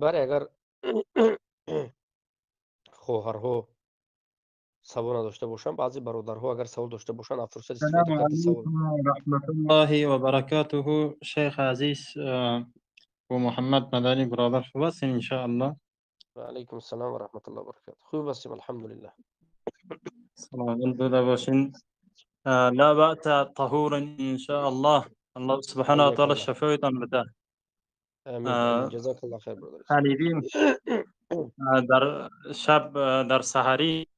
برای اگر خواهرها سوال نداشته باشن، بعضی برادرها اگر سوال داشته باشن از فرصت السلام استفاده کرده سوال. عليكم ورحمة الله وبركاته شيخ عزيز ومحمد مدني برادر فبس إن شاء الله. و علیکم السلام و رحمت الله و برکاته. خوب هستیم الحمدلله. صلاة الدولة باشين. لا بأس طهور إن شاء الله. الله سبحانه حیاک وتعالى الله. الشفاء بده. امین امین، جزاک الله خیر برادر اسلام. شنیدیم در شب در سحری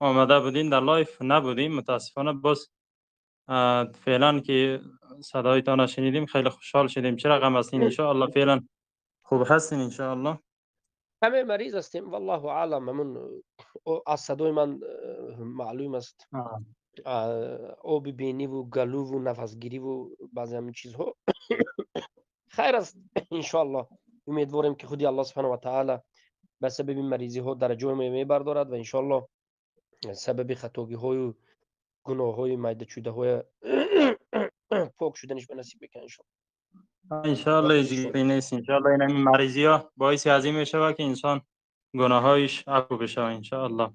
آمده بودین در لایف نبودیم متاسفانه. باز فعلا که صدایتان را شنیدیم خیلی خوشحال شدیم. چه رقم هستین ان شاء الله؟ فعلا خوب هستین ان شاء الله؟ همه مریض هستیم والله اعلم. همون از صدای من معلوم است آه. آب بینی و گلو و نفسگیری و بعضی همین چیزها. خیر است انشاءالله. امیدواریم که خودی الله سبحانه و تعالی به سبب این مریضی ها درجه ما میبردارد و انشاءالله سبب خطاگی های و گناه های میده چوده های پاک شدنش به نصیب بکنه انشاءالله. ان شاء الله وقتش هیچ شاد گپی باشه. نیست. ان شاء الله این مریضی ها باعث عظیم میشه که انسان گناهایش عفو بشه ان شاء الله.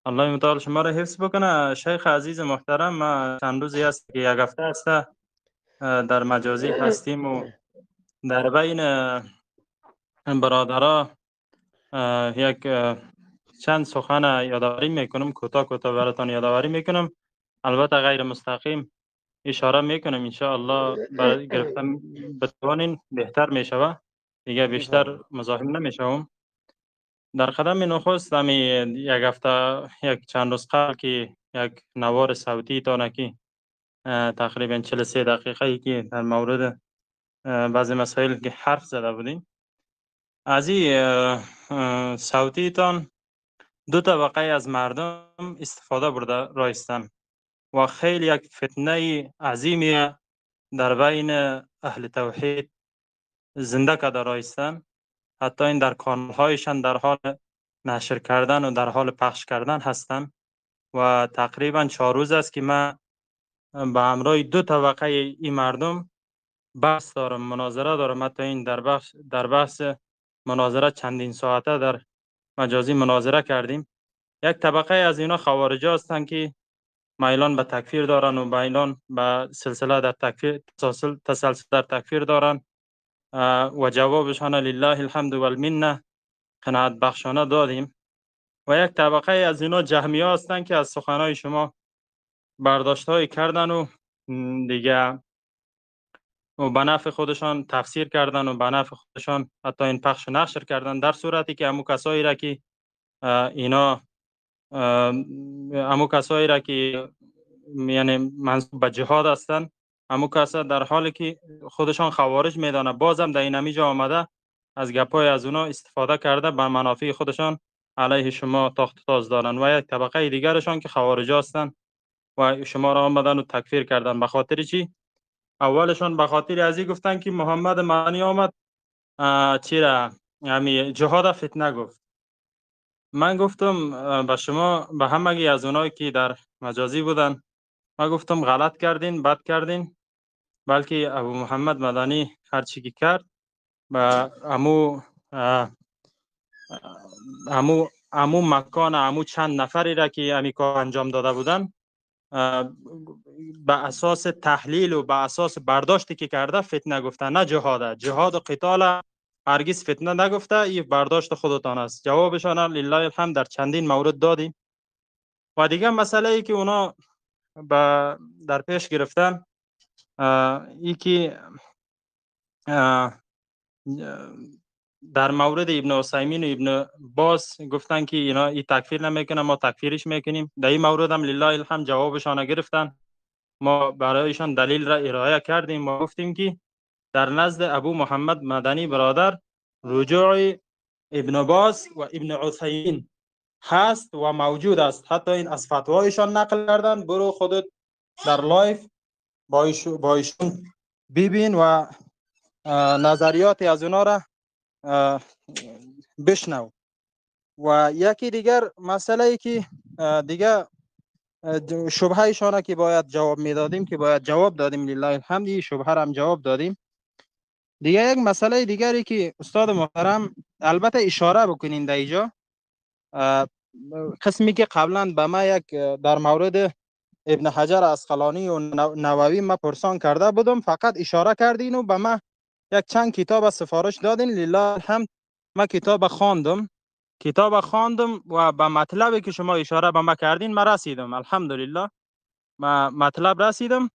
الله متعال شما را حفظ بکنه. شیخ عزیز محترم، ما چند روزی است که یک هفته است در مجازی هستیم و در بین برادرها یک چند سخن یادآوری میکنم. کوتاه کوتاه براتون یادآوری میکنم، البته غیر مستقیم اشاره میکنم. ان شاء الله برای گرفتن بتوانین بهتر میشوه، دیگه بیشتر بفرمایید. مزاحم نمیشوم. در قدم نخست همی یک هفته یک چند روز قبل که یک نوار صوتی تانه که تقریبا 43 دقیقه ای که در مورد بعضی مسائل که حرف زده بودیم، از این صوتی تان دو طبقه از مردم استفاده برده رایستن و خیلی یک فتنه عظیمی در بین اهل توحید زنده کرده رایستن. حتی این در کانال هایشان در حال نشر کردن و در حال پخش کردن هستند و تقریبا 4 روز است که من به همراه دو طبقه این مردم بحث دارم، مناظره دارم. حتی این در بحث مناظره چندین ساعته در مجازی مناظره کردیم. یک طبقه از اینا خوارجی هستند که میلان به تکفیر دارن و میلان به سلسله در تکفیر تسلسل در تکفیر دارن و جوابشان لله الحمد و المنه قناعت بخشانه دادیم. و یک طبقه از اینا جهمیه هستند که از سخنهای شما برداشت های کردن و دیگه و به نفع خودشان تفسیر کردن و به نفع خودشان حتی این پخش و نشر کردن، در صورتی که همو کسایی را که اینا همو کسایی را که یعنی منصوب به جهاد هستند، همو کسا در حالی که خودشان خوارج میدانه بازم در این همیجا آمده از گپای از اونا استفاده کرده به منافع خودشان علیه شما تاخت و تاز دارن. و یک طبقه دیگرشان که خوارج هستند و شما را آمدن و تکفیر کردن. به خاطر چی؟ اولشان به خاطر ازی گفتن که محمد معنی آمد چرا یعنی جهاد فتنه گفت. من گفتم به شما به همگی از اونایی که در مجازی بودن، من گفتم غلط کردین، بد کردین، بلکه ابو محمد مدنی هر چی که کرد و امو مکان امو چند نفری را که امی کار انجام داده بودن به اساس تحلیل و به اساس برداشتی که کرده فتنه گفته، نه جهاده. جهاد و قتال هرگز فتنه نگفته. این برداشت خودتان است. جوابشان لله الحمد در چندین مورد دادیم. و دیگه مسئله ای که اونا در پیش گرفتن ای که در مورد ابن عثیمین و ابن باز گفتن که اینا ای تکفیر نمیکنه، ما تکفیرش میکنیم. در این مورد هم لله الحمد جوابشان گرفتن. ما برایشان دلیل را ارائه کردیم. ما گفتیم که در نزد ابو محمد مدنی برادر رجوع ابن باز و ابن عثیمین هست و موجود است. حتی این از فتوایشان نقل کردن. برو خودت در لایف با ایشون ببین و نظریات از اونا را بشنو. و یکی دیگر مسئله ای که دیگه شبهه ایشانه که باید جواب میدادیم که باید جواب دادیم لله الحمد. شبهه هم جواب دادیم. دیگه یک مسئله دیگری که استاد محترم البته اشاره بکنین در اینجا، اه، قسمی که قبلا به ما یک در مورد ابن حجر اسقلانی و نووی ما پرسان کرده بودم، فقط اشاره کردین و به ما یک چند کتاب سفارش دادین. لله الحمد ما کتاب خواندم و به مطلبی که شما اشاره به ما کردین ما رسیدم. الحمدلله ما مطلب رسیدم.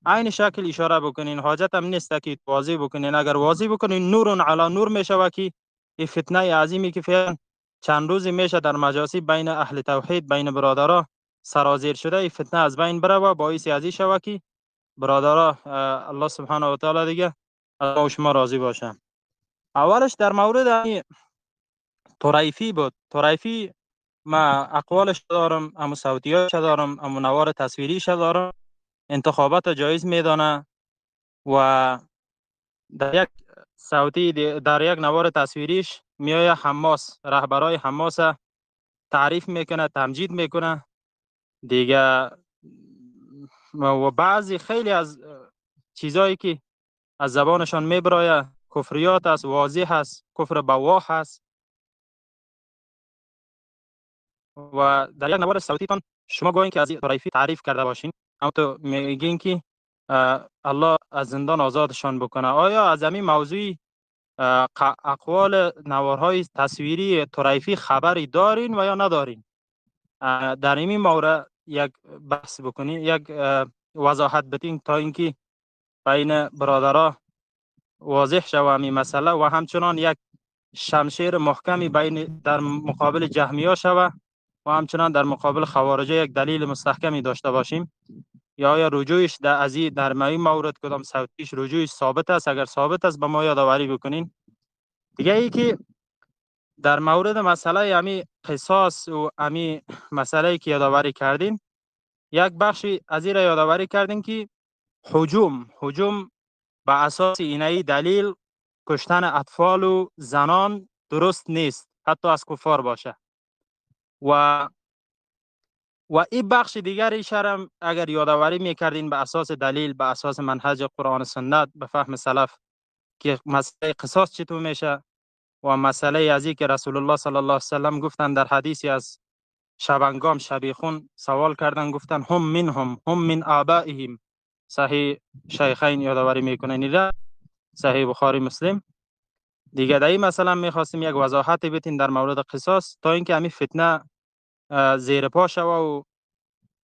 عین شکل اشاره بکنین، حاجت هم نیست که واضح بکنین. اگر واضح بکنین نور علی نور میشه و که این فتنه عظیمی که فعلا چند روزی میشه در مجاسی بین اهل توحید بین برادرها سرازیر شده، این فتنه از بین بره و باعث ازی شوه که برادرها الله سبحانه و تعالی دیگه از ما و شما راضی باشه. اولش در مورد طريفی بود. طريفی ما اقوالش دارم، امو صوتیاش دارم، امو نوار تصویریش دارم. انتخابات جایز میدانه و در یک صوتی در یک نوار تصویریش میایه حماس، رهبرای حماس تعریف میکنه، تمجید میکنه دیگه. و بعضی خیلی از چیزایی که از زبانشان میبرایه کفریات است، واضح است، کفر بواح است. و در یک نوار صوتیتان شما گوین که از طرفی تعریف کرده باشین، اما تو میگین که الله از زندان آزادشان بکنه. آیا از همین موضوعی اقوال نوارهای تصویری طرفی خبری دارین و یا ندارین؟ در این مورد یک بحث بکنین، یک وضاحت بدین تا اینکه بین برادرها واضح شوه می مسئله و همچنان یک شمشیر محکمی بین در مقابل جهمیه شوه و همچنان در مقابل خوارجه یک دلیل مستحکمی داشته باشیم. یا رجوعش در این مورد کدام صوتیش رجوعش ثابت است؟ اگر ثابت است به ما یادآوری بکنین. دیگه ای که در مورد مسئله امی قصاص و امی مسئله که یادآوری کردین، یک بخشی از این را یادآوری کردین که هجوم به اساس اینایی دلیل کشتن اطفال و زنان درست نیست، حتی از کفار باشه. و این بخش دیگری شرم اگر یادآوری میکردین به اساس دلیل، به اساس منهج قرآن و سنت، به فهم سلف، که مسئله قصاص چطور میشه و مسئله ازی که رسول الله صلی الله علیه وسلم گفتن در حدیثی از شبنگام شبیخون سوال کردن، گفتن هم من آبائهم. صحیح شیخین یادآوری میکنن، صحیح بخاری مسلم. دیگه در این مثلا میخواستیم یک وضاحتی بتین در مورد قصاص تا اینکه همین فتنه زیر پا شوه و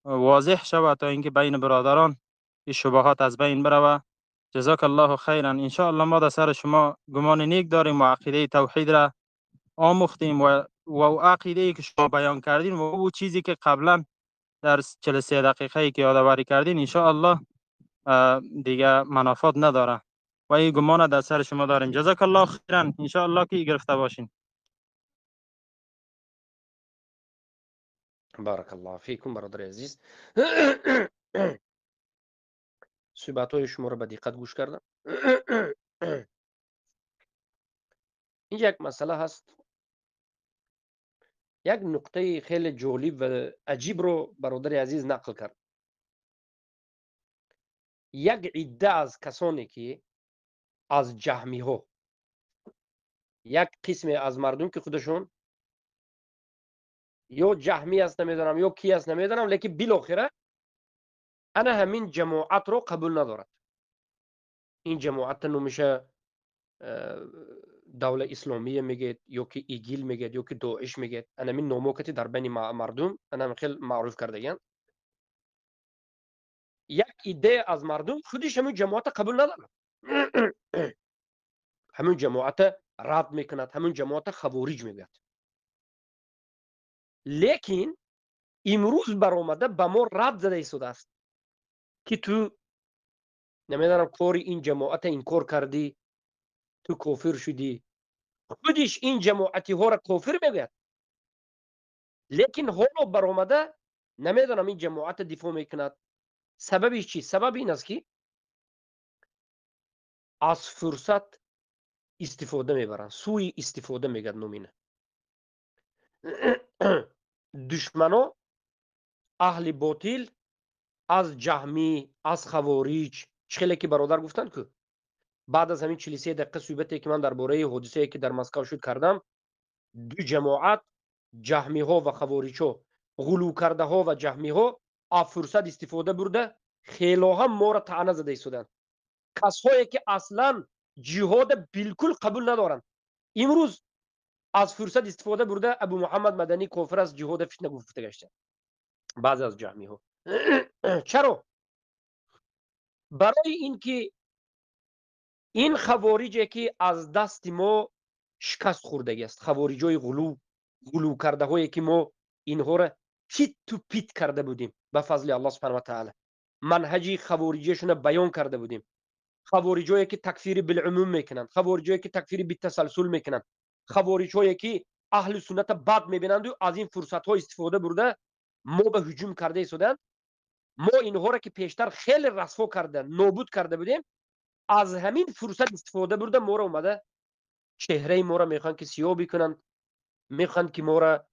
واضح شوه، تا اینکه بین برادران این شبهات از بین بره. جزاک الله خیرا. ان شاء الله ما در سر شما گمان نیک داریم و عقیده توحید را آموختیم و عقیده ای که شما بیان کردین و او چیزی که قبلا در 43 دقیقه که یادآوری کردین ان شاء الله دیگه منافات نداره و این گمان در سر شما داریم. جزاک الله خیرا. ان شاء الله که گرفته باشین. بارک الله فیکم برادر عزیز. صحبت های شما رو به دقت گوش کردم. این یک مسئله هست، یک نقطه خیلی جالب و عجیب رو برادر عزیز نقل کرد. یک عده از کسانی که از جهمی ها، یک قسم از مردم که خودشون یا جهمی است نمیدونم یا کی است نمیدونم، لیکن بالاخره انا همین جماعت رو قبول ندارد. این جماعت نمیشه دوله اسلامی میگید یا که ایگیل میگید یا که داعش میگید. انا من ناموکتی در بین مردم انا خیلی معروف کردگن. یک ایده از مردم خودش همین جماعت قبول ندارد. همین جماعت رد میکند، همین جماعت خوارج میگد. لیکن امروز برآمده به ما رد زده ایستاده است که تو نمیدونم کاری این جماعت این کار کردی، تو کافر شدی. خودش این جماعتی ها را کافر میگوید، لیکن حالا برآمده نمیدونم این جماعت دفاع میکند. سببش چی؟ سبب این است که از فرصت استفاده میبرن، سوی استفاده میگن نومینه. دشمنا اهل باطل از جهمی، از خوارج، چخیلی که برادر گفتن که بعد از همین 43 دقیقه صحبتی که من درباره حادثه‌ای که در مسکو شد کردم، دو جماعت جهمی ها و خوارج ها، غلو کرده ها و جهمی ها از فرصت استفاده برده خیلی هم ما را طعنه زده ایستادند. کسایی که اصلا جهاد بالکل قبول ندارند امروز از فرصت استفاده برده ابو محمد مدنی کافر است، جهاد فتنه گفته گشته بعضی از جهمی ها. چرا؟ برای اینکه این خوارجی که از دست ما شکست خورده است، خوارجای غلو کرده هایی که ما اینها را پیت تو پیت کرده بودیم به فضل الله سبحانه و تعالی، منهجی خوارجیشون بیان کرده بودیم. خوارجایی که تکفیر بالعموم میکنند، خوارجایی که تکفیر بالتسلسل میکنند، خوارجایی که اهل سنت بد میبینند و از این فرصت ها استفاده برده ما به هجوم کرده ایستادند. ما اینها را که پیشتر خیلی رسوا کرده نابود کرده بودیم، از همین فرصت استفاده برده ما را اومده چهره ما را میخوان که سیاه بکنند، میخوان که ما را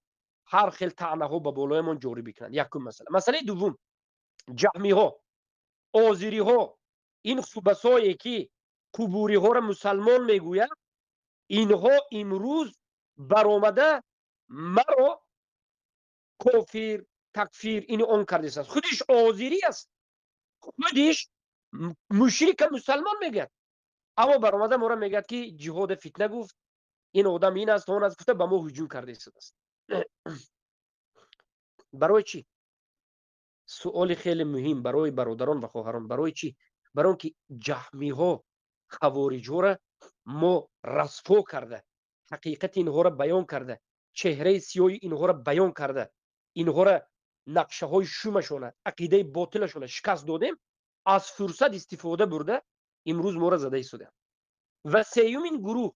هر خیل طعنه ها به بالایمان جاری بکنند. یکم مسئله دوم، جهمی ها، آذری ها، این خوبسایی که قبوری ها را مسلمان میگوید، اینها امروز برآمده مرا کافر تکفیر این اون کرده است. خودش آذری است، خودش مشرک مسلمان میگه، اما برآمده ما را میگه که جهاد فتنه گفت، این آدم این است اون است گفته به ما هجوم کرده است. برای چی؟ سوال خیلی مهم برای برادران و خواهران، برای چی؟ برای اینکه جهمی ها خوارج ها را ما رسوا کرده، حقیقت اینها را بیان کرده، چهره سیاه اینها را بیان کرده، اینها را نقشه های شومشونه، عقیده باطلشونه شکست دادیم، از فرصت استفاده برده امروز ما را زده ایستاده. و سیومین گروه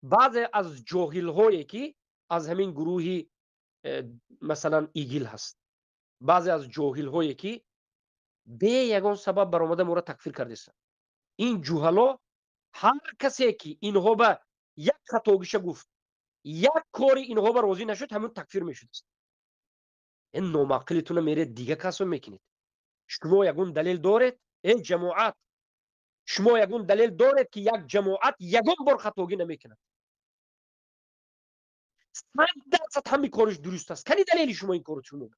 بعضی از جاهل هایی که از همین گروه مثلا ایگیل هست، بعضی از جاهل هایی که به یگان سبب برآمده ما را تکفیر کرده است. این جوهلا هر کسی که اینها به یک خطاگیش گفت، یک کاری اینها به راضی نشد، همون تکفیر میشد است. این نامعقلتون میره دیگه کسو میکنید. شما یگون دلیل دارید ای جماعت، شما یگون دلیل دارید که یک جماعت یگون بار خطاگی نمیکنه، 100% همین کارش درست است. کنی دلیل شما این کارو چون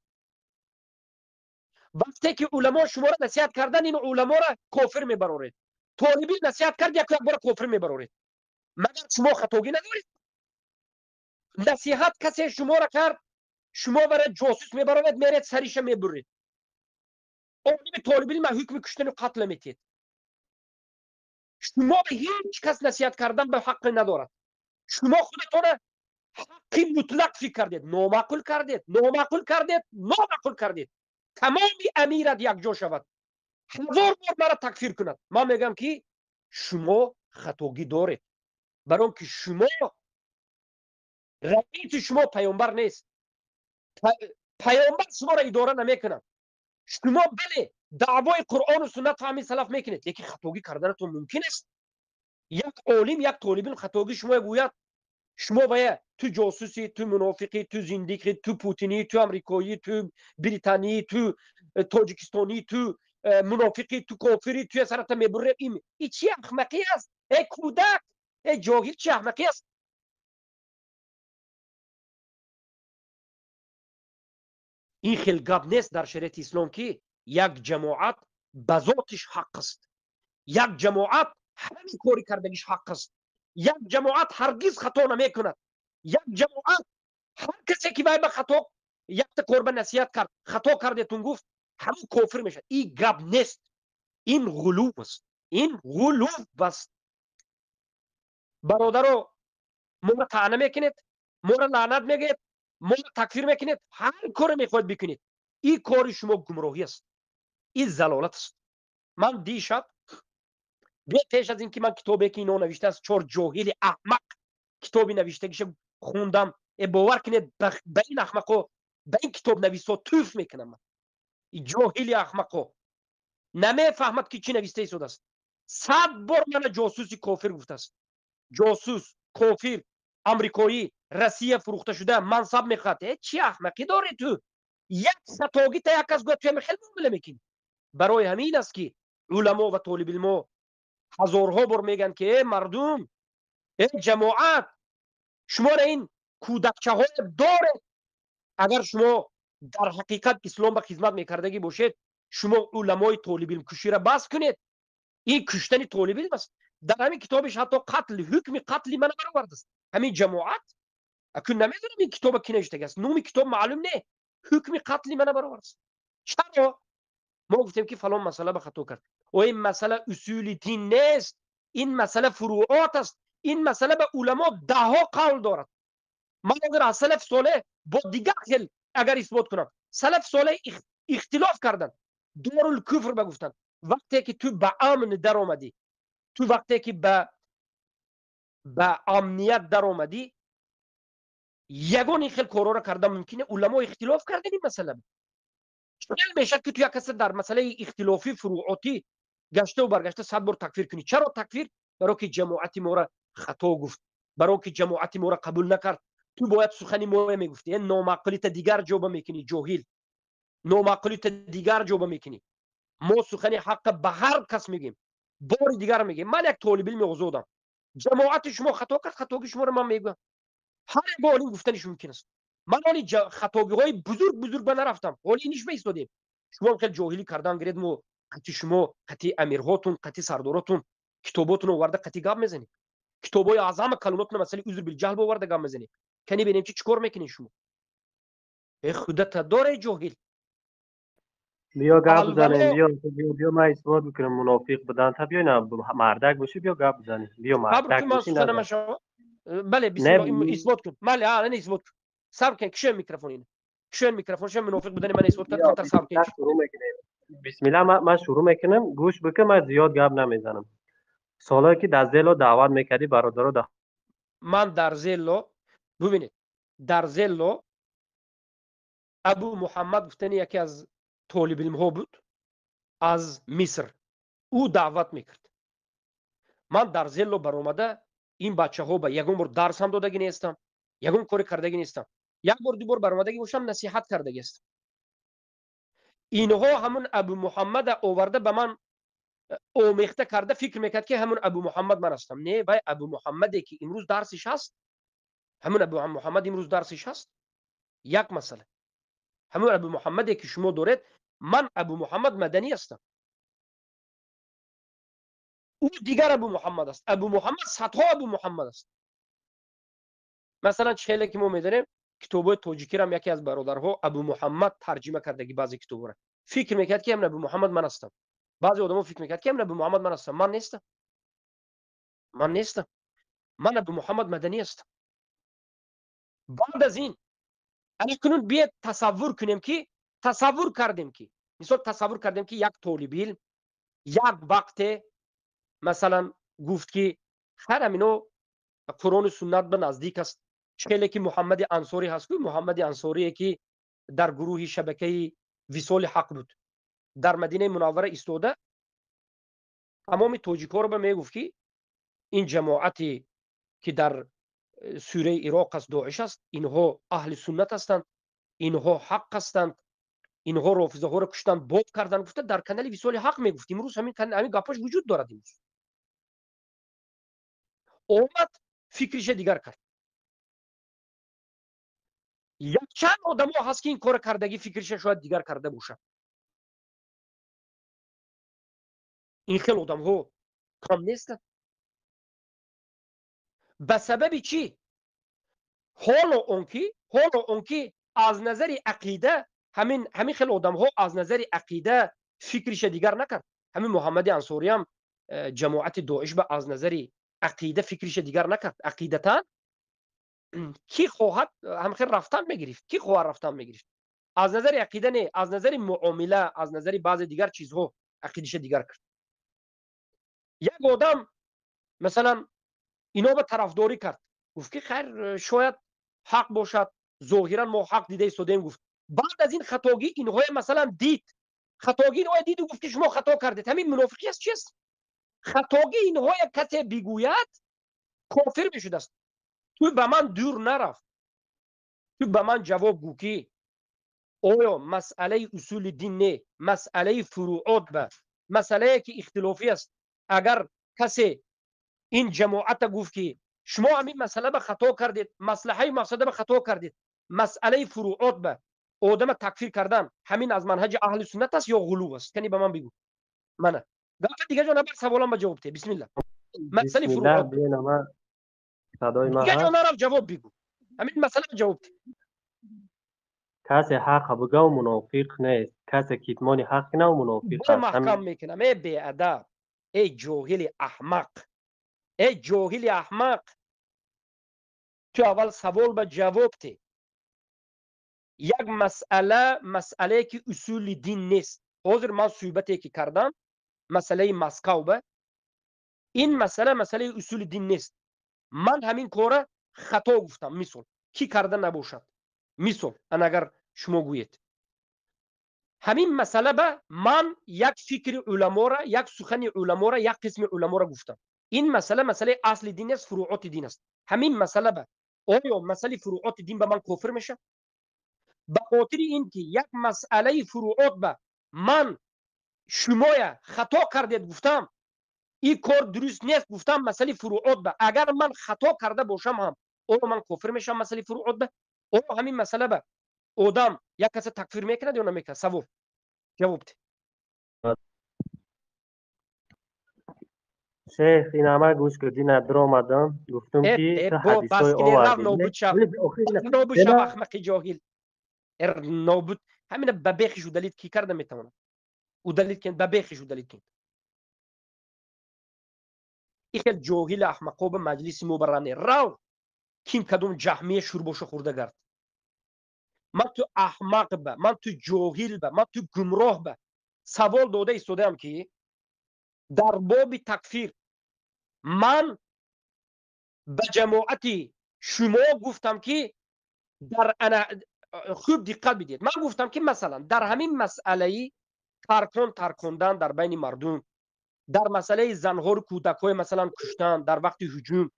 وقتی که علما شما را نصیحت کردن این علما را کافر میبرارید، طالبی نصیحت کرد یک بار کافر میبرارید، مگر شما خطاگی ندارید؟ نصیحت کسی شما را کرد، شما برای جاسوس میبرارید، میرید سریش میبرید، عالم طالبی ما حکم کشتن و قتل میتید. شما به هیچ کس نصیحت کردن به حق ندارد. شما خودتون حقی مطلق فکر کردید، نامعقول کردید، نامعقول کردید، نامعقول کردید. تمامی امیرت یک جا شود، 1000 بار مرا تکفیر کند، من میگم که شما خطاگی دارید، برای اینکه شما رئیس شما پیامبر نیست، پیامبر شما را اداره نمیکنه. شما بله دعوای قرآن و سنت فهمی سلف میکنید، لیکن خطاگی کردنتون ممکن است. یک عالم یک طالب خطاگی شما گوید شما باید تو جاسوسی، تو منافقی، تو زندیقی، تو پوتینی، تو امریکایی، تو بریتانی، تو تاجیکستانی، تو منافقی، تو کافری، تو سرت میبره. این چی احمقی است؟ ای کودک، ای جاهل، چی احمقی است؟ این خیلی گپ نیست در شریعت اسلام که یک جماعت بذاتش حق است، یک جماعت همین کاری کردگیش حق است، یک جماعت هرگز خطا نمیکند، یک جماعت هر کسی که به خطا یک قربان نصیحت کرد خطا کردتون گفت همون کافر میشه. این گپ نیست، این غلو است، این غلو است. برادرو ما را طعنه میکنید، ما را لعنت میگید، ما را تکفیر میکنید، هر کاری میخواید بکنید، این کار شما گمراهی است، این ضلالت است. من دیشب پیش از اینکه من کتابی که اینا نوشته است 4 جاهل احمق کتابی نوشته که خوندم، باور کنید به این احمقو به این کتاب نویسا توف میکنم. من این جاهل احمقو نمیفهمد که چی نوشته شده است. 100 بار من جاسوسی کافر گفته است، جاسوس کافر امریکایی روسیه فروخته شده منصب میخواد. چی احمقی داری تو؟ یک خطاگی تا یک از گفت تو خیلی معامله میکنی. برای همین است که علما و طالب علم هزارها بار میگن که مردم، جماعت، شما را این کودکچه های داره. اگر شما در حقیقت اسلام به خدمت میکردگی باشید، شما علمای طالب علم کشی را بس کنید. این کشتن طالب علم است. در همین کتابش حتی قتل، حکم قتل من برآورده است. همین جماعت اكون نمیدونم این کتاب کی نوشته است، نوم کتاب معلوم نه، حکم قتل من برآورده است. چرا؟ ما گفتیم که فلان مسئله به خطا کرد و این مسئله اصول دین نیست، این مسئله فروعات است. این مسئله به علما ده ها قول دارد. من اگر از سلف صالح با دیگر خیل اگر اثبات کنم، سلف صالح اختلاف کردن، دارالکفر بگفتن. وقتی که تو به امن در آمدی، تو وقتی که به امنیت در آمدی، یگان این خیل کارا را کردن ممکنه علما اختلاف کردن این مسئله. خیلی میشه که تو یک کس در مسئله اختلافی فروعاتی گشته و برگشته 100 بار تکفیر کنی. چرا تکفیر؟ برای که جماعت ما را خطا گفت، برای که جماعت ما را قبول نکرد. تو باید سخنی ما میگفتی، این نامعقولیت دیگر جواب میکنی، جاهل. نامعقولیت دیگر جواب میکنی. ما سخنی حق به هر کس میگیم، بار دیگر میگیم. من یک طالب علم آزادم، جماعت شما خطا کرد، خطاگی شما رو من میگم. هر بار این گفتنش ممکن است. من حالی خطاگی های بزرگ به نرفتم، حالی نیش میستادیم. شما خیلی جاهلی کردن گرید مو قتی شما قتی امیرهاتون قتی سرداراتون کتاباتون آورده قتی گپ میزنید. کتابای اعظم کلماتون مثلا عذر بالجهل آورده گپ میزنید. کنی ببینیم چیکار میکنین شما. ای خودت داره جاهل. بیا گپ بزنیم، الولا بیا من اثبات میکنم منافق بودن. تا بیا نه مردک باشی، بیا گپ بزنیم. بیا صبر کن مردک من باشی سخنم نزن. شما. بله بسم نه الله اثبات کن. بله الان اثبات کن. صبر کن کشن میکروفون اینه. کشن میکروفون شما منافق بودن من اثبات کرد بیا کمتر بسم صبر کن. الله شروع میکنیم. بسم الله من شروع میکنم. گوش بکن، من زیاد گپ نمیزنم. سالا که در زیلو دعوت میکردی برادرها من در زلو ببینید، در زلو ابو محمد گفتن یکی از طالب علم ها بود از مصر، او دعوت میکرد. من در زلو برآمده این بچه ها به یگون بار درس هم دادگی نیستم، یگون کاری کردگی نیستم. یک بار دو بار برآمدگی باشم نصیحت کردگی است. اینها همون ابو محمد آورده به من اومیخته کرده، فکر میکرد که همون ابو محمد من هستم. نه بای، ابو محمدی که امروز درسش هست، همون ابو محمد امروز درسش هست. یک مسئله، همون ابو محمدی که شما دارید، من ابو محمد مدنی هستم، او دیگر ابو محمد است. ابو محمد صدها ابو محمد است. مثلا چهله که ما میدونیم کتابای تاجیکی را یکی از برادرها ابو محمد ترجمه کردگی بعضی کتابا را، فکر میکرد که همون ابو محمد من هستم. بعضی آدما فکر میکرد که همون ابو محمد من هستم. من نیستم، من نیستم. من ابو محمد مدنی هستم. بعد از این اگه کنون بیاد تصور کنیم که تصور کردیم که مثلا تصور کردیم که یک طالب علم یک وقت مثلا گفت که خیر امینو قرآن و سنت به نزدیک است. چهله که محمد انصاری هست، که محمد انصاری که در گروه شبکه وصال حق بود در مدینه منوره ایستاده، تمام توجیه‌ها رو به میگفت که این جماعتی که در سوره عراق است داعش است، اینها اهل سنت هستند، اینها حق هستند، اینها رافضه ها رو کشتن باد کردن. گفته در کانال وصال حق میگفت. امروز همین گپاش وجود دارد. امروز اومد فکرش دیگر کرد. یک چند آدم ها هست که این کار کردگی فکرش شاید دیگر کرده باشه. این خیلی آدم ها کم نیستن. به سبب چی؟ حالا اونکی از نظر عقیده همین خیلی آدم ها از نظر عقیده فکرش دیگر نکرد. همین محمد انصاری هم جماعت داعش به از نظر عقیده فکرش دیگر نکرد. عقیدتا کی خواهد هم خیر رفتن میگرفت، کی خواهد رفتن میگرفت. از نظر عقیده نه، از نظر معامله، از نظر بعض دیگر چیزها عقیدش دیگر کرد. یک آدم مثلا اینا به طرفداری کرد، گفت که خیر شاید حق باشد، ظاهرا ما حق دیده ایستادیم. گفت بعد از این خطاگی اینها مثلا دید، خطاگی اینها دید و گفت که شما خطا کردید. همین منافقی است. چیست خطاگی اینها؟ کسی بگوید کافر میشد است. تو به من دور نرفت، تو به من جواب گو که آیا مسئله اصول دین نه، مسئله فروعات به مسئله که اختلافی است، اگر کسی این جماعت گفت که شما همین مسئله به خطا کردید، مصلحه مقصده به خطا کردید، مسئله فروعات به آدم تکفیر کردن همین از منهج اهل سنت است یا غلو است؟ کنی به من بگو. من گفت دیگه جان بر سوالم جواب ده. بسم الله. مسئله بسم الله. فروعات بین ما صدای ما دیگه جان هست. را جواب بگو. همین مسئله جواب ده. کسی حق بگه و منافق نیست، کسی کتمان حق نه و منافق با است. محکم میکنم ای بی ادب، ای جاهل احمق، ای جاهل احمق، تو اول سوال به جواب ده. یک مسئله که اصول دین نیست. حاضر من صحبتی که کردم مسئله مسکو به این مسئله اصول دین نیست. من همین کار خطا گفتم. مثال کی کرده نباشد. مثال اگر شما گویید همین مسئله به من یک فکر علما را، یک سخن علما را، یک قسم علما را گفتم. این مسئله اصل دین است، فروعات دین است. همین مسئله به آیا مسئله فروعات دین به من کافر میشه؟ به خاطر اینکه یک مسئله فروعات به من شما خطا کردید گفتم این کار درست نیست گفتم مسئله فروعات به اگر من خطا کرده باشم هم او من کافر میشم مسئله فروعات به او همین مسئله به آدم یک کس تکفیر میکنه یا نمیکنه؟ سوال جواب ده. شیخ این همه گوش کردی ندر آمدم گفتم که تو با حدیث های بس کنی رو آوردی نابود شو. نابود شو احمق جاهل. نابود همین به بیخشو دلیل کی کرده میتونه او دلیل کن به بیخشو دلیل کن. این خیلی جاهل احمقا به مجلس مبرانه رو کیم کدوم جهمیه شوربوش خورده گرد. من تو احمق به، من تو جاهل به، من تو گمراه به سوال داده ایستادم که در باب تکفیر من به جماعت شما گفتم که در انا خوب دقت بدید. من گفتم که مثلا در همین مسئله ترکاندن در بین مردم، در مسئله زنها و کودکای مثلا کشتن در وقت هجوم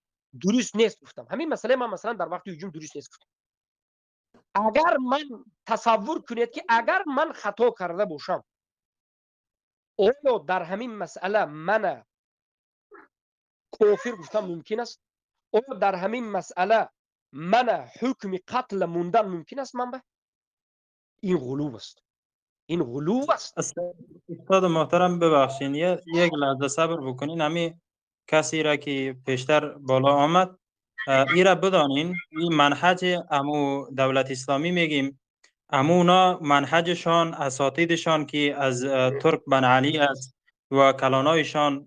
درست نیست گفتم. همین مسئله من مثلا در وقت هجوم درست نیست گفتم. اگر من تصور کنید که اگر من خطا کرده باشم آیا در همین مسئله من کافر گفتم ممکن است؟ آیا در همین مسئله من حکم قتل موندن ممکن است؟ من به این غلو است. این غلو است. استاد محترم ببخشین یک لحظه صبر بکنین. همین کسی را که پیشتر بالا آمد ای را بدانین این منهج امو دولت اسلامی میگیم امونا منهجشان اساتیدشان که از ترک بن علی است و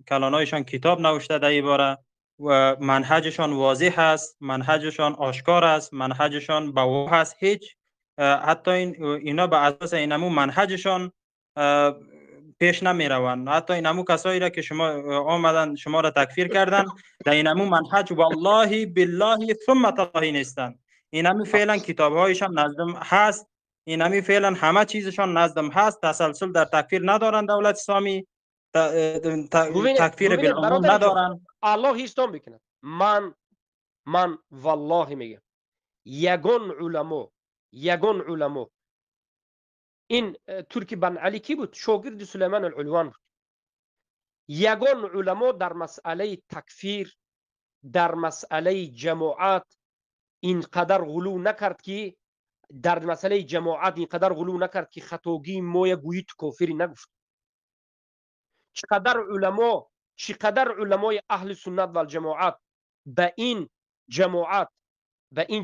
کلانایشان کتاب نوشته در این باره و منهجشان واضح است، منهجشان آشکار است، منهجشان بواح است. هیچ حتی اینا به اساس اینمو منهجشان پیش نمی روند. حتی اینمو کسایی را که شما آمدن شما را تکفیر کردن در اینمو منهج والله بالله ثم تالله نیستند. اینمو فعلا کتابهایشان نزدم هست، اینمی فعلا همه چیزشان نزدم هست. تسلسل در تکفیر ندارن، دولت اسلامی تکفیر بالعموم ندارن. الله هیستان بکنه. من والله میگم یگان علما این ترکی بن علی کی بود؟ شاگرد سلیمان العلوان بود. یگان علما در مسئله تکفیر، در مسئله جماعت اینقدر غلو نکرد که در مسئله جماعت اینقدر غلو نکرد که خطاگی موی گویی تو کافری نگفت. چقدر علمای اهل سنت و الجماعت به این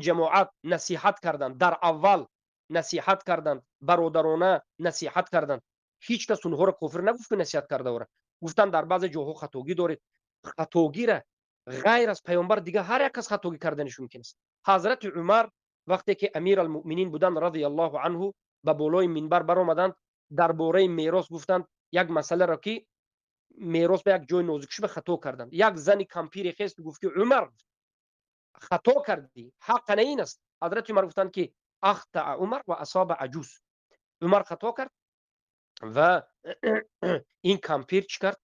جماعت نصیحت کردند. در اول نصیحت کردند، برادرانه نصیحت کردند. هیچ کس اونها را کافر نگفت که نصیحت کرده وره. گفتن در بعض جاها خطاگی دارید. خطاگی را غیر از پیامبر دیگه هر یک کس خطاگی کردنش ممکن است. حضرت عمر وقتی که امیر المؤمنین بودند رضی الله عنه به بالای منبر برآمدند درباره میراث گفتند یک مسئله را که میراث به یک جای نازک شده خطا کردند. یک زن کمپیر خیست گفت که عمر خطا کردی، حق نه این است. حضرت عمر گفتند که اخطا عمر و اصاب عجوز. عمر خطا کرد و این کمپیر چی کرد؟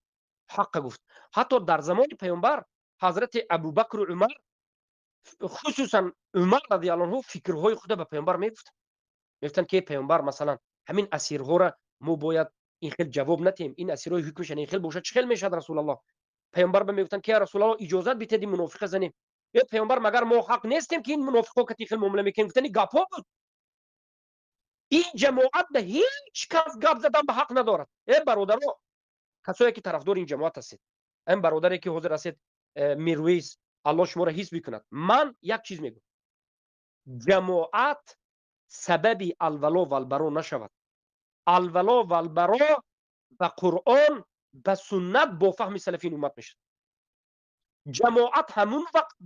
حق گفت. حتی در زمان پیامبر حضرت ابوبکر و عمر، خصوصا عمر رضی الله عنه، فکرهای خود به پیامبر میگفت. میگفتن که پیامبر مثلا همین اسیرها را ما باید این خیلی جواب ندیم، این اسیرهای حکمشن این خیلی باشه، چه خیلی میشد رسول الله. پیامبر به میگفتن که رسول الله اجازه بدید منافق زنیم. یا پیامبر مگر ما حق نیستیم که این منافقا که تیخل معامله میکنیم؟ گفتن گپا بود. این جماعت به هیچ کس گپ زدن به حق ندارد. ای برادرها، کسایی که طرفدار این جماعت هستید، این برادری که حاضر هستید میرویس، الله شما را حفظ بکند، من یک چیز میگم، جماعت سبب الولا و البرا نشود. الولا و البرا به قرآن، به سنت، با فهم سلفین امت میشه. جماعت همون وقت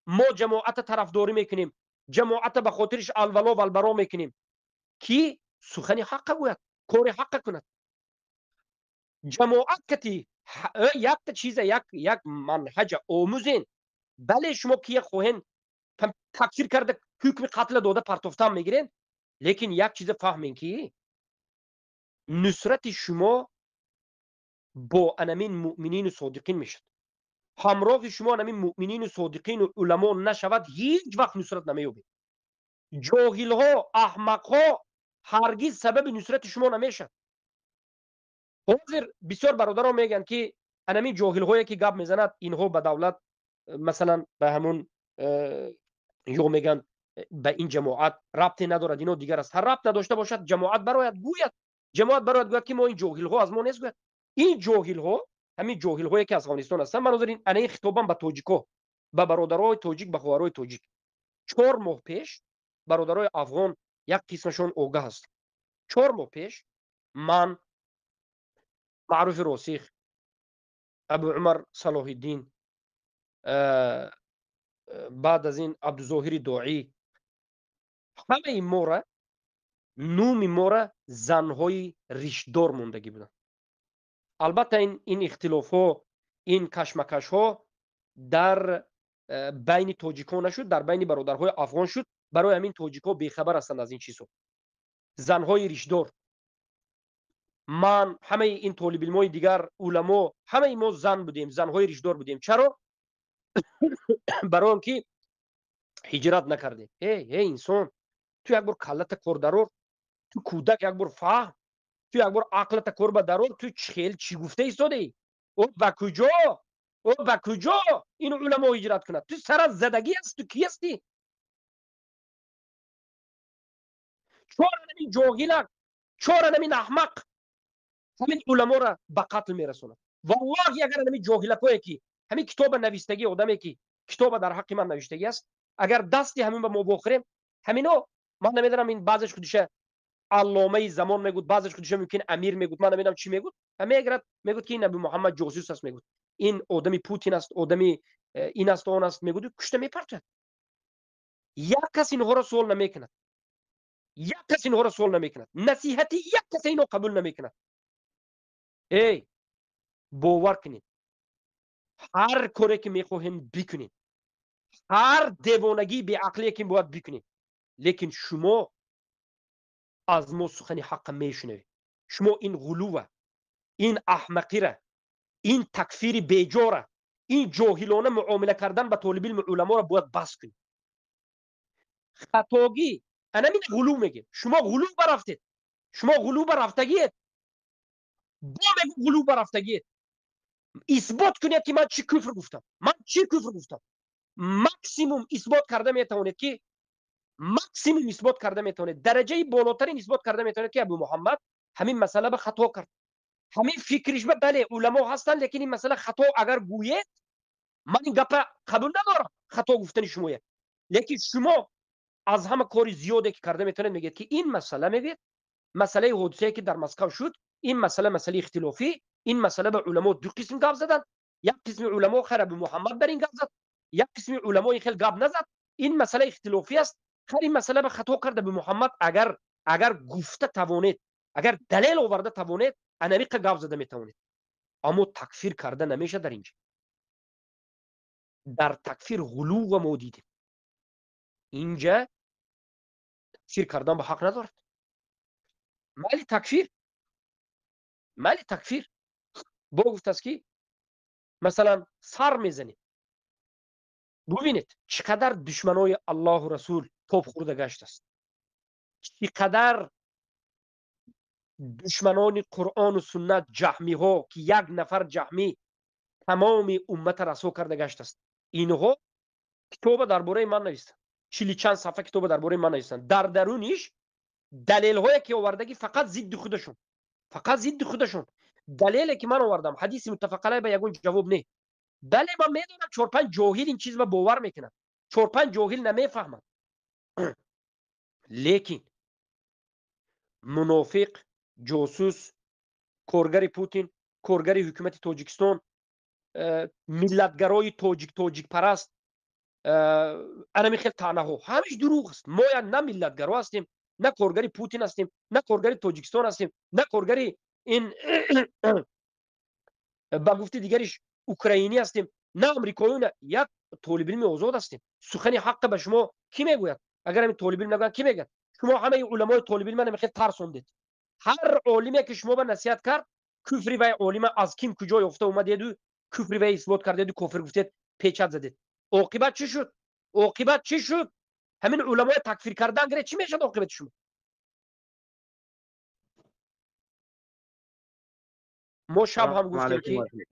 ما جماعت طرفداری میکنیم، جماعت به خاطرش الولا و البرا میکنیم که سخن حق گوید، کار حق کند. جماعت کتی یک چیز، یک منهج آموزین، بله شما که خواهین تکفیر کرده حکم قتل داده پرتوفتن میگیرین، لیکن یک چیز فهمین که نصرت شما با انمین مؤمنین و صادقین میشد. همراه شما انمین مؤمنین و صادقین و علما نشود، هیچ وقت نصرت نمییابید. جاهل ها، احمق ها هرگز سبب نصرت شما نمیشد. حاضر بسیار برادران میگن که انمین جاهل هایی که گپ میزند اینها به دولت، مثلا به همون یا میگن به این جماعت ربطی ندارد، اینا دیگر است. هر ربط نداشته باشد جماعت برایت گوید، جماعت برایت گوید که ما این جاهل ها از ما نیست گوید. این جاهل ها همین جاهل هایی که از افغانستان هستن. من نظرین انا این خطابم به تاجیکا، به برادرای تاجیک، به خواهرای تاجیک. 4 ماه پیش برادرای افغان یک قسمشون آگاه است. 4 ماه پیش من، معروف راسخ، ابو عمر صلاح الدین، بعد از این عبدالظاهر داعی، همه این ما را، نوم ما را زنهای ریشدار موندگی بودن. البته این اختلاف ها، این کشمکش ها در بین تاجیکان نشد، در بین برادرهای افغان شد. برای همین تاجیکا بیخبر هستند از این چیزها. زنهای ریشدار، من، همه این طالب علمای دیگر، علما، همه ما زن بودیم، زنهای ریشدار بودیم. چرا؟ برای اینکه هجرت نکردیم. ای انسان، تو یک بار کلت کار درور، تو کودک یک بار فهم، تو یک بار عقلت کار به درور، تو چی گفته ایستادی؟ او به کجا؟ او به کجا این علما هجرت کند؟ تو سر از زدگی است، تو کی هستی؟ چرا نمی جاهلک، چرا نمی احمق همین علما را به قتل میرسوند؟ والله اگر نمی جاهلکایی که همین کتاب نوشتگی آدمی که کتاب در حق من نوشتگی است، اگر دستی همین به ما بخوریم، همینا، من نمیدونم این بعضش خودشه علامه زمان میگود، بعضش خودش ممکن امیر میگود، من نمیدونم چی میگود، میگرد میگود که این نبی محمد جاسوس است، میگود این آدمی پوتین است، آدمی این است آن است، میگود کشته میپرتد. یک کس اینها را سوال نمیکند، یک کس اینها را سوال نمیکند، نصیحت یک کس اینو قبول نمیکند. ای باور کنید، هر کاری که میخواهیم بکنیم، هر دیوانگی به عقلی که باید بکنیم، لیکن شما از ما سخن حق میشنوید. شما این غلو، این احمقی را، این تکفیر بیجاره، این جاهلانه معامله کردن با طالب علم علما را باید بس کنید. خطاگی انا من غلو میگه. شما غلو برفتید، شما غلو برفتگیت، با میگم غلو برفتگیت. اثبات کنید که من چی کفر گفتم، من چی کفر گفتم. ماکسیموم اثبات کرده میتونید که، ماکسیموم اثبات کرده میتونید، درجه بالاترین اثبات کرده میتونید که ابو محمد همین مسئله به خطا کرد. همین فکرش به بله علما هستن، لیکن این مسئله خطا اگر گوید، من این گپ قبول ندارم خطا گفتن شما. لیکن شما از همه کار زیاده که کرده میتونید میگید که این مسئله، میگید مسئله حادثه که در مسکو شد، این مسئله اختلافی، این مسئله به علما دو قسم گپ زدن. یک قسم علما خیر به محمد در این گپ زد، یک قسم علما خیلی گپ نزد. این مسئله اختلافی است، خیر این مسئله به خطا کرده به محمد. اگر گفته توانید، اگر دلیل آورده توانید، انریق گپ زده میتونید، اما تکفیر کرده نمیشه. در اینجا در تکفیر غلو و ما دیدیم. اینجا تکفیر کردن به حق ندارد. مالی تکفیر با گفت است که مثلا سر میزنید. ببینید چقدر دشمنای الله و رسول توپ خورده گشت است، چقدر دشمنان قرآن و سنت جهمی ها که یک نفر جهمی تمام امت رسوا کرده گشت است. اینها کتاب درباره من نوشتن، 40 چند صفحه کتاب درباره من نوشتن. در درونش دلیل هایی که آوردگی فقط ضد خودشون، فقط ضد خودشون. دلیلی که من آوردم حدیث متفق علیه به یگون جواب نه. بله من میدونم 4 5 جاهل این چیز رو باور میکنن، 4 5 جاهل نمیفهمن. لیکن منافق، جاسوس، کارگر پوتین، کارگر حکومت تاجیکستان، ملتگرای تاجیک پرست، انمی خیلی تانه ها همش دروغ است. ما یا نه ملتگرا هستیم، نه کارگر پوتین هستیم، نه کارگر تاجیکستان هستیم، نه کارگر این با گفته دیگرش اوکراینی هستیم، نه امریکایی، نه یک طالب علم آزاد هستیم. سخن حق به شما کی میگوید؟ اگر همین طالب علم نگن کی میگن؟ شما همه علمای طالب علم نمیخواید ترسوندید. هر عالمی که شما به نصیحت کرد کفری و عالم از کیم کجای افته اومدید و کفری و اثبات کردید و کفر گفتید پیچت زدید. عاقبت چی شد؟ عاقبت چی شد؟ همین علمای تکفیر کردن گره چی میشد عاقبت شما؟ ما شب هم گفتیم که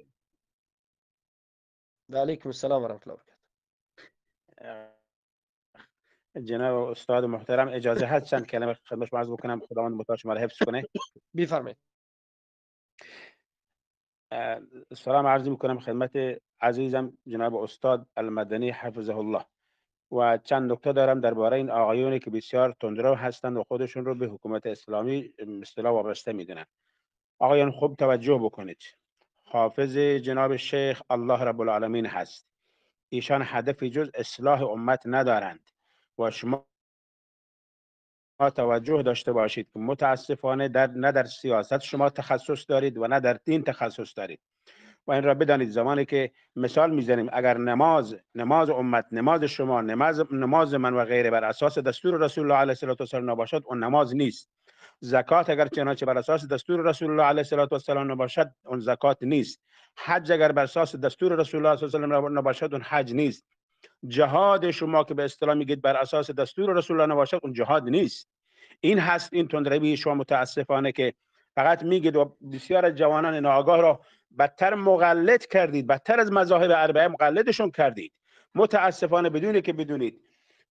و علیکم السلام و رحمت الله و برکاته. جناب استاد محترم اجازه هست چند کلمه خدمت شما عرض بکنم؟ خداوند متعال شما را حفظ کنه. بفرمایید. سلام عرض میکنم خدمت عزیزم جناب استاد المدنی حفظه الله. و چند نکته دارم درباره این آقایونی که بسیار تندرو هستند و خودشون رو به حکومت اسلامی اصطلاح وابسته میدونن. آقایان خوب توجه بکنید. حافظ جناب شیخ الله رب العالمین هست. ایشان هدفی جز اصلاح امت ندارند و شما توجه داشته باشید که متاسفانه نه در سیاست شما تخصص دارید و نه در دین تخصص دارید. و این را بدانید زمانی که مثال میزنیم اگر نماز امت، نماز شما، نماز من و غیره بر اساس دستور رسول الله علیه السلام نباشد اون نماز نیست. زکات اگر چنانچه بر اساس دستور رسول الله علیه السلام نباشد اون زکات نیست. حج اگر بر اساس دستور رسول الله صلی الله علیه و نباشد اون حج نیست. جهاد شما که به اصطلاح میگید بر اساس دستور رسول الله نباشد اون جهاد نیست. این هست این تندروی شما متاسفانه که فقط میگید و بسیار از جوانان ناآگاه را بدتر مقلد کردید، بدتر از مذاهب اربعه مقلدشون کردید. متاسفانه بدونی که بدونید،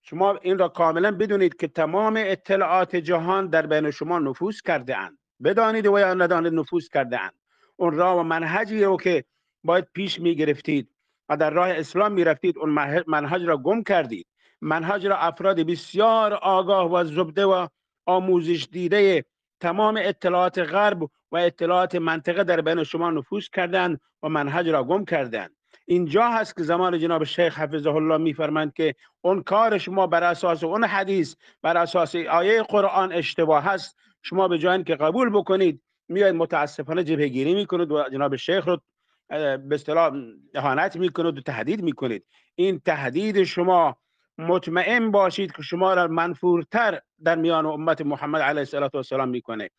شما این را کاملا بدونید که تمام اطلاعات جهان در بین شما نفوذ کرده اند. بدانید و یا ندانید نفوذ کرده اند. اون راه و منهجی رو که باید پیش میگرفتید و در راه اسلام میرفتید اون منهج را گم کردید. منهج را افراد بسیار آگاه و زبده و آموزش دیده تمام اطلاعات غرب و اطلاعات منطقه در بین شما نفوذ کردند و منهج را گم کردند. اینجا هست که زمان جناب شیخ حفظه الله میفرمایند که اون کار شما بر اساس اون حدیث، بر اساس آیه قرآن اشتباه هست. شما به جای اینکه قبول بکنید میایید متاسفانه جبهه گیری میکنید و جناب شیخ رو به اصطلاح اهانت میکنید و تهدید میکنید. این تهدید شما مطمئن باشید که شما را منفورتر در میان امت محمد علیه السلام میکنه.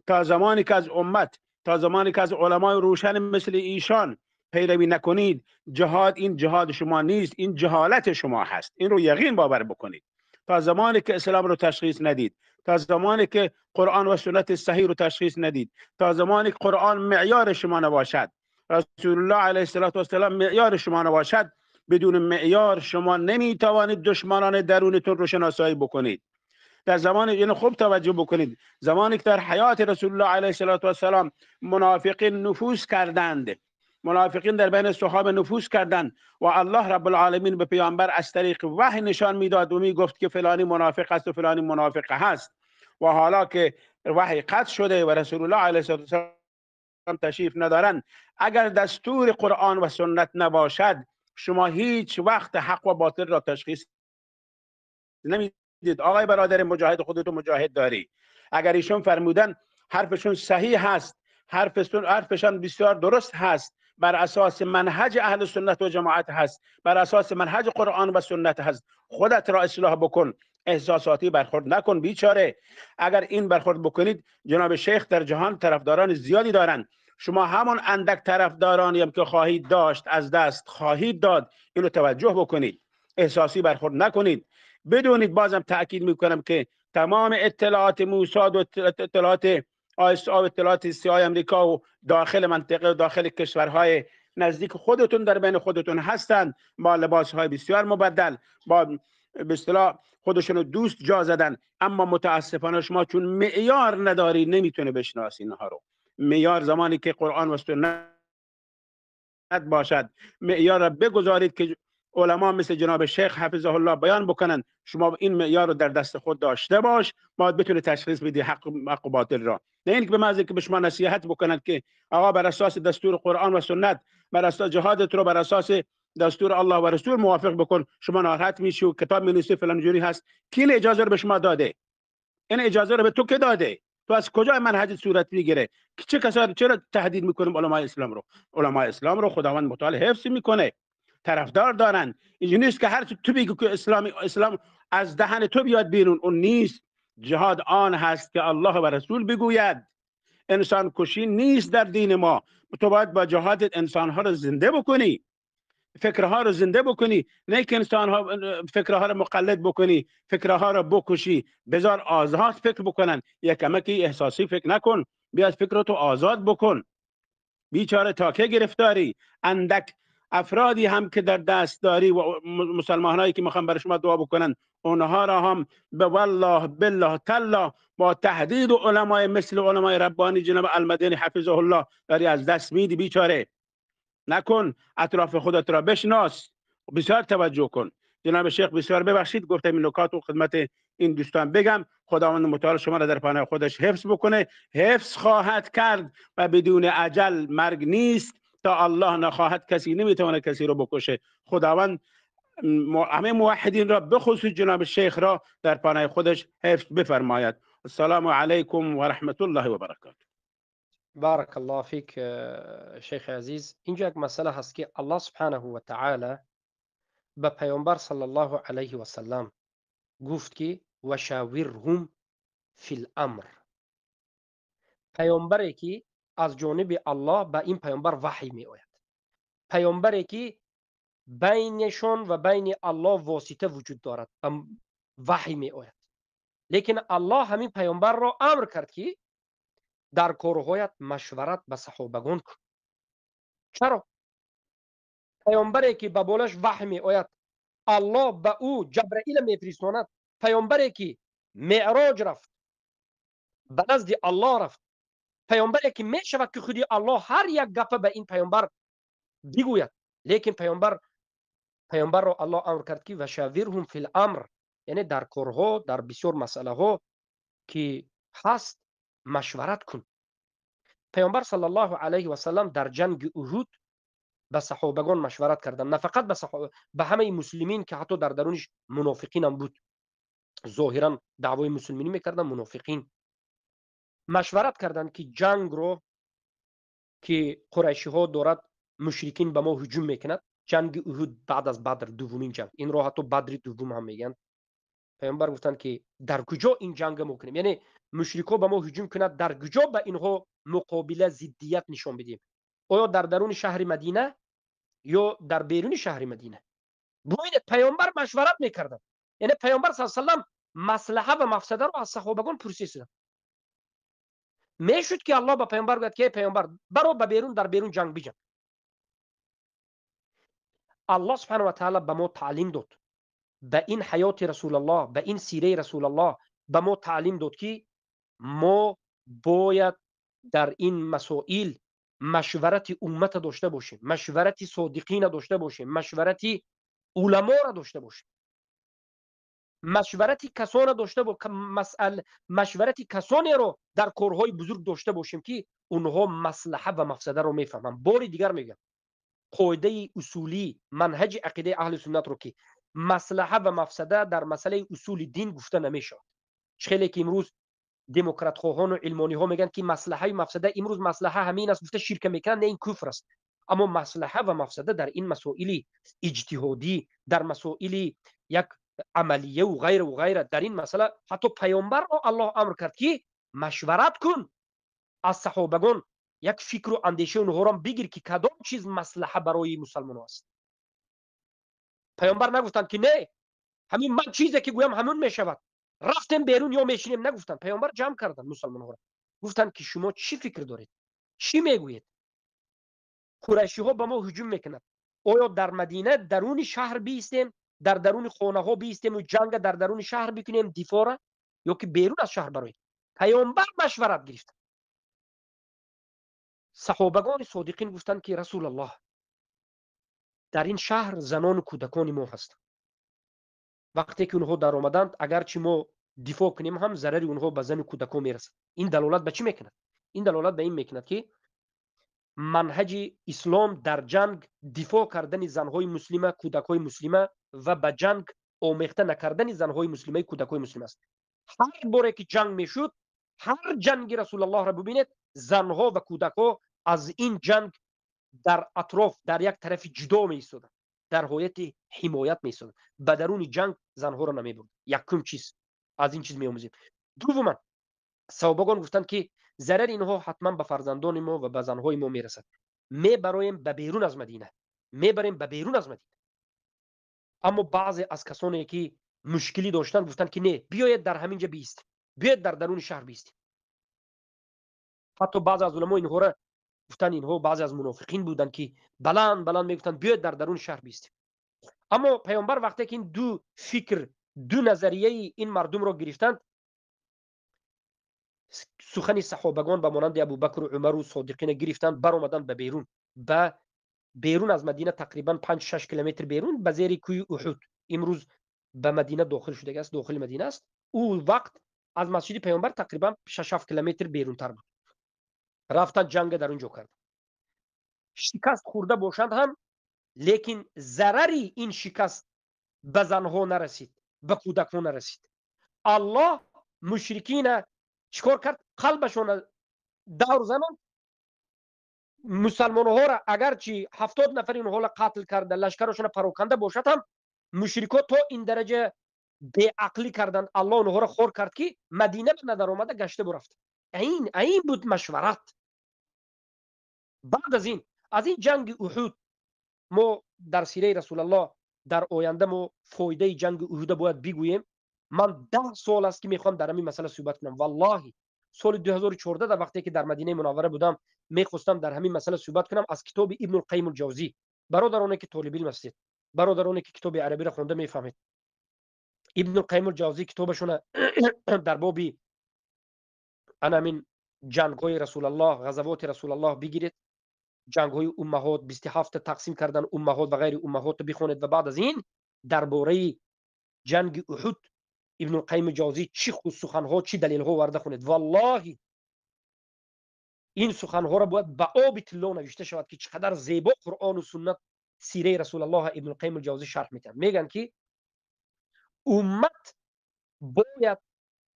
تا زمانی که از امت، تا زمانی که از علمای روشن مثل ایشان پیروی نکنید، جهاد این جهاد شما نیست، این جهالت شما هست. این رو یقین باور بکنید. تا زمانی که اسلام رو تشخیص ندید، تا زمانی که قرآن و سنت صحیح رو تشخیص ندید، تا زمانی که قرآن معیار شما نباشد، رسول الله علیه السلام معیار شما نباشد، بدون معیار شما نمیتوانید دشمنان درونتون رو شناسایی بکنید. در زمان اینو خوب توجه بکنید، زمانی که در حیات رسول الله علیه السلام منافقین نفوذ کردند، منافقین در بین صحابه نفوذ کردند و الله رب العالمین به پیامبر از طریق وحی نشان میداد و میگفت که فلانی منافق است و فلانی منافق هست. و حالا که وحی قطع شده و رسول الله علیه السلام تشریف ندارند، اگر دستور قرآن و سنت نباشد شما هیچ وقت حق و باطل را تشخیص نمیدید. آقای برادر مجاهد، خودتو مجاهد داری. اگر ایشون فرمودن حرفشون صحیح هست، حرفشان بسیار درست هست، بر اساس منهج اهل سنت و جماعت هست، بر اساس منهج قرآن و سنت هست، خودت را اصلاح بکن، احساساتی برخورد نکن بیچاره. اگر این برخورد بکنید، جناب شیخ در جهان طرفداران زیادی دارند، شما همون اندک طرفدارانی هم که خواهید داشت از دست خواهید داد. اینو توجه بکنید، احساسی برخورد نکنید. بدونید، بازم تاکید میکنم که تمام اطلاعات موساد و اطلاعات آیسا و اطلاعات CIA امریکا و داخل منطقه و داخل کشورهای نزدیک خودتون در بین خودتون هستند، با لباس های بسیار مبدل، با به اصطلاح خودشون رو دوست جا زدن، اما متاسفانه شما چون معیار نداری نمیتونه بشناسی اینها رو. معیار زمانی که قرآن و سنت باشد، معیار را بگذارید که علما مثل جناب شیخ حفظه الله بیان بکنن، شما این معیار رو در دست خود داشته باش، باید بتونه تشخیص بدی حق و باطل را. نه اینکه به محض که به شما نصیحت بکنند که آقا بر اساس دستور قرآن و سنت، بر اساس جهادت رو بر اساس دستور الله و رسول موافق بکن، شما ناراحت میشی و کتاب می‌نویسی فلان جوری هست. کی این اجازه رو به شما داده؟ این اجازه رو به تو که داده؟ تو از کجا منهج صورت میگیره؟ چه کسانی چرا تهدید میکنیم علمای اسلام رو؟ علمای اسلام رو خداوند متعال حفظ میکنه، طرفدار دارن. اینجوری نیست که هر چی تو بگی که اسلام از دهن تو بیاد بیرون، اون نیست. جهاد آن هست که الله و رسول بگوید. انسان کشی نیست در دین ما. تو باید با جهادت انسانها رو زنده بکنی، فکرها رو زنده بکنی، نه که انسانها فکرها رو مقلد بکنی، فکرها رو بکشی. بذار آزاد فکر بکنن، یک کمکی احساسی فکر نکن، بیاد فکرتو آزاد بکن. بیچاره تا که گرفتاری. اندک افرادی هم که در دست داری و مسلمانایی که میخوان برای شما دعا بکنن، اونها را هم به والله بالله تالله با تهدید و علمای مثل علمای ربانی جناب المدینی حفظه الله داری از دست میدی. بیچاره نکن، اطراف خودت را بشناس، بسیار توجه کن. جناب شیخ بسیار ببخشید گفتم این نکات و خدمت این دوستان بگم. خداوند متعال شما را در پناه خودش حفظ بکنه، حفظ خواهد کرد و بدون اجل مرگ نیست. تا الله نخواهد کسی نمیتونه کسی رو بکشه. خداوند همه موحدین را بخصوص جناب شیخ را در پناه خودش حفظ بفرماید. السلام علیکم و رحمت الله و برکاته. بارك الله فيك شیخ عزیز. اینجا یک مسئله هست که الله سبحانه و تعالی به پیامبر صلی الله علیه و سلم گفت که و شاورهم فی الامر. پیامبری که از جانب الله به این پیامبر وحی می آید، پیامبری که بینشان و بین الله واسطه وجود دارد، وحی می آید. لیکن الله همین پیامبر را امر کرد که در کارهایت مشورت به صحابگان کن. چرا؟ پیامبری که به بالش وحی می آید، الله به او جبرائیل می فرستاند، پیامبری که معراج رفت، به نزد الله رفت، پیامبری که می شود که خودی الله هر یک گپ به این پیامبر بگوید. لیکن پیامبر را الله امر کرد که و شاورهم فی الامر، یعنی در کارها، در بسیار مسئله ها که هست مشورت کن. پیامبر صلی الله علیه و سلم در جنگ احد به صحابگان مشورت کردن، نه فقط به همه مسلمین که حتی در درونش منافقین هم بود، ظاهرا دعوای مسلمانی میکردن، منافقین مشورت کردند که جنگ رو که قریشی ها دارد مشرکین به ما هجوم میکند، جنگ احد بعد از بدر دومین جنگ، این رو حتی بدر دوم هم میگن. پیامبر گفتند که در کجا این جنگ میکنیم، یعنی مشرکا به ما هجوم کند در کجا به اینها مقابله ضدیت نشان بدیم، آیا در درون شهر مدینه یا در بیرون شهر مدینه. ببینید پیامبر مشورت میکردن، یعنی پیامبر صلی الله علیه و سلم مصلحه و مفسده رو از صحابگان پرسیدن. میشد که الله به پیامبر گفت که پیامبر برو به بیرون، در بیرون جنگ بجنگ. الله سبحانه و تعالی به ما تعلیم داد، به این حیات رسول الله، به این سیره رسول الله به ما تعلیم داد که ما باید در این مسائل مشورت امت داشته باشیم، مشورت صادقین داشته باشیم، مشورت علما را داشته باشیم، مشورت کسان داشته باشیم، مشورت کسانی رو در کارهای بزرگ داشته باشیم که اونها مصلحه و مفسده رو میفهمن. بار دیگر میگم قاعده اصولی منهج عقیده اهل سنت رو که مصلحه و مفسده در مسئله اصول دین گفته نمیشه. خیلی که امروز دموکرات خواهان و علمانی ها میگن که مصلحه و مفسده، امروز مصلحه همین است، گفته شرک میکنن، نه این کفر است. اما مصلحه و مفسده در این مسائل اجتهادی، در مسائل یک عملیه و غیره در این مسئله حتی پیامبر رو الله امر کرد که مشورت کن از صحابگان، یک فکر و اندیشه اونها را بگیر که کدام چیز مصلحه برای مسلمان است. پیامبر نگفتند که نه همین من چیزی که گویم همون میشود، رفتیم بیرون یا میشینیم. نگفتن. پیامبر جمع کردن مسلمان ها را، گفتن که شما چی فکر دارید، چی میگویید. قریشی ها به ما هجوم میکنند. آیا در مدینه درون شهر بیستیم، در درون خانه ها بیستیم و جنگ در درون شهر بکنیم دفاع را، یا که بیرون از شهر برویم؟ پیامبر مشورت گرفت. صحابگان صادقین گفتند که رسول الله، در این شهر زنان و کودکان ما هستند. وقتی که اونها در آمدند اگرچه ما دفاع کنیم هم ضرر اونها به زن و کودکان میرسد. این دلالت به چی میکند؟ این دلالت به این میکند که منهج اسلام در جنگ دفاع کردن زنهای مسلمه، کودکای مسلمه و به جنگ آمیخته نکردن زنهای مسلمه، کودکای مسلمه است. هر باره که جنگ میشد، هر جنگ رسول الله را ببینید، زنها و کودکها از این جنگ در اطراف در یک طرف جدا می ایستادند، در حالت حمایت می ایستادند. به درون جنگ زنها را نمی برد. یکم چیز از این چیز می آموزیم. دوما صحابگان گفتند که ضرر اینها حتما به فرزندان ما و به زنهای ما میرسد. می برایم به بیرون از مدینه، می بریم به بیرون از مدینه. اما بعضی از کسانی که مشکلی داشتند گفتند که نه، بیاید در همینجا بیست، بیاید در درون شهر بیست. حتی بعضی از علما اینها را گفتن، اینها بعضی از منافقین بودند که بلند بلند میگفتند بیاید در درون شهر بیست. اما پیامبر وقتی که این دو فکر، دو نظریه این مردم را گرفتند، سخن صحابگان به مانند ابوبکر و عمر و صادقین گرفتند، بر آمدند به بیرون. به بیرون از مدینه تقریبا 5-6 کیلومتر بیرون به زیر کوه احد، امروز به مدینه داخل شده است، داخل مدینه است. او وقت از مسجد پیامبر تقریبا 6-7 کیلومتر بیرون تر بود. رفتن جنگ در اونجا کرد. شکست خورده باشند هم، لیکن ضرری این شکست به زنها نرسید، به کودکان نرسید. الله مشرکین چیکار کرد؟ قلبشون دور زنان. مسلمان ها را اگرچه 70 نفر اینها را قتل کرده، لشکرشون پراکنده باشد هم، مشرکا تا این درجه بی عقلی کردند، الله اونها را خور کرد که مدینه به ندر آمده گشته برفت. این بود مشورت. بعد از این جنگ احد، ما در سیره رسول الله در آینده ما فایده جنگ احد باید بگوییم. من 10 سال است که میخوام در همین مسئله صحبت کنم. والله سال 2014 در وقتی که در مدینه منوره بودم، میخواستم در همین مسئله صحبت کنم از کتاب ابن القیم الجوزی. برادرانی که طالب علم هستید، برادرانی که کتاب عربی را خونده میفهمید. ابن القیم الجوزی کتابشون در باب من جنگ‌های رسول الله، غزوات رسول الله بگیرید، جنگ‌های امهات 27 تقسیم کردن امهات و غیر امهات بخونید و بعد از این درباره جنگ احد ابن القیم الجوزی چی سخن‌ها، چی دلیل‌ها ورده خونید. والله این سخن‌ها را باید به آب طلا نوشته شود که چقدر زیبا قرآن و سنت سیره رسول الله ابن القیم الجوزی شرح میکنه. میگن که امت باید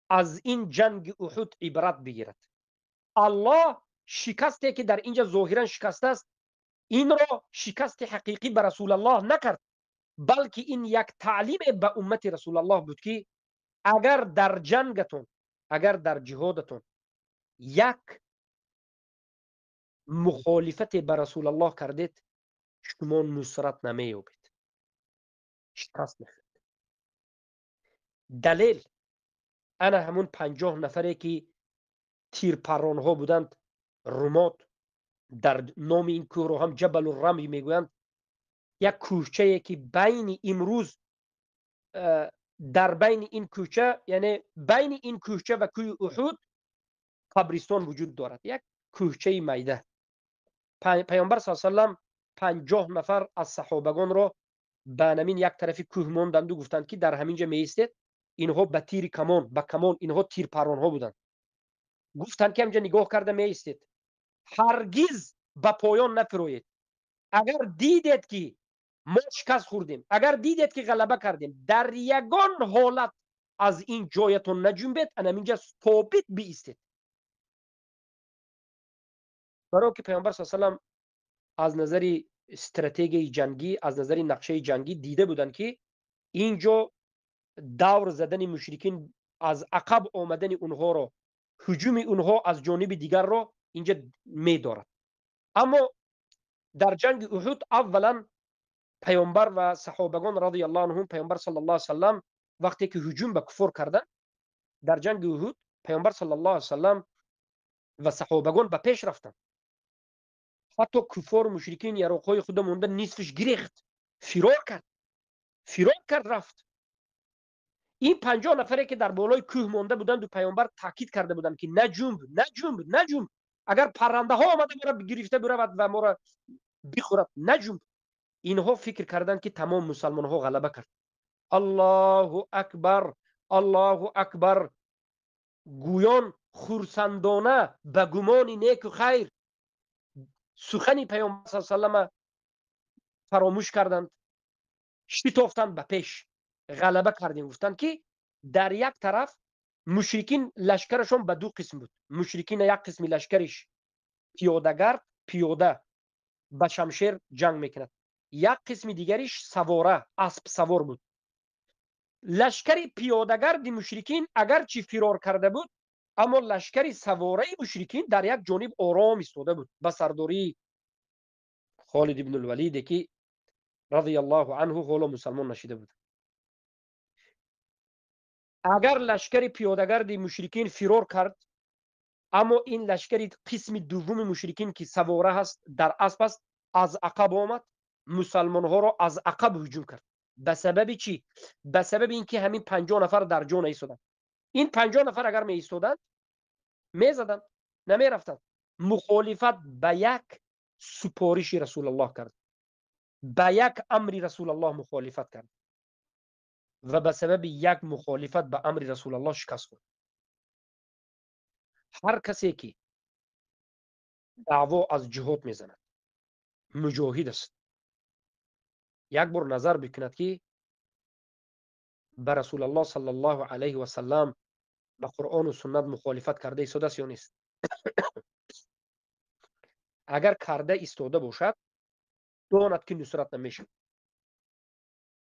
از این جنگ احد عبرت بگیرد. الله شکستی که در اینجا ظاهرا شکست است، این را شکست حقیقی به رسول الله نکرد، بلکه این یک تعلیم به امت رسول الله بود که اگر در جنگتون، اگر در جهادتون یک مخالفت به رسول الله کردید، شما نصرت نمییابید، شکست میخورید. دلیل انا همون 50 نفره که تیرپران ها بودند، رمات، در نام این کوه رو هم جبل الرمی میگویند. یک کوهچه که بین امروز در بین این کوهچه، یعنی بین این کوهچه و کوه احد قبرستان وجود دارد، یک کوهچه میده. پیامبر صلی الله علیه و 50 نفر از صحابگان را به نمین یک طرف کوه ماندند و گفتند که در همینجا میایستید. اینها به تیر کمان، به کمان، اینها تیر پران ها بودند. گفتند که همینجا نگاه کرده میایستید، هرگز به پایان نفروید. اگر دیدید که ما شکست خوردیم، اگر دیدید که غلبه کردیم، در یگان حالت از این جایتون نجنبید، همینجا ثابت بایستید. برای که پیامبر صلی الله علیه و از نظر استراتژی جنگی، از نظر نقشه جنگی دیده بودند که اینجا دور زدن مشرکین، از عقب آمدن اونها را، هجوم اونها از جانب دیگر را اینجا می دارد. اما در جنگ احد اولا پیامبر و صحابگان رضی الله عنهم، پیامبر صلی الله علیه و سلم وقتی که هجوم به کفار کردن در جنگ احد، پیامبر صلی الله علیه و سلم و صحابگان به پیش رفتند. حتی کفار و مشرکین یراقهای خود مونده نصفش گریخت، فرار کرد رفت. این 50 نفره که در بالای کوه مونده بودند و پیامبر تاکید کرده بودند که نجنب، اگر پرنده ها آمده ما را گرفته برود و ما را بخورد نجنب. اینها فکر کردند که تمام مسلمان ها غلبه کرد. الله اکبر، الله اکبر. گویان خرسندانه به گمان نیک و خیر سخن پیامبر صلی الله علیه و سلم فراموش کردند، شتافتند به پیش، غلبه کردیم. گفتند که در یک طرف مشرکین لشکرشون به دو قسم بود. مشرکین یک قسم لشکرش پیاده به شمشیر جنگ میکند، یک قسم دیگریش سواره اسب سوار بود. لشکر پیادهگرد مشرکین اگرچه فرار کرده بود، اما لشکر سواره مشرکین در یک جانب آرام ایستاده بود به سرداری خالد ابن الولید که رضی الله عنه حالا مسلمان نشده بود. اگر لشکر پیادهگرد مشرکین فرار کرد، اما این لشکر قسم دوم مشرکین که سواره هست در اسب است از عقب آمد، مسلمان ها را از عقب هجوم کرد. به سبب چی؟ به سبب اینکه همین 50 نفر در جان ایستادند. این 50 نفر اگر می ایستادند میزدند، نمی رفتند. مخالفت به یک سپارش رسول الله کرد، به یک امر رسول الله مخالفت کرد و به سبب یک مخالفت به امر رسول الله شکست خورد. هر کسی که دعوا از جهاد میزند مجاهد است. یک بار نظر بکند که به رسول الله صلی الله علیه و سلم به قرآن و سنت مخالفت کرده ایستاده است یا نیست؟ اگر کرده ایستاده باشد داند که نصرت نمیشه.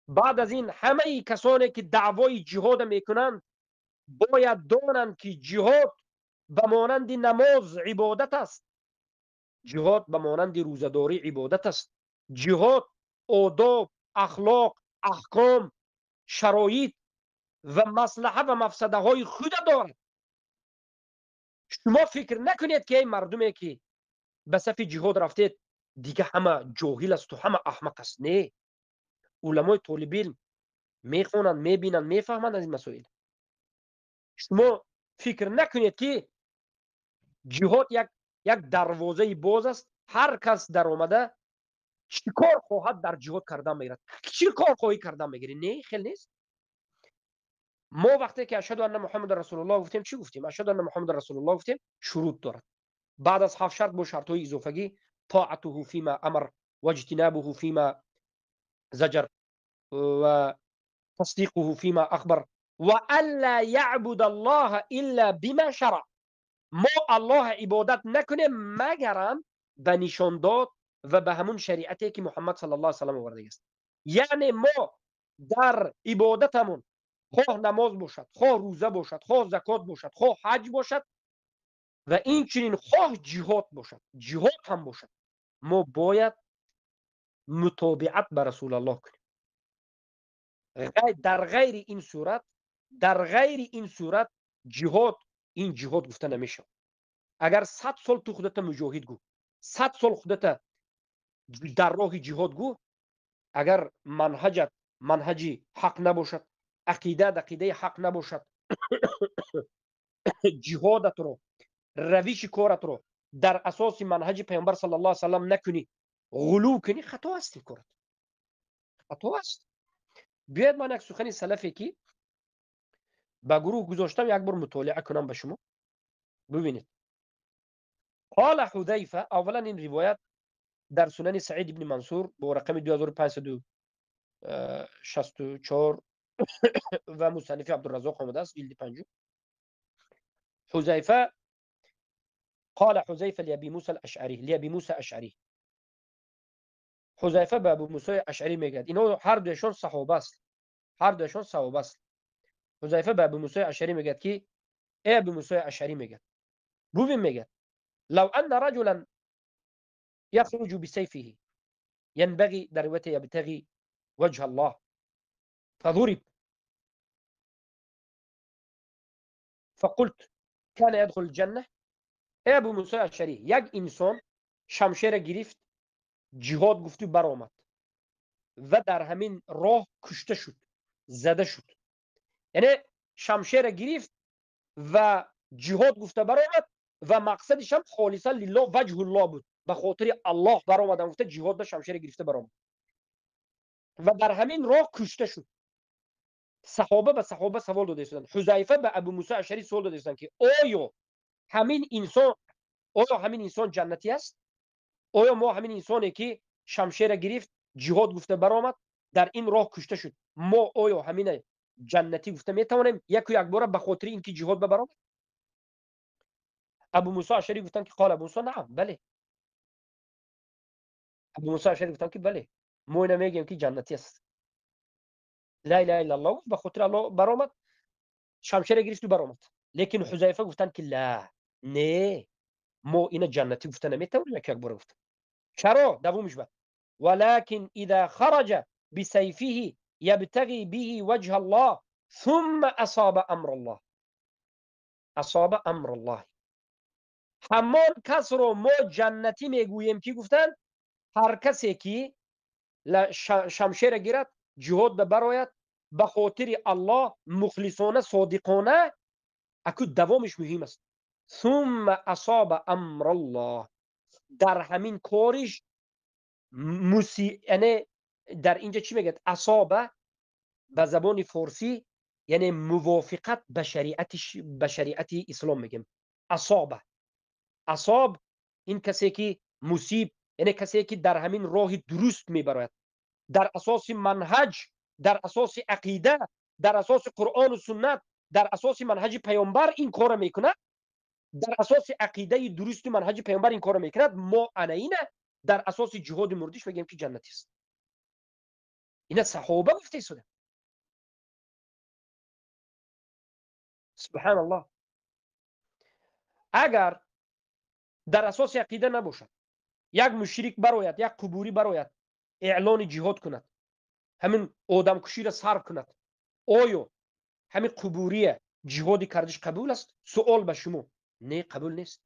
بعد از این همه کسانی که دعوای جهاد میکنند باید دانند که جهاد به مانند نماز عبادت است، جهاد به مانند روزداری عبادت است. جهاد آداب، اخلاق، احکام، شرایط و مصلحه و مفسده های خود دارد. شما فکر نکنید که این مردمی که به صف جهاد رفتید دیگه همه جاهل است و همه احمق است. نه، علمای طالب علم میخونند، میبینند، میفهمند از این مسائل. شما فکر نکنید که جهاد یک دروازه باز است، هر کس در آمده چی کار خواهد در جهاد کردن میرد، چی کار خواهی کردن میگیری. نه، خیلی نیست. ما وقتی که اشهد ان محمد رسول الله گفتیم چی گفتیم؟ اشهد ان محمد رسول الله گفتیم شروط دارد. بعد از 7 شرط با شرط های اضافگی طاعته فيما امر و اجتنابه فيما زجر و تصديقه فيما اخبر و الا يعبد الله الا بما شرع. ما الله عبادت نکنیم مگرم به نشان داد و به همون شریعتی که محمد صلی الله علیه و سلم آورده است. یعنی ما در عبادتمون خواه نماز باشد، خواه روزه باشد، خواه زکات باشد، خواه حج باشد و این چنین خواه جهاد باشد، جهاد هم باشد، ما باید متابعت به رسول الله کنیم. در غیر این صورت جهاد این جهاد گفته نمیشه. اگر 100 سال تو خودت مجاهد گو، 100 سال خودت در راه جهاد گو، اگر منهجت منهجی حق نباشد، عقیده حق نباشد، جهادت رو، روش کارت رو در اساس منهج پیامبر صلی الله علیه و سلم نکنی، غلو کنی، خطا است. این کارت خطا است. بیاید من یک سخن سلفی که به گروه گذاشتم یک بار مطالعه کنم به شما ببینید. قال حذیفه، اولا این روایت در سنن سعید ابن منصور با رقم 2564 و مصنف عبدالرزاق آمده است، جلد 5. حذیفه قال حذیفه لابی موسی الاشعری، حذیفه به ابو موسی اشعری میگه، اینا هر دوشون صحابه است، حذیفه به ابو موسی اشعری میگه که ای ابو موسی اشعری میگه، ببین میگه لو ان رجلا يخرج بسيفه ينبغي در روایت يبتغي وجه الله فضرب فقلت كان يدخل الجنه. ای ابو موسی اشعری، یک انسان شمشیر گرفت، جهاد گفت و برآمد و در همین راه کشته شد، زده شد. یعنی شمشیر گرفت و جهاد گفته برآمد و مقصدش هم خالصا لله وجه الله بود، به خاطر الله برآمدن گفته جهاد به شمشیر گرفته برآمد و در همین راه کشته شد. صحابه به صحابه سوال داده شدند. حذیفه به ابو موسی اشعری سوال داده شدند که آیا همین انسان جنتی است؟ آیا ما همین انسانی که شمشیر گرفت، جهاد گفته برآمد، در این راه کشته شد، ما آیا همین جنتی گفته میتوانیم یک بار به خاطر اینکه جهاد برآمد؟ ابو موسی اشعری گفتند که قال ابو موسی نعم، بله. ابو موسی اشعری گفتند که بله، ما اینا میگیم که جنتی است. لا اله الا الله، به خاطر الله برآمد، شمشیر گرفت و برآمد. لیکن حذیفه گفتند که لا، نه، ما اینا جنتی گفته نمیتوانیم یک بار گفت. چرا؟ دومش بعد ولكن اذا خرج بسيفه يبتغي به وجه الله ثم اصاب امر الله. اصاب امر الله، همان کس رو ما جنتی میگوییم که گفتن هر کسی که شمشیر گیرد، جهاد ببراید، به خاطر الله مخلصانه صادقانه، اكو دوامش مهم است. ثم اصاب امر الله، در همین کارش یعنی در اینجا چی میگه؟ اصابه به زبان فارسی یعنی موافقت به شریعت اسلام میگیم. اصاب این کسی که مصیب، یعنی کسی که در همین راه درست میبراید، در اساس منهج، در اساس عقیده، در اساس قرآن و سنت، در اساس منهج پیامبر این کار میکنه، در اساس عقیده درست و منهج پیامبر این کار میکند، ما اینه در اساس جهاد مردیش میگیم که جنتی است. اینا صحابه گفته شده. سبحان الله. اگر در اساس عقیده نباشد، یک مشرک براید، یک قبوری براید اعلان جهاد کند، همین آدم کشی را صرف کند، آیا همین قبوری جهادی کردش قبول است؟ سوال به شما. نه، قبول نیست.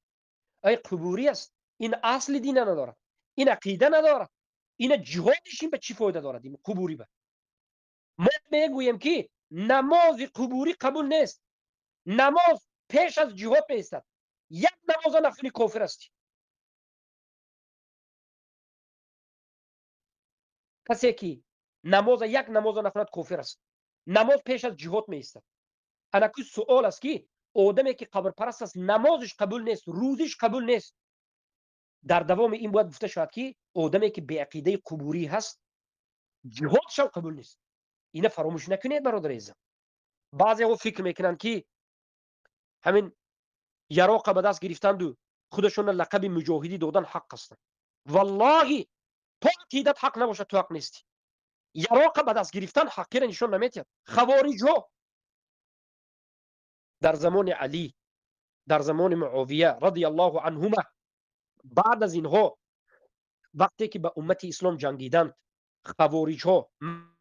ای قبوری است، این اصل دین ندارد، این عقیده ندارد، این جهادش این به چی فایده دارد؟ این قبوری به ما میگوییم که نماز قبوری قبول نیست، نماز پیش از جهاد میستد، یک نماز نفلی کافر است. کسی که یک نماز نفلت کافر است، نماز پیش از جهاد میستد. انکو سوال است که آدمی که قبر پرست است، نمازش قبول نیست، روزش قبول نیست، در دوام این باید گفته شود که آدمی که به عقیده قبوری هست جهادش هم قبول نیست. اینا فراموش نکنید برادر عزیزم. بعضی ها فکر میکنن که همین یراق به دست گرفتند و خودشون لقب مجاهدی دادن حق هستند. والله تو عقیدت حق نباشه تو حق نیستی. یراق به دست گرفتن حقی را نشون نمیدهد. خوارج ها در زمان علی، در زمان معاویه رضی الله عنهما، بعد از اینها وقتی که به امت اسلام جنگیدند، خوارج ها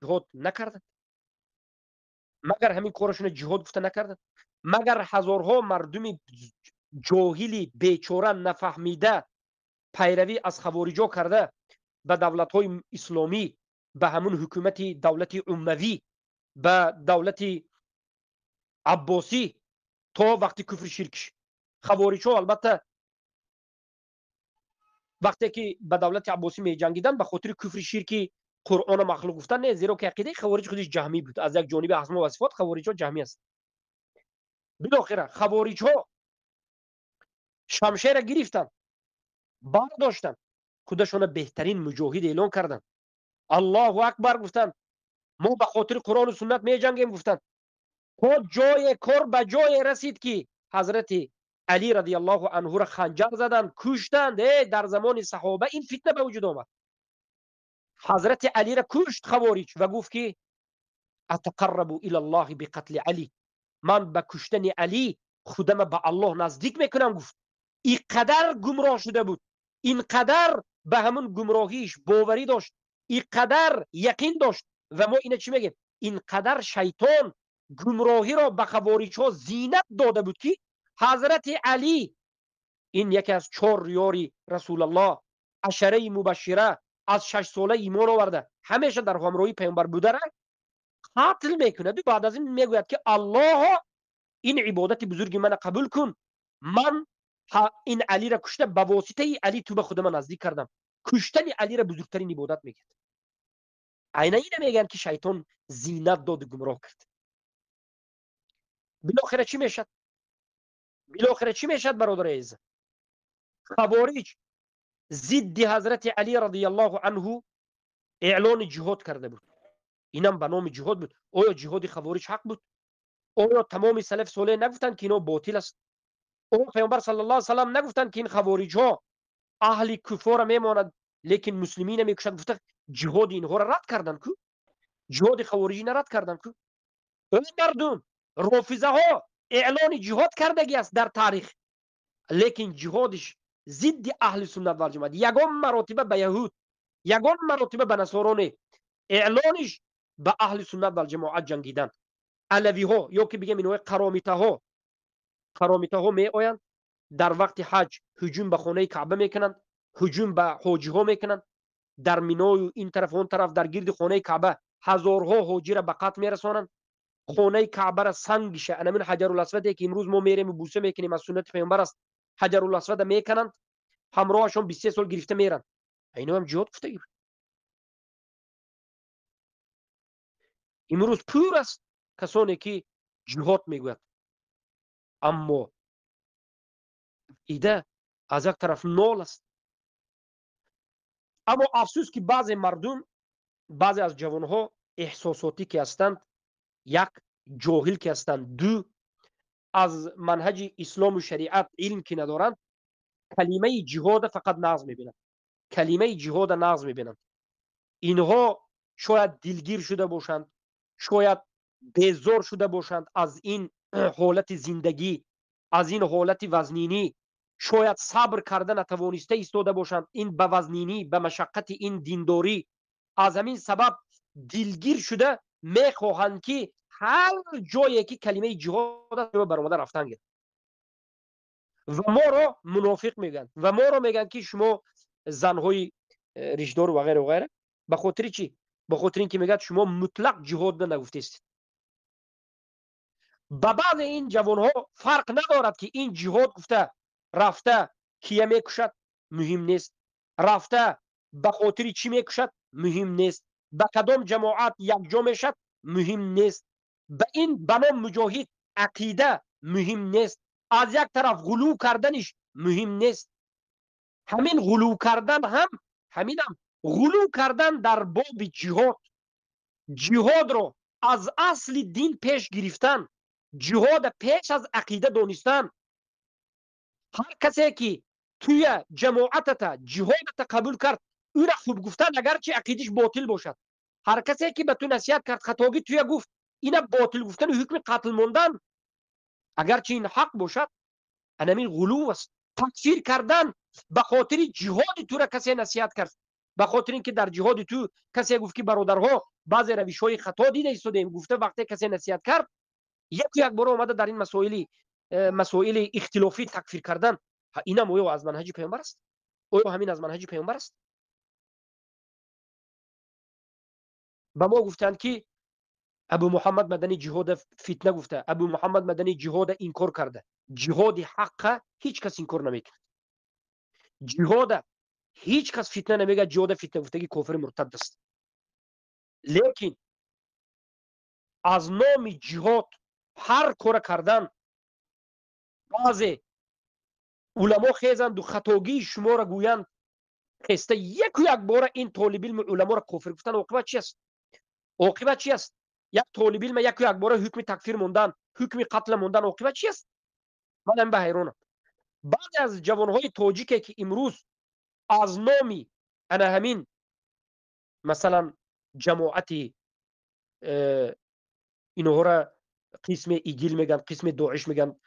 جهاد نکردند؟ مگر همین کارشون جهاد گفته نکردند؟ مگر هزارها مردم جاهلی بیچاره نفهمیده پیروی از خوارج ها کرده به دولت های اسلامی، به همون حکومت دولت اموی، به دولت عباسی، تا وقتی کفر شرک. خوارج ها البته وقتی که به دولت عباسی می جنگیدن به خاطر کفر شرک قرآن مخلوق گفتن نه، زیرا که عقیده خوارج خودش جهمی بود. از یک جانب اسما و صفات خوارج ها جهمی است. بالاخره خوارج ها شمشیر گرفتن، برداشتن، خودشون بهترین مجاهد اعلان کردن، الله اکبر گفتن، ما به خاطر قرآن و سنت می جنگیم گفتن. تا جای کار به جای رسید که حضرت علی رضی الله عنه را خنجر زدند، کشتند. در زمان صحابه این فتنه به وجود آمد. حضرت علی را کشت خوارج و گفت که اتقرب الى الله بقتل علی، من به کشتن علی خودم به الله نزدیک میکنم. گفت اینقدر گمراه شده بود، اینقدر به همون گمراهیش باوری داشت، اینقدر یقین داشت. و ما اینه چی میگیم؟ اینقدر شیطان گمراهی را به خوارج ها زینت داده بود که حضرت علی، این یکی از 4 یاری رسول الله اشره مبشره از 6 ساله ایمان آورده همیشه در همراهی پیامبر بوده را قتل میکنه. بعد از این میگوید که الله این عبادت بزرگ من قبول کن، من این علی را کشته به واسطه علی تو به خود من نزدیک کردم. کشتن علی را بزرگترین عبادت میگه. عین اینه میگن که شیطان زینت داد و گمراه کرد. بالاخره چی میشد؟ بالاخره چی میشد برادر عزیز؟ خوارج ضد حضرت علی رضی الله عنه اعلان جهاد کرده بود. اینم به نام جهاد بود. آیا جهاد خوارج حق بود؟ آیا تمام سلف صالح نگفتند که اینا باطل است؟ آیا پیامبر صلی الله علیه و سلم نگفتند که این خوارج ها اهل کفار میماند لیکن مسلمین میکشند؟ گفته جهاد اینها را رد کردند کو؟ جهاد خوارجی را رد کردند کو؟ این مردم رافضه ها اعلان جهاد کردگی است در تاریخ، لیکن جهادش ضد اهل سنت و جماعت. یگان مراتبه به یهود، یگان مراتبه به نصاران اعلانش به اهل سنت و جماعت جنگیدن. علوی ها یا که بگیم اینها قرامیته ها می آیند در وقت حج هجوم به خانه کعبه میکنند، هجوم به حاجی ها میکنند. در مینا و این طرف و اون طرف در گرد خانه کعبه هزارها حاجی را به قتل میرسانند. خانه کعبه را سنگشه، انمین حجر الاسود که امروز ما میریم بوسه میکنیم از سنت پیامبر است، حجر الاسود میکنند، همراهشون 23 سال گرفته میرن. اینا هم جهاد گفتگی بود. امروز پور است کسانی که جهاد میگوید، اما ایده از یک طرف نال است. اما افسوس که بعضی مردم، بعضی از جوانها احساساتی که هستند، یک جاهل که هستند، دو از منهج اسلام و شریعت علم که ندارند، کلمه جهاد فقط نغز میبینند، کلمه جهاد نغز میبینند. اینها شاید دلگیر شده باشند، شاید بیزار شده باشند از این حالت زندگی، از این حالت وزنینی، شاید صبر کردن نتوانسته ایستاده باشند این به وزنینی، به مشقت این دینداری. از همین سبب دلگیر شده میخواهند که هر جایی که کلمه جهاد برآمده رفتن گیرند و ما را منافق میگن و ما را میگن که شما زنهای ریشدار و غیره و غیره. به خاطر چی؟ به خاطر اینکه میگه شما مطلق جهاد نگفتید. با بعض این جوان ها فرق ندارد که این جهاد گفته رفته کیه میکشد مهم نیست، رفته به خاطر چی میکشد مهم نیست، به کدام جماعت یکجا میشد مهم نیست، به این بنام مجاهد عقیده مهم نیست، از یک طرف غلو کردنش مهم نیست. همین غلو کردن هم غلو کردن در باب جهاد، جهاد رو از اصل دین پیش گرفتن، جهاد پیش از عقیده دانستن. هر کسی که توی جماعتت جهادت قبول کرد او را خوب گفتن اگرچه عقیدش باطل باشد. هر کسی که به تو نصیحت کرد خطاگی توی گفت اینا باطل گفتن و حکم قتل موندن اگرچه این حق باشد، انمین غلو است. تکفیر کردن به خاطر جهاد تو را کسی نصیحت کرد، به خاطر اینکه در جهاد تو کسی گفت که برادرها بعضی روش‌های خطا دیده ایستادیم، گفته وقتی کسی نصیحت کرد یک بار اومده در این مسائل اختلافی تکفیر کردن، اینم آیا از منهج پیامبر است؟ آیا همین از منهج پیامبر است؟ به ما گفتند که ابو محمد مدنی جهاد فتنه گفته، ابو محمد مدنی جهاد انکار کرده. جهاد حق هیچ کس انکار نمیکنه. جهاد هیچ کس فتنه نمیگه، جهاد فتنه گفتگی کافر مرتد است. لیکن از نام جهاد هر کار کردن بعضی علما خیزند و خطاگی شما را گویند خسته یک بار این طالب علم علما را کافر گفتن. عاقبت چی است؟ عاقبت چی است؟ یک طالب علم یک بار حکم تکفیر موندن، حکم قتل موندن، عاقبت چی است؟ من به حیرانم. بعضی از جوانهای تاجیکی که امروز از نامی انا همین مثلا جماعتی اینها را قسم ایگیل میگن، قسم داعش میگن،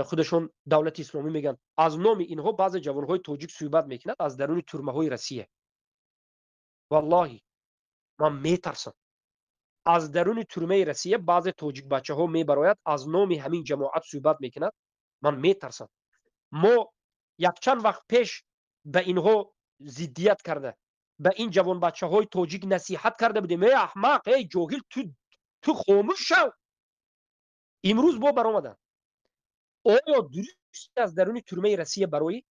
خودشون دولت اسلامی میگن، از نام اینها بعض جوانهای تاجیک صحبت میکنند از درون ترمه های روسیه. والله من میترسم از درون ترمه روسیه بعض تاجیک بچه ها میبراید از نام همین جماعت صحبت میکند. من میترسم. ما یک چند وقت پیش به اینها ضدیت کرده به این جوان بچه های تاجیک نصیحت کرده بودیم ای احمق ای جاهل تو خاموش شو. امروز با برآمدن آیا درست از درون ترمه روسیه برای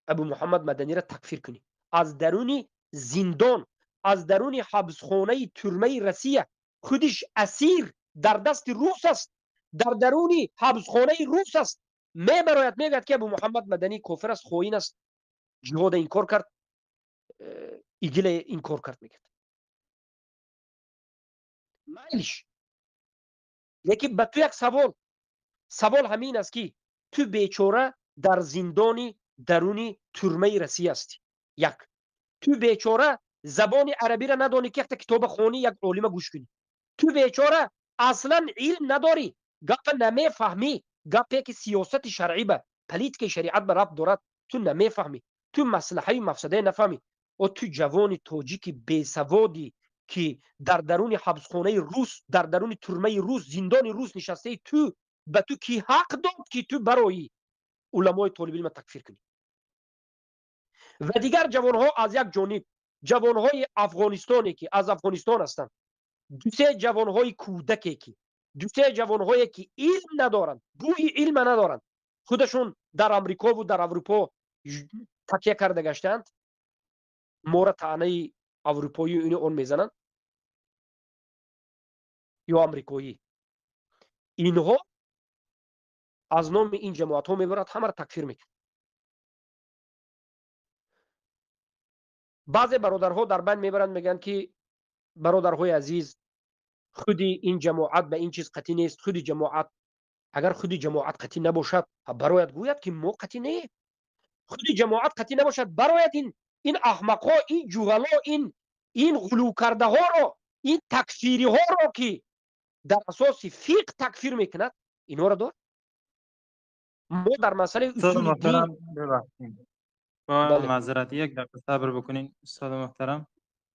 ابو محمد مدنی را تکفیر کنی؟ از درون زندان، از درون حبسخانه ترمه روسیه، خودش اسیر در دست روس است، در درون حبسخانه روس است، برایت میگد که ابو محمد مدنی کافر است، خائن است، جهاد انکار کرد، ایگل انکار کرد میگد. مایلش لیکن به تو یک سوال همین است که تو بیچاره در زندان درونی ترمه روسیه هستی. یک، تو بیچاره زبان عربی را ندانی که کتاب خونی یک عالم گوش کنی. تو بیچاره اصلا علم نداری، گپ نمیفهمی، گپی که سیاست شرعی به پلیتیک شریعت به ربط دارد تو نمیفهمی، تو مصلحه و مفسده نفهمی. و تو جوان تاجیک بیسوادی که در درون حبسخانه روس، در درون ترمه روس، زندان روس نشسته، تو به تو کی حق داد که تو برای علمای طالب علم تکفیر کنی؟ و دیگر جوانها از یک جانب جوانهای افغانستانی که از افغانستان هستند، دو سه جوانهای کودکی که دو سه جوانهایی که علم ندارند، بوی علم ندارند، خودشون در امریکا و در اروپا تکیه کرده گشتند، ما را طعنه اروپایی اینو اون میزنند یا امریکایی. اینها از نام این جماعت ها میبرد همه را تکفیر میکنند. بعضی برادرها در بین میبرند میگن که برادرهای عزیز خودی این جماعت به این چیز قطعی نیست. خودی جماعت اگر خودی جماعت قطعی نباشد برایت گوید که ما قطعی نیست. خودی جماعت قطعی نباشد برایت این احمقها، این جوهلا، این غلو کرده ها را، این تکفیری ها را که در اساس فقه تکفیر میکند، اینها را دار. ما در مسئله استاد اصول دین محترم ببخشید با بله معذرت یک دقیقه صبر بکنین استاد محترم.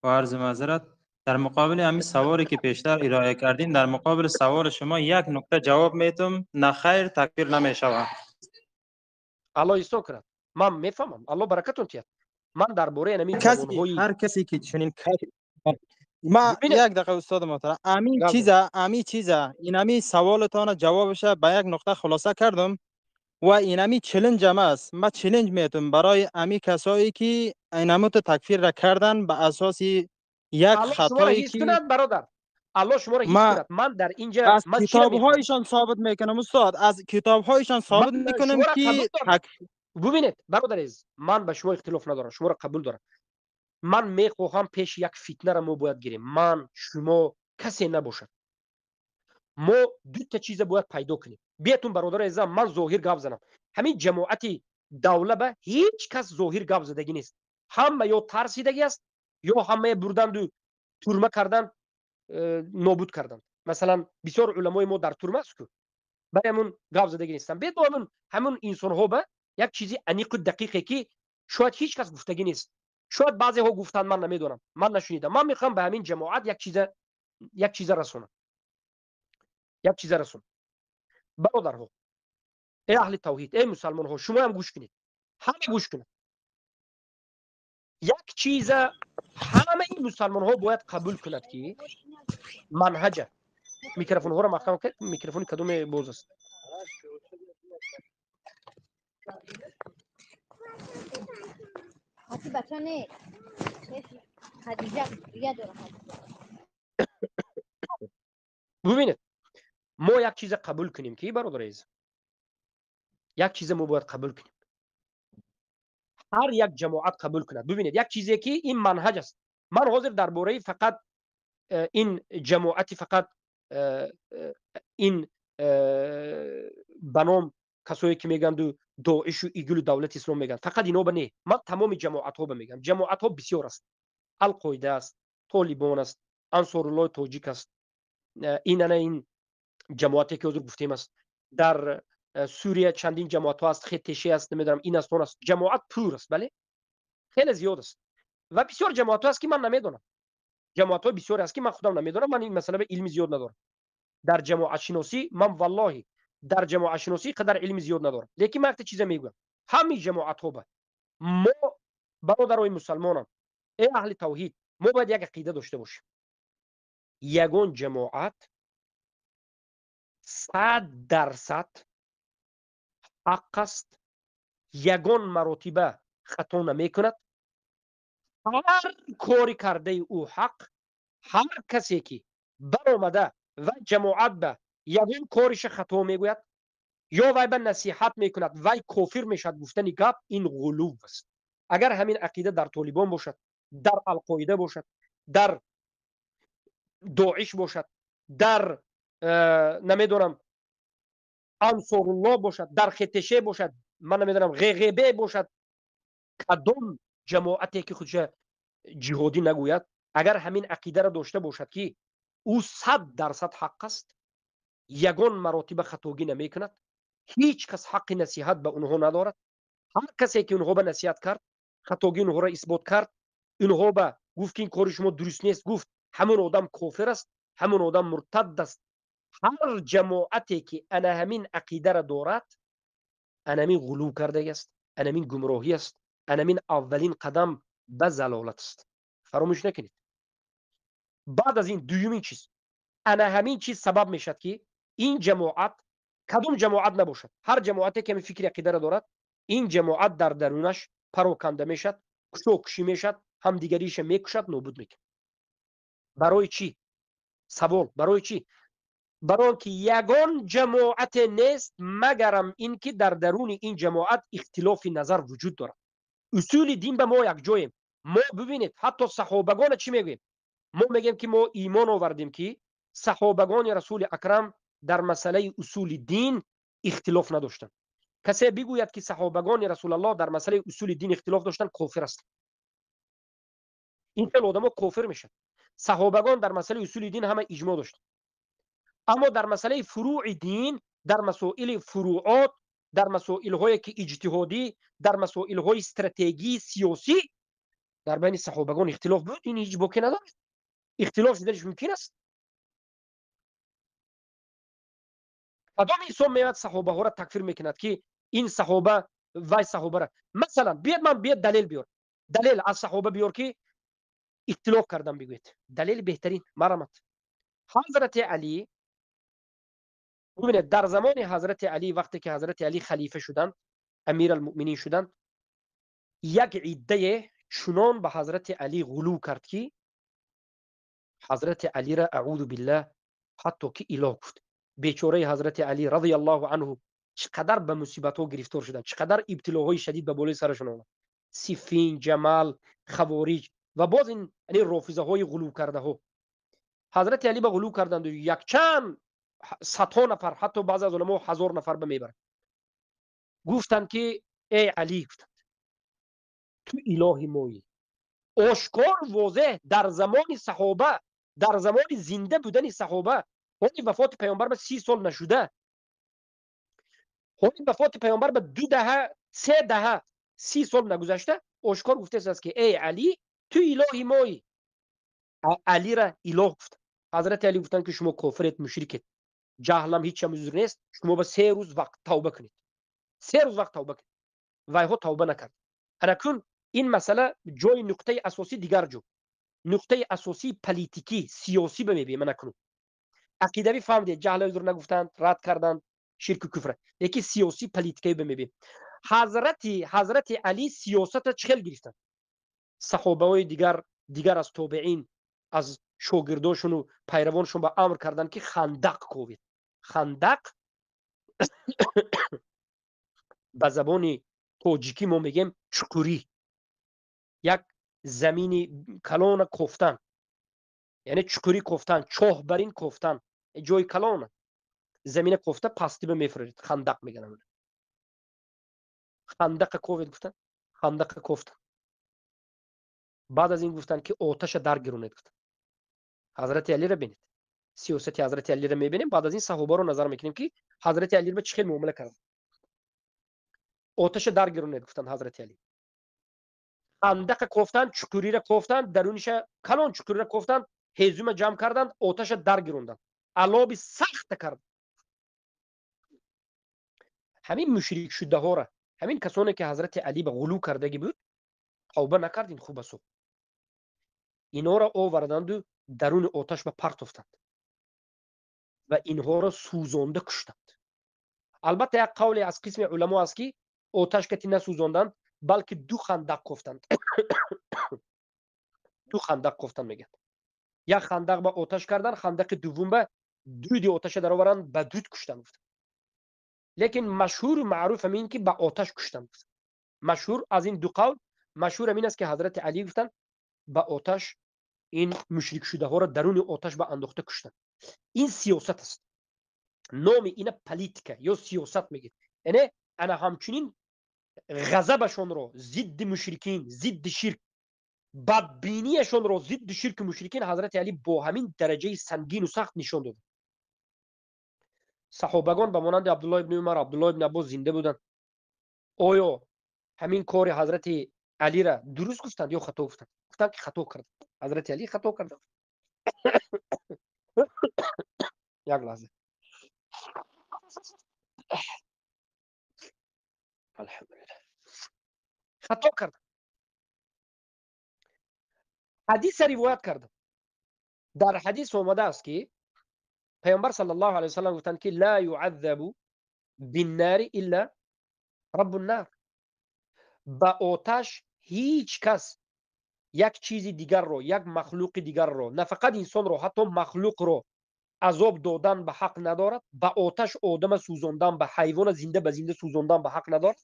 با عرض معذرت در مقابل همین سوالی که پیشتر ارائه کردین، در مقابل سوال شما یک نکته جواب میتم، نه خیر تکفیر نمیشوم. الله ایسا کرد. من میفهمم، الله برکتون تید. من درباره همین کسی جوانهای هر کسی که چنین ما ببینید یک دقیقه استاد محترم همین گفتم چیزا این همین سوالتان جوابش به یک نقطه خلاصه کردم و این همین چالش است. ما چالش میتونم برای همین کسایی که این همو تکفیر را کردن به اساس یک الله شما را خطایی حفظ که کند برادر، الله شما را حفظ ما کند. من در اینجا از من چی را کتاب میفهمم؟ هایشان ثابت میکنم استاد، از کتاب هایشان ثابت من شما میکنم را قبول که دارم. ببینید برادر عزیز، من به شما اختلاف ندارم، شما را قبول دارم. من میخواهم پیش یک فتنه را ما باید گیریم، من شما کسی نباشد، ما دو تا چیز باید پیدا کنیم. بیاتون برادر عزیزم، من ظاهر گپ زنم. همین جماعت دوله به هیچ کس ظاهر گپ زدگی نیست. همه یا ترسیدگی است یا همه بردند و ترمه کردند، نابود کردند. مثلا بسیار علمای ما در ترمه است که برای همون گپ زدگی نیستن. بیت با همون انسان ها به یک چیزی انیق و دقیقی که شاید هیچ کس گفتگی نیست، شاید بعضی ها گفتن من نمیدونم، من نشنیدم. من میخوام به همین جماعت یک چیز رسونم. برادرها، ای اهل توحید، ای مسلمان ها، شما هم گوش کنید، همه گوش کنید. یک چیز همه این مسلمان ها باید قبول کند که منهج میکروفون ها را محکم کرد. میکروفون کدوم باز است؟ ببینید ما یک چیز قبول کنیم که برادر عزیز، یک چیز ما باید قبول کنیم، هر یک جماعت قبول کند. ببینید یک چیزی که این منهج است. من حاضر درباره فقط این جماعت، فقط این بنام کسایی که میگن داعش و ایگل دولت اسلام میگن، فقط اینا به نه، من تمام جماعت ها میگم. جماعت ها بسیار است، القاعده است، طالبان است، انصار الله تاجیک است، این جماعتی که حضور گفتیم است. در سوریه چندین جماعت ها است، خطشه است، نمیدونم این است اون است. جماعت پور است، بله خیلی زیاد است. و بسیار جماعت ها است که من نمیدونم، جماعت ها بسیار است که من خودم نمیدونم. من این مسئله علمی زیاد ندارم در جماعت شناسی. من والله در جماعت شناسی قدر علمی زیاد ندارم، لیکن من یک چیز میگم، همین جماعت ها ما برادرای مسلمانم، ای اهل توحید، ما باید یک عقیده داشته باشیم. یگان جماعت 100% حق است، یگان مراتبه خطا نمیکند. هر کاری کرده او حق، هر کسی که برآمده و جماعت به یگان کارش خطا میگوید یا وی به نصیحت میکند وی کافر میشد، گفتن گپ این غلو است. اگر همین عقیده در طالبان باشد، در القاعده باشد، در داعش باشد، در نمیدونم انصار الله باشد، در ختشه باشد، من نمیدونم غیبه باشد، کدام جماعتی که خودش جهادی نگوید، اگر همین عقیده را داشته باشد که او 100% حق است، یگان مراتب خطاگی نمیکند، هیچ کس حق نصیحت به اونها ندارد، هر کسی که اونها به نصیحت کرد، خطاگی اونها را اثبات کرد، اونها به گفت که این کار شما درست نیست، گفت همون آدم کافر است، همون آدم مرتد است. هر جماعتی که انا همین عقیده را دارد، انا همین غلو کرده است، انا همین گمراهی است، انا همین اولین قدم به ضلالت است. فراموش نکنید. بعد از این دومین چیز، انا همین چیز سبب میشد که این جماعت کدوم جماعت نباشد، هر جماعتی که فکر عقیده را دارد، این جماعت در درونش پراکنده میشد، کشی میشد، همدیگریش میکشد، نابود میکند. برای چی؟ سوال برای چی؟ برای که یگان جماعت نیست مگرم این که در درون این جماعت اختلاف نظر وجود دارد. اصول دین به ما یک جاییم. ما ببینید حتی صحابگان چی میگویم؟ ما میگیم که ما ایمان آوردیم که صحابگان رسول اکرم در مسئله اصول دین اختلاف نداشتند. کسی بگوید که صحابگان رسول الله در مسئله اصول دین اختلاف داشتند، کافر است. این خیلی آدم‌ها کافر میشن. صحابگان در مسئله اصول دین همه اجماع داشتند، اما در مسئله فروع دین، در مسائل فروعات، در مسائل هایی که اجتهادی، در مسائل های استراتژی سیاسی، در بین صحابگان اختلاف بود. این هیچ باکی نداره. اختلاف درش ممکن است. کدام انسان میاد صحابه ها را تکفیر میکند که این صحابه وای صحابه را مثلا بیاد دلیل بیار، دلیل از صحابه بیار که اختلاف کردن بگوید. دلیل بهترین مرامت حضرت علی. ببینید در زمان حضرت علی، وقتی که حضرت علی خلیفه شدند، امیر المؤمنین شدند، یک عده چنان به حضرت علی غلو کرد که حضرت علی را اعوذ بالله حتی که اله گفت. بیچاره حضرت علی رضی الله عنه چقدر به مصیبت ها گرفتار شدند، چقدر ابتلاهای شدید به بالای سرشون آمد. صفین، جمال، خوارج و باز این یعنی رافضه های غلو کرده ها حضرت علی به غلو کردند و یک چند صدها نفر، حتی بعض از علما 1000 نفر به میبرند. گفتند که ای علی، گفتند تو اله مایی. آشکار واضح در زمان صحابه، در زمان زنده بودن صحابه، حالی وفات پیامبر به 30 سال نشده، حالی وفات پیامبر به 2 دهه 3 دهه 30 سال نگذشته، آشکار گفته است که ای علی تو اله مایی. علی را اله گفت. حضرت علی گفتند که شما کافرت، مشرکت، جهلم هیچ چیز عذر نیست، شما به 3 روز وقت توبه کنید. 3 روز وقت توبه کنید. وای ها توبه نکرد. اکنون این مسئله جای نقطه اساسی دیگر جو، نقطه اساسی پلیتیکی سیاسی بمیبیم. من اکنون عقیدوی فهمیدید، جهل عذر نگفتند، رد کردند، شرک و کفر. یکی سیاسی پلیتیکی بمیبیم. حضرت علی سیاست چخل گرفتند. صحابه های دیگر از تابعین، از شاگرداشون و پیروانشون به امر کردند که خندق کوبید. خندق به زبان تاجیکی ما میگیم چکوری، یک زمینی کلان کوفتن، یعنی چکوری کوفتن، چاه برین کوفتن، جای کلان زمین کوفته پستی به میفرید، خندق میگن. خندق کوفت گفتن، خندق کوفتن. بعد از این گفتن که آتش در گرونید. گفتن حضرت علی را ببینید، سیاست حضرت علی را میبینیم، بعد از این صحابه رو نظر میکنیم که حضرت علی به چه خیلی معامله کرد. آتش در گرونید گفتن حضرت علی. خندق کوفتن، چکوری را کوفتن، درونش کلان چکوری را کوفتن، هیزم جمع کردند، آتش در گروندن، علاب سخت کرد. همین مشرک شده ها را، همین کسانی که حضرت علی به غلو کرده بود، توبه نکردین خوب است. اینا را آوردند و درون آتش به پرت افتند و اینها را سوزانده کشتند. البته یک قول از قسم علما است که آتش کتی نسوزاندند بلکه دو خندق گفتند. دو خندق گفتند میگن. یک خندق به آتش کردن، خندق دوم به دود آتش در آوردند به دود کشتند. لیکن مشهور و معروف همین که به آتش کشتند. مشهور از این دو قول مشهور همین است که حضرت علی گفتند به آتش این مشرک شده ها را درون آتش به انداخته کشتند. این سیاست است. نام این پلیتیکه یا سیاست میگه. یعنی انا همچنین غضبشون رو ضد مشرکین، ضد شرک، بدبینیشون رو ضد شرک مشرکین حضرت علی با همین درجه سنگین و سخت نشان داد. صحابگان به مانند عبدالله ابن عمر، عبدالله ابن عباس زنده بودند. آیا همین کار حضرت علی را درست گفتند یا خطا گفتند؟ گفتند که خطا کرد. حضرت علی خطا کرد. یک لحظه. الحمدلله. خطا کرد. حدیث روایت کرد. در حدیث اومده است که پیامبر صلی الله علیه و سلم گفتند که لا يعذب بالنار الا رب النار. با آتش هیچ کس یک چیز دیگر رو، یک مخلوق دیگر رو، نه فقط انسان رو، حتی مخلوق رو عذاب دادن به حق ندارد. با آتش آدم سوزاندن، به حیوان زنده به زنده سوزاندن به حق ندارد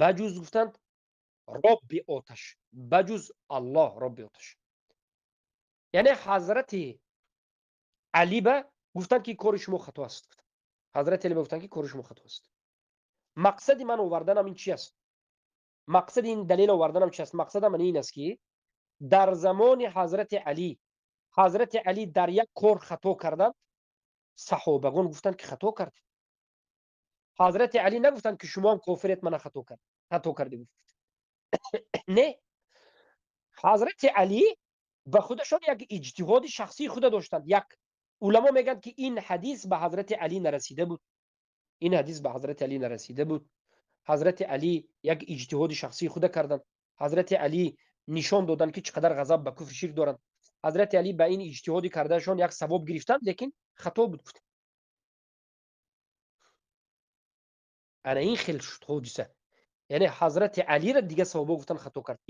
بجز گفتند رب آتش، بجز الله رب آتش. یعنی حضرت علی به گفتند که کار شما خطا است. حضرت علی گفتند که کار شما خطا است. مقصد من آوردنم این چی است؟ مقصد این دلیل آوردنم چی است؟ مقصد من این است که در زمان حضرت علی در یک کار خطا کردند. صحابگان گفتند که خطا کرد. حضرت علی نگفتند که شما هم کافرت، من خطا کردی گفت. نه، حضرت علی به خودشان یک اجتهاد شخصی خود داشتند. یک علما میگن که این حدیث به حضرت علی نرسیده بود. این حدیث به حضرت علی نرسیده بود. حضرت علی یک اجتهاد شخصی خود کردند. حضرت علی نشان دادن که چقدر غضب به کفر شرک دارند. حضرت علی به این اجتهادی کردهشان یک ثواب گرفتند، لیکن خطا بود. انا این خیلی شد حادثه. یعنی حضرت علی را دیگه ثواب گفتن خطا کرد.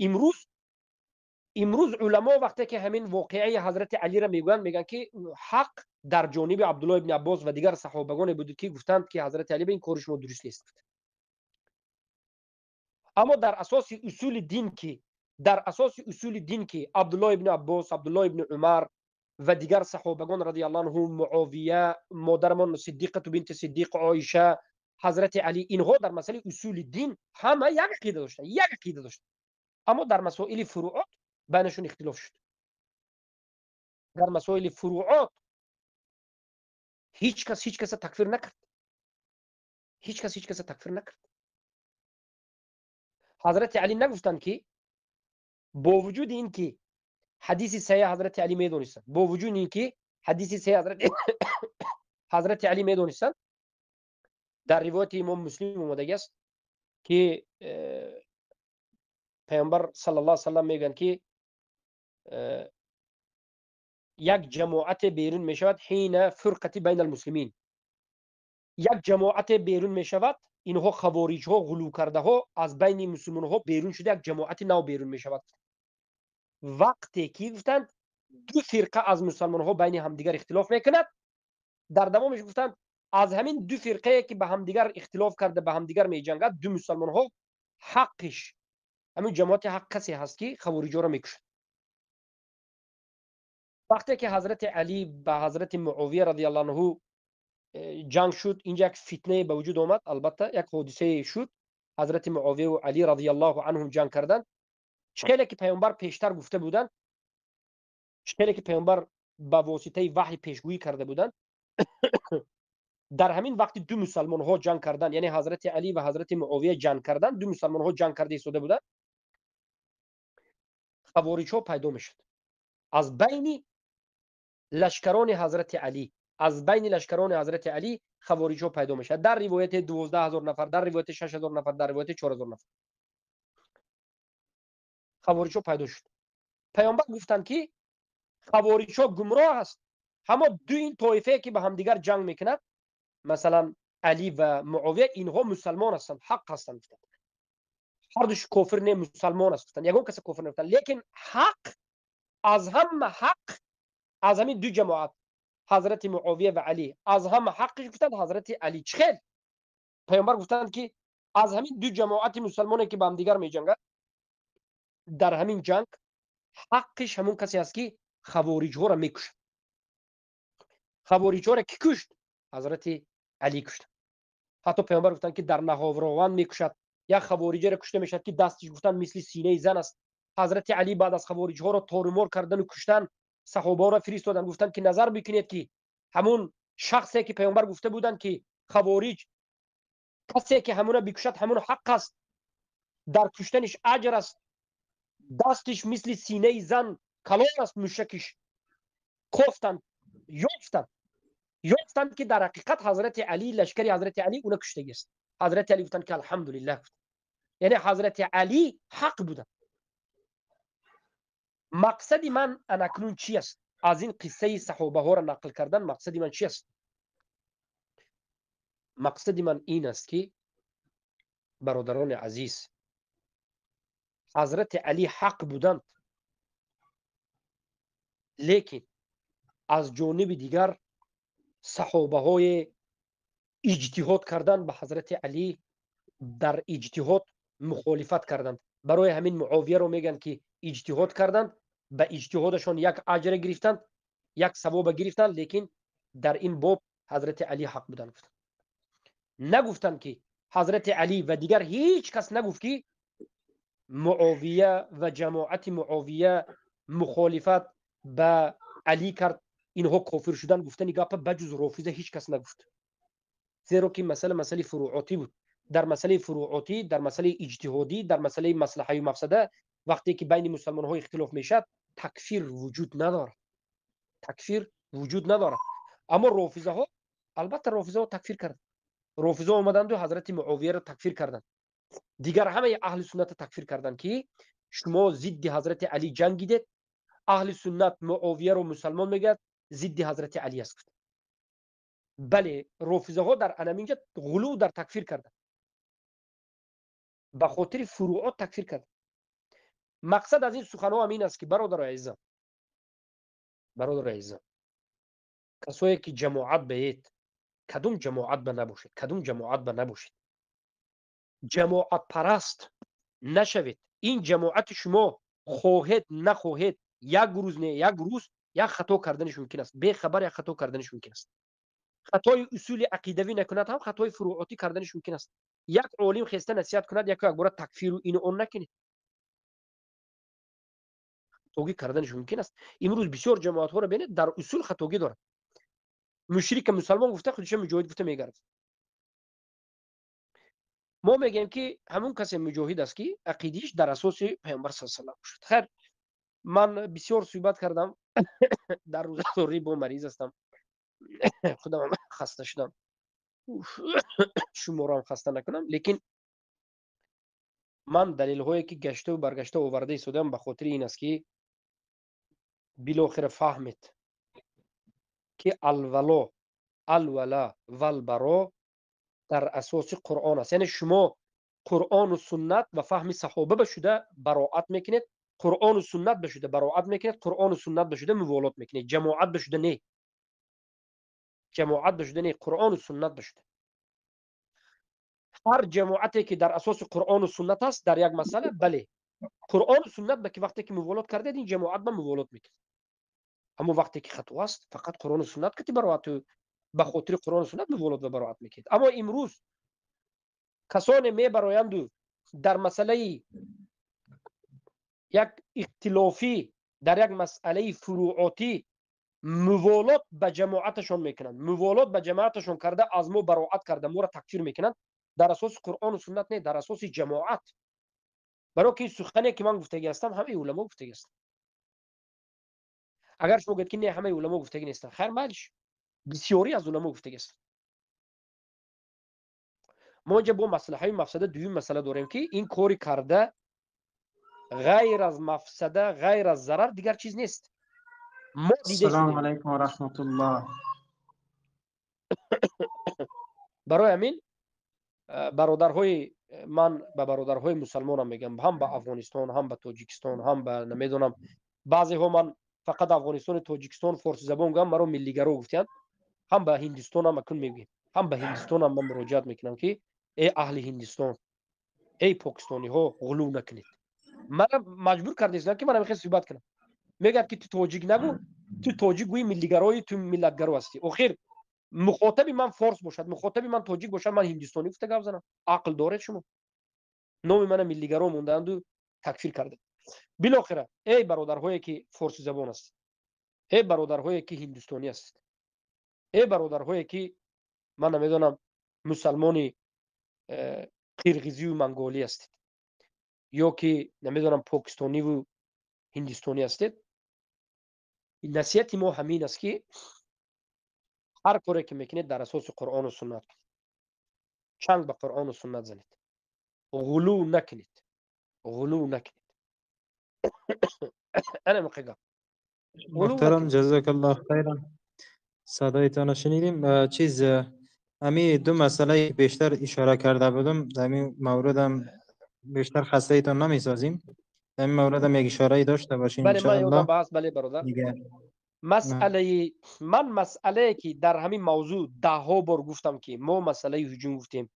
امروز علما وقتی که همین واقعه حضرت علی را میگن که حق در جانب عبدالله ابن عباس و دیگر صحابگان بود که گفتند که حضرت علی به این کار شما درست نیست. اما در اساس اصول دین که عبدالله ابن عباس، عبدالله ابن عمر و دیگر صحابگان رضی الله عنهم، معاویه، مادرمان صدیقه بنت صدیق، عایشه، حضرت علی، اینها در مسئله اصول دین همه یک عقیده داشتن. اما در مسائل فروعات بینشون اختلاف شد. در مسائل فروعات هیچ کس تکفیر نکرد. حضرت علی نگفتند که با وجود این که حدیث صحیح حضرت علی میدونستند، با وجود این که حدیث صحیح حضرت علی میدونستند، در روایت امام مسلم اومده است که پیامبر صلی الله علیه و سلم میگن که یک جماعت بیرون میشود حین فرقتی بین المسلمین. یک جماعت بیرون میشود، اینها خوارج ها، غلو کرده ها از بین مسلمان ها بیرون شده، یک جماعت نو بیرون میشود. وقتی که گفتند دو فرقه از مسلمان ها بین همدیگر اختلاف میکند، در دوامش گفتند از همین دو فرقه که به همدیگر اختلاف کرده به همدیگر میجنگد، دو مسلمان ها حقش همین جماعت حق کسی هست که خوارج ها را میکشد. وقتی که حضرت علی با حضرت معاویه رضی الله عنه جنگ شد، اینجا یک فتنه به وجود آمد. البته یک حادثه شد، حضرت معاویه و علی رضی الله عنهم جنگ کردند. چخیلی که پیامبر پیشتر گفته بودند، چخیلی که پیامبر با واسطه وحی پیشگویی کرده بودند، در همین وقت دو مسلمان ها جنگ کردند. یعنی حضرت علی و حضرت معاویه جنگ کردند، دو مسلمان ها جنگ کرده ایستاده بودند. خوارج ها پیدا میشد از بین لشکران حضرت علی، خوارج ها پیدا میشد. در روایت 12000 نفر، در روایت 6000 نفر، در روایت 4000 نفر. خواریج ها پیدا شد. پیامبر گفتند که خواریج ها گمراه است. اما دو این طایفه که به هم دیگر جنگ میکنند، مثلا علی و معاویه، اینها مسلمان هستند، حق هستند. هر دوش کافر نه، مسلمان هستند، یگان کس کافر نمیتونن. لیکن حق از هم حق، از همین دو جماعت حضرت معاویه و علی از هم حقش گفتند حضرت علی. چخیل پیامبر گفتند که از همین دو جماعت مسلمانی که با هم دیگر میجنگند در همین جنگ حقش همون کسی است که خوارج ها را میکشد. خوارج ها را کی کشت؟ حضرت علی کشت. حتی پیامبر گفتند که در نهاوراوان میکشد. یا خوارج را کشته میشد که دستش گفتند مثل سینه زن است. حضرت علی بعد از خوارج ها را تارمار کردن و کشتن، صحابه را فرستادن، گفتند که نظر بکنید که همون شخصی که پیامبر گفته بودند که خوارج کسی که همون بکشد همون حق است، در کشتنش اجر است، دستش مثل سینه زن کلاه است، مشکش کوفتند، یافتند که در حقیقت حضرت علی، لشکری حضرت علی اون کشته است. حضرت علی گفتند که الحمدلله، یعنی حضرت علی حق بودند. مقصد من اناکنون چی است از این قصه صحابه ها را نقل کردن؟ مقصد من چی است؟ مقصد من این است که برادران عزیز، حضرت علی حق بودند، لیکن از جانب دیگر صحابه های اجتهاد کردند به حضرت علی، در اجتهاد مخالفت کردند. برای همین معاویه رو میگن که اجتهاد کردند، به اجتهادشان یک اجر گرفتند، یک ثواب گرفتند، لیکن در این باب حضرت علی حق بودند. نگفتند که حضرت علی و دیگر هیچ کس نگفت که معاویه و جماعت معاویه مخالفت به علی کرد، اینها کافر شدن. گفتن گپ بجز رافضه هیچ کس نگفت، زیرا که مسئله فروعاتی بود. در مسئله فروعاتی، در مسئله اجتهادی، در مسئله مصلحه و مفسده، وقتی که بین مسلمان ها اختلاف میشد، تکفیر وجود ندارد. تکفیر وجود ندارد. اما رافضه ها، البته رافضه ها تکفیر کردند. رافضه اومدند و حضرت معاویه را تکفیر کردند. دیگر همه اهل سنت تکفیر کردند که شما ضد حضرت علی جنگیدید. اهل سنت معاویه رو مسلمان میگه، ضد حضرت علی است. بله، رافضه ها در انامینجا غلو در تکفیر کردند، به خاطر فروعات تکفیر کردند. مقصد از این سخنان همین است که برادر عزیزم، کسایی که جماعت بهید، کدوم جماعت به نباشید، جماعت پرست نشوید. این جماعت شما خواهید نخواهید، یک روز نه یک روز یک خطا کردنش ممکن است، به خبر یک خطا کردنش ممکن است. خطای اصول عقیدوی نکند، هم خطای فروعاتی کردنش ممکن است. یک عالم خسته نصیحت کند، یک بار تکفیر و این اون نکنید، خطاگی کردنش ممکن است. امروز بسیار جماعت ها رو ببینید در اصول خطاگی دارند. مشرک مسلمان گفته خودش مجاهد گفته میگرد. ما میگیم که همون کسی مجاهد است که عقیدهش در اساس پیامبر صلی الله علیه و آله شد. خیر، من بسیار صحبت کردم. در روزافزاری با مریض هستم، خودم خسته شدم، شما را هم خسته نکنم. لیکن من دلیل هایی که گشته و برگشته آورده ایستادم به خاطر این است که بالاخره فهمید که الولا و البرا در اساس قرآن است. یعنی شما قرآن و سنت و فهم صحابه بشده براعت میکنید، قرآن و سنت بشده براعت میکنید، قرآن و سنت بشده موالات میکنید. جماعت بشده نه، قرآن و سنت بشده. هر جماعتی که در اساس قرآن و سنت است در یک مسئله، بله، قرآن و سنت به که وقتی که موالات کرده این جماعت به موالات میکنه. اما وقتی که خطا است، فقط قرآن و سنت که براعت به خاطر قرآن و سنت موالات و براعت میکنه. اما امروز کسانی میبرایند در مسئله یک اختلافی، در یک مسئله فروعاتی موالات به جماعتشون میکنند، موالات به جماعتشون کرده از ما براعت کرده، ما را تکفیر میکنند در اساس قرآن و سنت نه، در اساس جماعت. برای که سخنی که من گفتگی هستم همه علما گفتگی هستم. اگر شما گفت که نه همه علما گفتگی نیستن، خیر مالش، بسیاری از علما گفتگی هستن. ما اینجا با مصلحه و مفسده دویم مسئله داریم که این کاری کرده غیر از مفسده، غیر از ضرر دیگر چیز نیست. ما دیده السلام شدیم. علیکم و رحمت الله. برای همین برادرهای من به برادرهای مسلمان میگم، هم به افغانستان، هم به تاجیکستان، هم به نمیدونم بعضی ها من فقط افغانستان تاجیکستان فارسی زبان گفتم مرا ملیگرا گفتند، هم به هندستان هم مکن میگیم، هم به هندستان هم من مراجعت میکنم که ای اهل هندستان، ای پاکستانی ها غلو نکنید. من مجبور کردید که من میخوام صحبت کنم. میگه که تو تاجیک نگو، تو تاجیک گوی ملیگرایی، تو ملتگرا هستی. آخر مخاطب من فارس باشد، مخاطب من تاجیک باشد، من هندستانی گفته گپ زنم؟ عقل دارید شما؟ نام من ملیگرا موندند و تکفیر کرده. بالاخره ای برادرهایی که فارسی زبان است، ای برادرهایی که هندستانی است، ای برادرهایی که من نمیدونم مسلمانی قرقیزی و منگولی است، یا که نمیدونم پاکستانی و هندستانی هستید، نصیحت ما همین است که هر کاری که میکنید در اساس قرآن و سنت کنید. چنگ به قرآن و سنت زنید. غلو نکنید. غلو نکنید. انا میگم غلو محترم نکنید. جزاک الله خیرا. صدایتان رو شنیدیم. امی دو مسئله که بیشتر اشاره کرده بودم در این موردم بیشتر خسته ایتان نمی سازیم. در این موردم یک اشاره داشته باشین ان بله شاء من یادم الله بحث. بله برادر، دیگه. مسئله که در همین موضوع ده ها بار گفتم که ما مسئله هجوم گفتیم،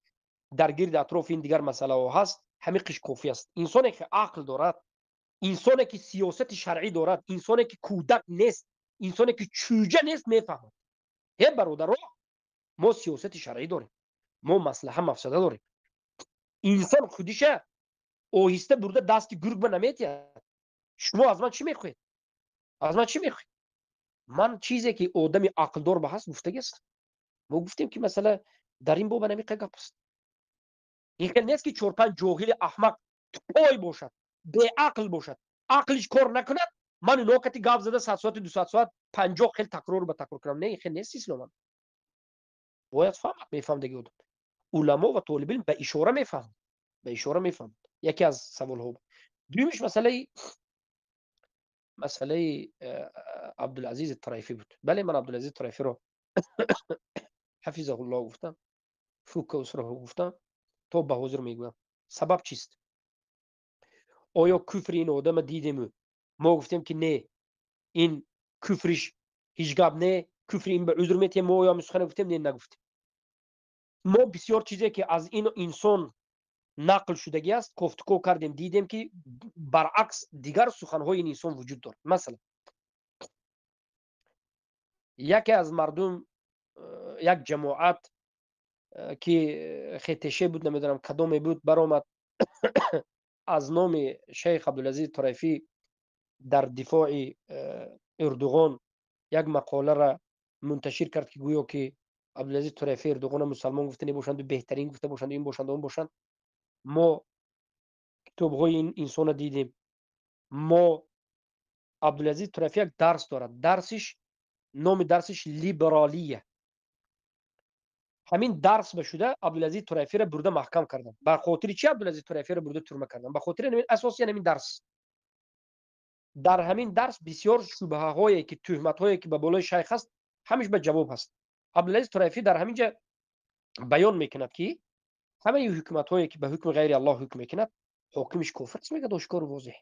در گرد اطراف این دیگر مسئله ها هست. همین قش کافی است. انسانی که عقل دارد، انسانی که سیاست شرعی دارد، انسانی که کودک نیست، انسانی که چوجه نیست میفهمد. هی برادر، ما سیاست شرعی داریم، ما مصلحه مفسده داریم. انسان خودشه آهسته برده دست گرگ به نمیتید. شما از من چی میخواید؟ از من چی میخواید؟ من چیزی که آدم عقل دار به هست گفتگی است. ما گفتیم که مثلا در این باب نمی گپ است. این خیلی نیست که چهار پنج جاهل احمق پای باشد، بی عقل باشد، عقلش کار نکند، من نوکتی گپ زده 100 ساعت 200 ساعت 50 خیلی تکرار به تکرار کنم. نه این خیلی نیست اسلام. باید فهمت میفهمدگی آدم. علما و طالب علم به اشاره میفهمند، به اشاره میفهمند. یکی از سوال ها. دویمش مسئله عبدالعزیز طرایفی بود. بله من عبدالعزیز طرایفی رو حفظه الله گفتم، فوک اسره گفتم، تو به حضور میگویم. سبب چیست؟ آیا کفر این آدم دیدیم؟ ما گفتیم که نه، این کفرش هیچ گپ نه، کفر این به عذر میتیم. ما یا مسخره گفتیم؟ نه نگفتیم. ما بسیار چیزی که از این انسان نقل شدگی است گفتگو کردیم، دیدیم که برعکس دیگر سخنهای این انسان وجود دارد. مثلا یکی از مردم، یک جماعت که خیتشه بود، نمیدونم کدومی بود، برآمد از نام شیخ عبدالعزیز طرایفی در دفاع اردوغان یک مقاله را منتشر کرد که گویا که عبدالعزیز طرایفی اردوغان مسلمان گفته نباشند و بهترین گفته باشند، این باشند و اون باشند. ما کتاب‌های این انسان دیدیم. ما عبدالعزیز طرایفی یک درس دارد، درسش نام درسش لیبرالیه. همین درس بشده عبدالعزیز طرایفی را برده محکم کردن. بر خاطر چی عبدالعزیز طرایفی را برده ترمه کردن؟ به خاطر همین اساسی همین درس. در همین درس بسیار شبهه هایی که تهمت هایی که به بالای شیخ است همیش به جواب هست. عبدالعزیز طرایفی در همینجا بیان میکند که همه حکومت هایی که به حکم غیر الله حکم میکند حاکمش کافر است. میگه آشکار و واضح.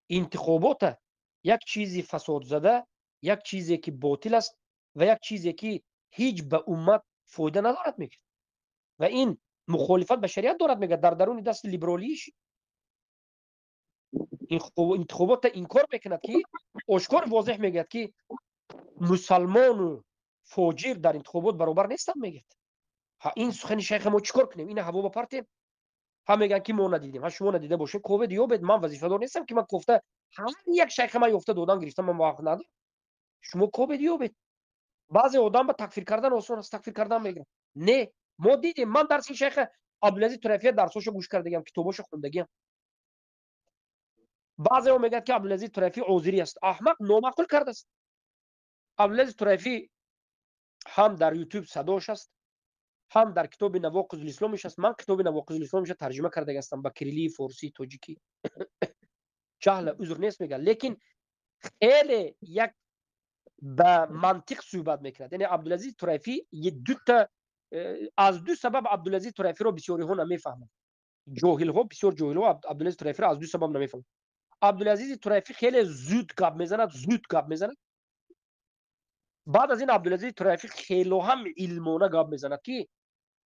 انتخابات یک چیزی فساد زده، یک چیزی که باطل است و یک چیزی که هیچ به امت فایده ندارد میگه. و این مخالفت به شریعت دارد میگه. در درون دست لیبرالیش این انتخابات این کار میکند که آشکار واضح میگه که مسلمان و فاجر در انتخابات برابر نیستن میگه. ها این سخن شیخ ما چیکار کنیم؟ این هوا بپرتیم؟ هم میگن که ما ندیدیم. ها شما ندیده باشه کووید یا بد، من وظیفه دار نیستم که من گفته هر یک شیخ من یافته دادن گرفتم، من موافق ندارم. شما کووید یا بد. بعضی آدم به تکفیر کردن آسان است، تکفیر کردن میگن. نه ما دیدیم. من درس شیخ عبدالعزیز طرایفی درساشو گوش کردم، کتاباشو خوندگیم. بعضی ها میگن که عبدالعزیز طرایفی عذری است. احمق نامعقول کرده است. عبدالعزیز طرایفی هم در یوتیوب صداش است، هم در کتاب نواقض الاسلام است. من کتاب نواقض الاسلام ترجمه کرده هستم با کریلی، فارسی، تاجیکی. جهل عذر نیست میگه، لیکن خیلی یک به منطق صحبت میکرد. یعنی عبدالعزیز طرافی یه دو تا از دو سبب عبدالعزیز طرافی رو بسیاری ها نمیفهمند. جاهل ها، بسیار جاهل ها عبدالعزیز طرافی رو از دو سبب نمیفهمند. عبدالعزیز طرافی خیلی زود گپ میزند. بعد از این عبدالعزیز طرافی خیلی هم علمانه گپ میزند که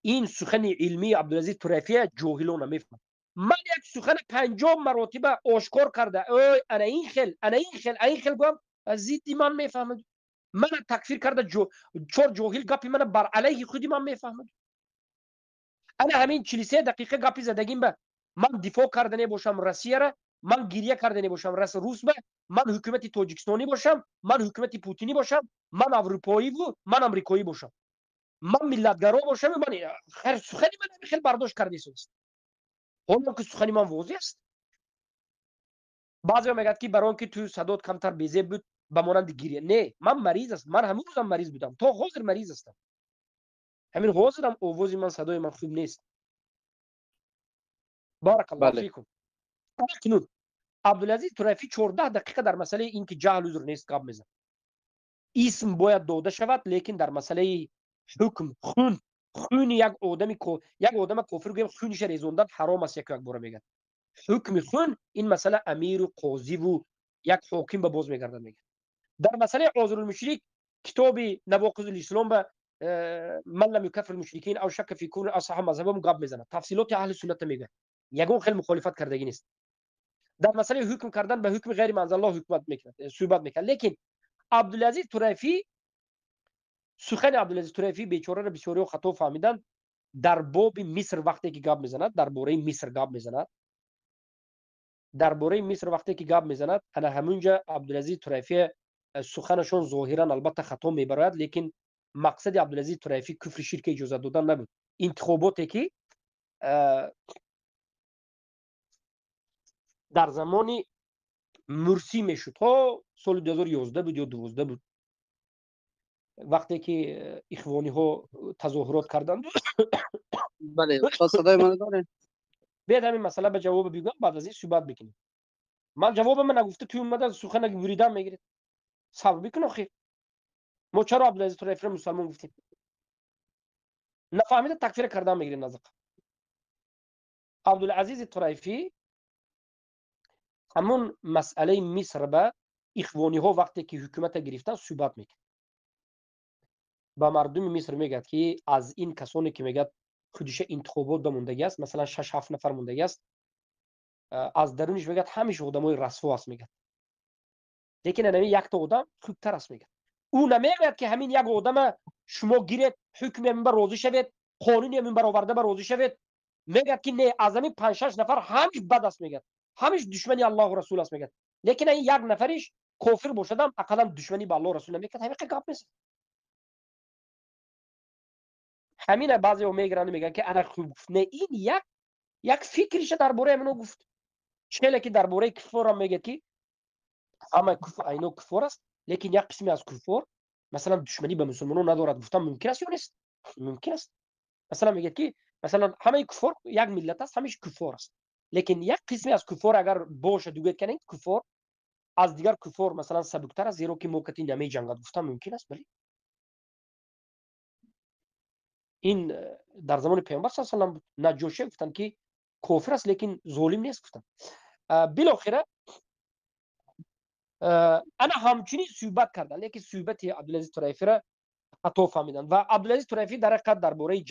این سخن علمی عبدالعزیز طرافی جاهل ها نمیفهمند. من یک سخن 50 مراتب آشکار کرده اوی انا این خیل گم از زیدی من میفهمد. من تکفیر کرده چور جاهل گپی من بر علیه خودی من میفهمد. انا همین 43 دقیقه گپی زدگیم به من دفاع کردنی باشم روسیه را، من گریه کردنی باشم روس به، من حکومت تاجیکستانی باشم، من حکومت پوتینی باشم، من اروپایی و من امریکایی باشم، من ملتگرا باشم، من خیر سخنی من خیلی برداشت کردی است. حالا که سخنی من واضح است. بعضی میگن که برای که تو صدات کمتر بیزه بود به مانند گریه. نه، من مریض است. من همون روزم مریض بودم، تا حاضر مریض هستم. همین حاضرم آوازی من صدای من خوب نیست. بارک الله بله. فیکم. اکنون عبدالعزیز طرافی 14 دقیقه در مسئله این که جهل عذر نیست گپ میزنه. اسم باید داده شود، لیکن در مسئله حکم خون یک آدم کافر گویم خونش ریزوندن حرام است. یک بار میگن حکم خون، این مسئله امیر و قاضی و یک حاکم به باز میگردن. میگن در مسئله عذر المشرک کتاب نواقض الاسلام به من لم یکفر المشرکین او شک فی کون اصحاب مذهبم گپ میزنه. تفصیلات اهل سنت میگه، یگون خیلی مخالفت کردگی نیست. در مسئله حکم کردن به حکم غیر منزل الله حکومت میکنه، صحبت میکنه. لیکن عبدالعزیز طرافی، سخن عبدالعزیز طرافی بیچاره را بسیاری خطا فهمیدن. در باب مصر وقتی که گپ میزند، درباره مصر گپ میزند، درباره مصر وقتی که گپ میزند، انا همونجا عبدالعزیز طرافی سخنشون ظاهرا البته خطا میبراید، لیکن مقصد عبدالعزیز طرافی کفر شرک اجازه دادن نبود. انتخاباتی که در زمان مرسی میشد ها، سال 2011 بود یا 12 بود، وقتی که اخوانی ها تظاهرات کردند. بله استاد صدای من دارین؟ بیاد همین مسئله به جواب بگم، بعد از این صحبت بکنیم. من جواب من نگفته توی اومده سخن بریدن میگیرید. صبر بکن آخه. ما چرا عبدالعزیز طرافی مسلمان گفتیم؟ نفهمیده تکفیر کردن میگیریم. نزد عبدالعزیز طرافی همون مسئله مصر به اخوانی ها وقتی که حکومت گرفتن صحبت میکنه. با مردم مصر میگه که از این کسانی که میگه خودش انتخابات ماندگی است، مثلا 6-7 نفر ماندگی است، از درونش میگه همیشه آدمای رسوا است میگه. لیکن همین یک تا آدم خوبتر است میگه. او نمیگه که همین یک آدم شما گیرید حکم من راضی شوید، قانونی من برآورده بر راضی شوید. میگه که نه، از همین 5-6 نفر همیش بد است میگه، همیش دشمنی الله و رسول است میگه. لیکن این یک نفرش کافر باشدم اقلا دشمنی با الله و رسول نمیگه. همین گپ نیست. همین بعضی میگرن میگن که انا خوب گفت. نه، این یک فکرش درباره منو گفت. چله که درباره کفار هم میگه که اما کفار اینو کفار است، لیکن یک قسمی از کفار مثلا دشمنی به مسلمانان ندارد. گفتم ممکن است یا نیست؟ ممکن است. مثلا میگه که مثلا همه کفار یک ملت است، همیشه کفار است، لیکن یک قسمی از کفار اگر باشه دوگه کنین کفار از دیگر کفار مثلا سبکتر است، زیرا که موقتی نمی جنگد. گفتم ممکن است. ولی این در زمان پیامبر صلی الله علیه و آله بود. نجاشی گفتن که کافر است لیکن ظالم نیست. گفتن بالاخره انا همچنین صحبت کردن، لیکن صحبت عبدالعزیز طرافی را خطا فهمیدن. و عبدالعزیز طرافی در حقیقت درباره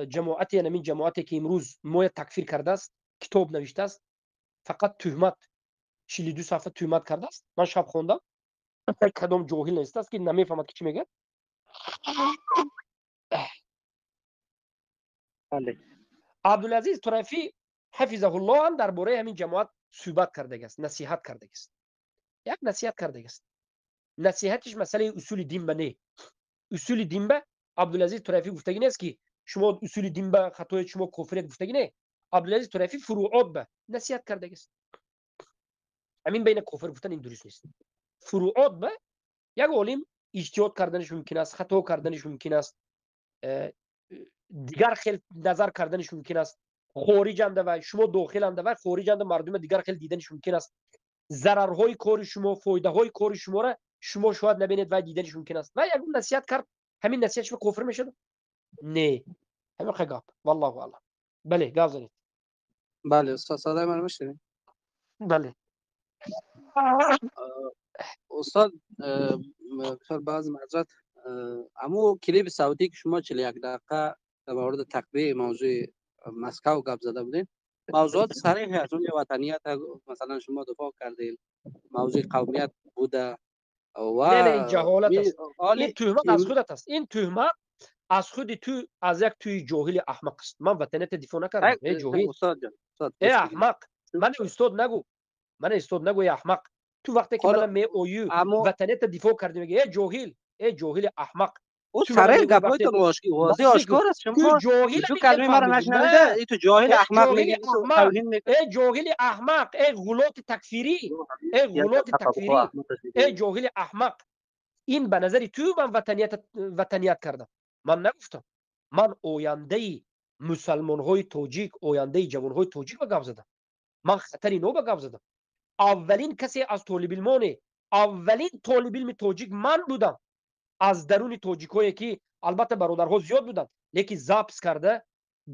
جماعت یعنی این جماعتی که امروز ما تکفیر کرده است کتاب نوشته است، فقط تهمت 42 صفحه تهمت کرده است. من شب خوندم، کدام جاهل نیست است که نمیفهمد که چی میگه. بله. عبدالعزیز طرافی حفظه الله هم درباره همین جماعت صحبت کرده است، نصیحت کرده است. یک نصیحت کرده است. نصیحتش مسئله اصول دین به نه. اصول دین به عبدالعزیز طرافی گفتگی نیست که شما اصول دین به خطای شما کفریت گفتگی نه. عبدالعزیز طرافی فروعات به نصیحت کرده است. همین بین کفر گفتن این درست نیست. فروعات به یک عالم اجتهاد کردنش ممکن است، خطا کردنش ممکن است، دیگر خیل نظر کردنش ممکن است. خارج انده و شما داخل انده و خارج انده مردم دیگر خیل دیدنش ممکن است. ضررهای کار شما، فایده های کار شما را شما شاید نبینید و دیدنش ممکن است. و یک نصیحت کرد، همین نصیحتش به کفر میشد؟ نه، همین خگاب. والله والله. بله گاو زنید. بله استاد صدای من میشنوید؟ بله. استاد بخیر بعض معذرت امو کلیپ صوتی که شما 41 دقیقه در مورد تقویه موضوع مسکو گپ زده بودین، موضوعات صریح از اون وطنیت مثلا شما دفاع کردین، موضوع قومیت بوده و نه نه، این جهالت است. این حالی تهمت از خودت است. این تهمت از خود تو، از یک توی جاهل احمق است. من وطنیت دفاع نکردم. ای جاهل، استاد جان استاد ای گوش بگیر. احمق، من استاد نگو، من استاد نگو ای احمق. تو وقتی که حالا من می اویو اما وطنیت دفاع کردی میگه ای جاهل، ای جاهل احمق. او تو من صریح میگوی گپای وقتی تو من واضح میگم آشکار است. تو شما جاهل ایشو میگه کلمه مرا فهمیدی؟ نشنویده، نه، ای تو جاهل ای احمق جاهل میگی، تو احمق، توهین میکنی. ای جاهل احمق، ای غلات تکفیری، ای غلات تکفیری، ای جاهل احمق. این به نظر تو من وطنیت کردم؟ من نگفتم. من آینده مسلمان های تاجیک، آینده جوان های تاجیک به گپ زدم. من خطری نو به گپ زدم. اولین کسی از طالب علمان، اولین طالب علم تاجیک من بودم از درون تاجیک هایی که البته برادرها زیاد بودن لیکن زابس کرده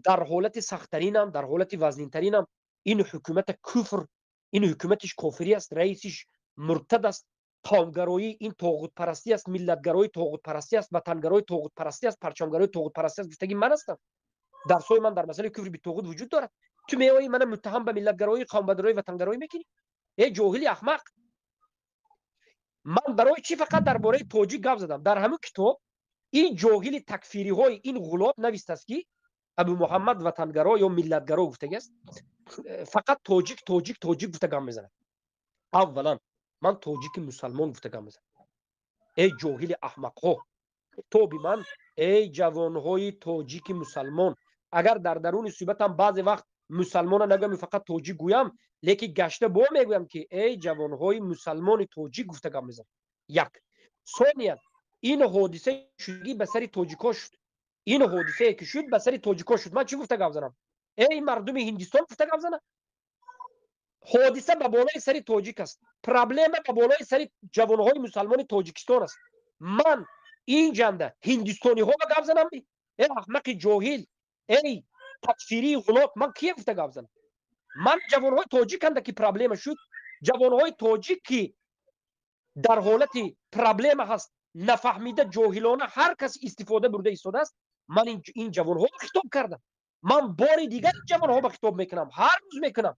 در حالت سختترینم، در حالت وزنینترینم. این حکومت کفر، این حکومتش کافری است، رئیسش مرتد است، قومگرایی، این طاغوت پرستی است، ملتگرایی طاغوت پرستی است، وطنگرایی طاغوت پرستی است، پرچمگرایی طاغوت پرستی است. گفتگی من هستم. درسای من در مسئله کفر بی طاغوت وجود دارد. تو میای من متهم به ملتگرایی، قومگرایی، وطنگرایی میکنی؟ ای جاهلی احمق. من برای چی فقط درباره تاجیک گپ زدم؟ در همون کتاب این جاهل تکفیری های این غلات نوشته است که ابو محمد وطنگرا یا ملتگرا گفته است. فقط تاجیک تاجیک تاجیک گفته گام میزنه. اولا من تاجیک مسلمان گفته گام میزنم. ای جاهل احمق ها، تو بی من، ای جوان های تاجیک مسلمان، اگر در درون صحبتم بعضی وقت مسلمان نگم فقط تاجیک گویم، لیکن گشته با میگویم که ای جوان های مسلمان تاجیک گفته گام میزنم. یک. ثانیا این حادثه شدگی به سر تاجیکا شد. این حادثه که شد به سر تاجیکا شد. من چی گفته گپ زنم؟ ای مردم هندوستان گفته گپ زنم. حادثه به بالای سر تاجیک است. پرابلم به بالای سر جوانهای مسلمان تاجیکستان است. من این جنده هندوستانی ها به گپ زنم؟ ای احمق جاهل، ای تکفیری غلط، من کی گفته گپ زنم؟ من جوانهای تاجیک اند که پرابلم شد. جوانهای تاجیک که در حالت پرابلم هست، نفهمیده جاهلانه هر کس استفاده برده ایستاده است. من این جوان ها خطاب کردم. من بار دیگر این جوان ها به خطاب میکنم، هر روز میکنم.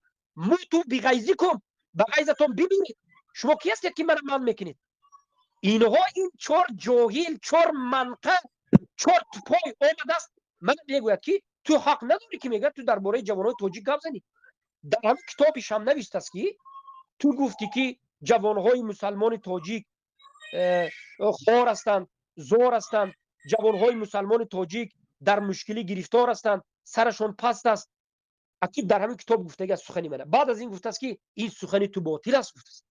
تو بغیزی کن، بغیزتون ببینید. شما کی هستید که من میکنید؟ اینها این چهار جاهل، چهار منقه، چهار پای آمده است من میگوید که تو حق نداری که میگه تو درباره جوانای تاجیک گپ زنی. در همین کتابش هم نوشته است که تو گفتی که جوانهای مسلمان تاجیک خار هستند، زار هستند، جوانهای مسلمان تاجیک در مشکلی گرفتار هستند، سرشون پست است. اکی در همین کتاب گفته است سخنی منه. بعد از این گفته است که این سخنی تو باطل است. گفته است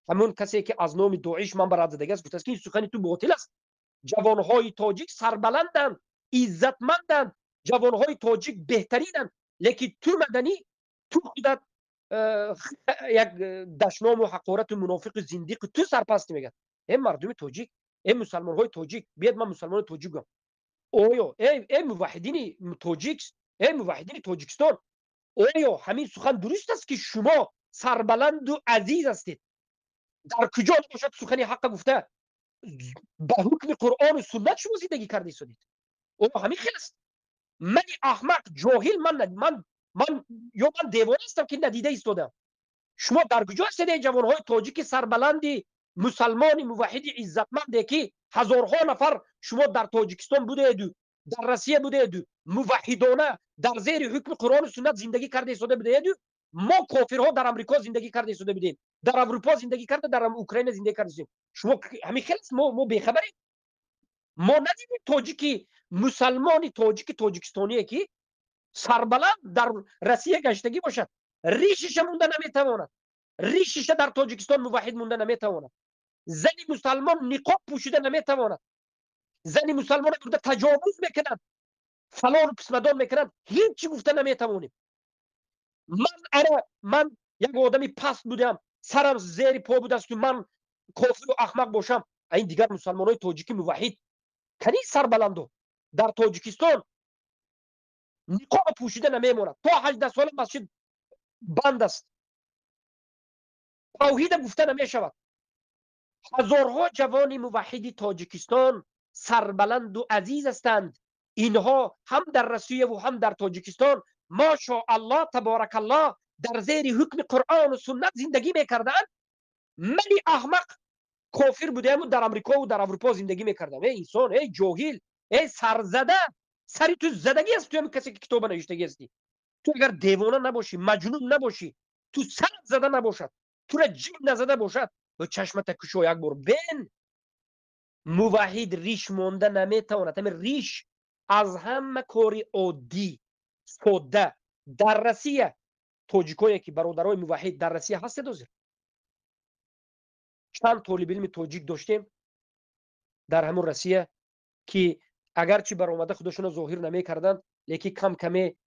همون کسی که از نام داعش من برات زده است گفته است که این سخنی تو باطل است. جوانهای تاجیک سربلندند، عزتمندند، جوانهای تاجیک بهترینند، لیکن تو مدنی تو خودت یک دشنام و حقارت و منافق زندیق تو سرپست میگه. ای مردم تاجیک، ای مسلمان های تاجیک، بیاد من مسلمان تاجیک گم. اویا ای موحدین تاجیک، ای موحدین تاجیکستان، اویا همین سخن درست است که شما سربلند و عزیز هستید. در کجا باشد سخنی حق گفته به حکم قرآن و سنت شما زندگی کرده ایستادید؟ او همین خیلی است. من احمق جاهل، من یا من دیوانه هستم که ندیده ایستادم. شما در کجا هستید جوانهای تاجیک سربلندی مسلمان موحد عزتمندی که هزارها نفر شما در تاجیکستان بودید، در روسیه بودید، موحدانه در زیر حکم قرآن و سنت زندگی کرده ایستاده بودید. ما کافرها در امریکا زندگی کرده ایستاده بودیم، در اروپا زندگی کرده، در اوکراین زندگی کرده. شما همین خیلی ما بیخبریم. ما ندیدیم تاجیکی مسلمانی تاجیکستانی که سربلند در روسیه گشتگی باشد، ریشش مونده نمیتواند، ریشش در تاجیکستان موحد مونده نمیتواند. زنی مسلمان نقاب پوشیده نمیتواند. زنی مسلمان برده تجاوز میکنند، فلان و پسمدان میکنند، هیچی گفته نمیتوانیم. من یک آدمی پست بودم، سرم زیر پا بود است که من کافر و احمق باشم. این دیگر مسلمان های تاجیکی موحد کنی سر بلندو در تاجیکستان نقاب پوشیده نمیموند تا 18 سال مسجد بند است، توحید گفته نمیشود. هزارها جوان موحد تاجیکستان سربلند و عزیز هستند. اینها هم در روسیه و هم در تاجیکستان ماشاءالله تبارک الله در زیر حکم قرآن و سنت زندگی میکردند. من احمق کافر بودم و در امریکا و در اروپا زندگی میکردم. ای انسان، ای جاهل، ای سرزده، سری تو زدگی است. تو هم کسی که کتاب نوشته هستی، تو اگر دیوانه نباشی، مجنون نباشی، تو سر زده نباشد، تو را جن نزده باشد، و چشمت کشو یک بار بین. موحد ریش مانده نمیتواند. همین ریش از همه کاری عادی ساده در روسیه، تاجیکایی که برادرای موحد در روسیه هست دوزیر. چند طالب علم تاجیک داشتیم در همون روسیه که اگرچه برآمده خودشون ظاهر نمیکردند، لیکن کم کمی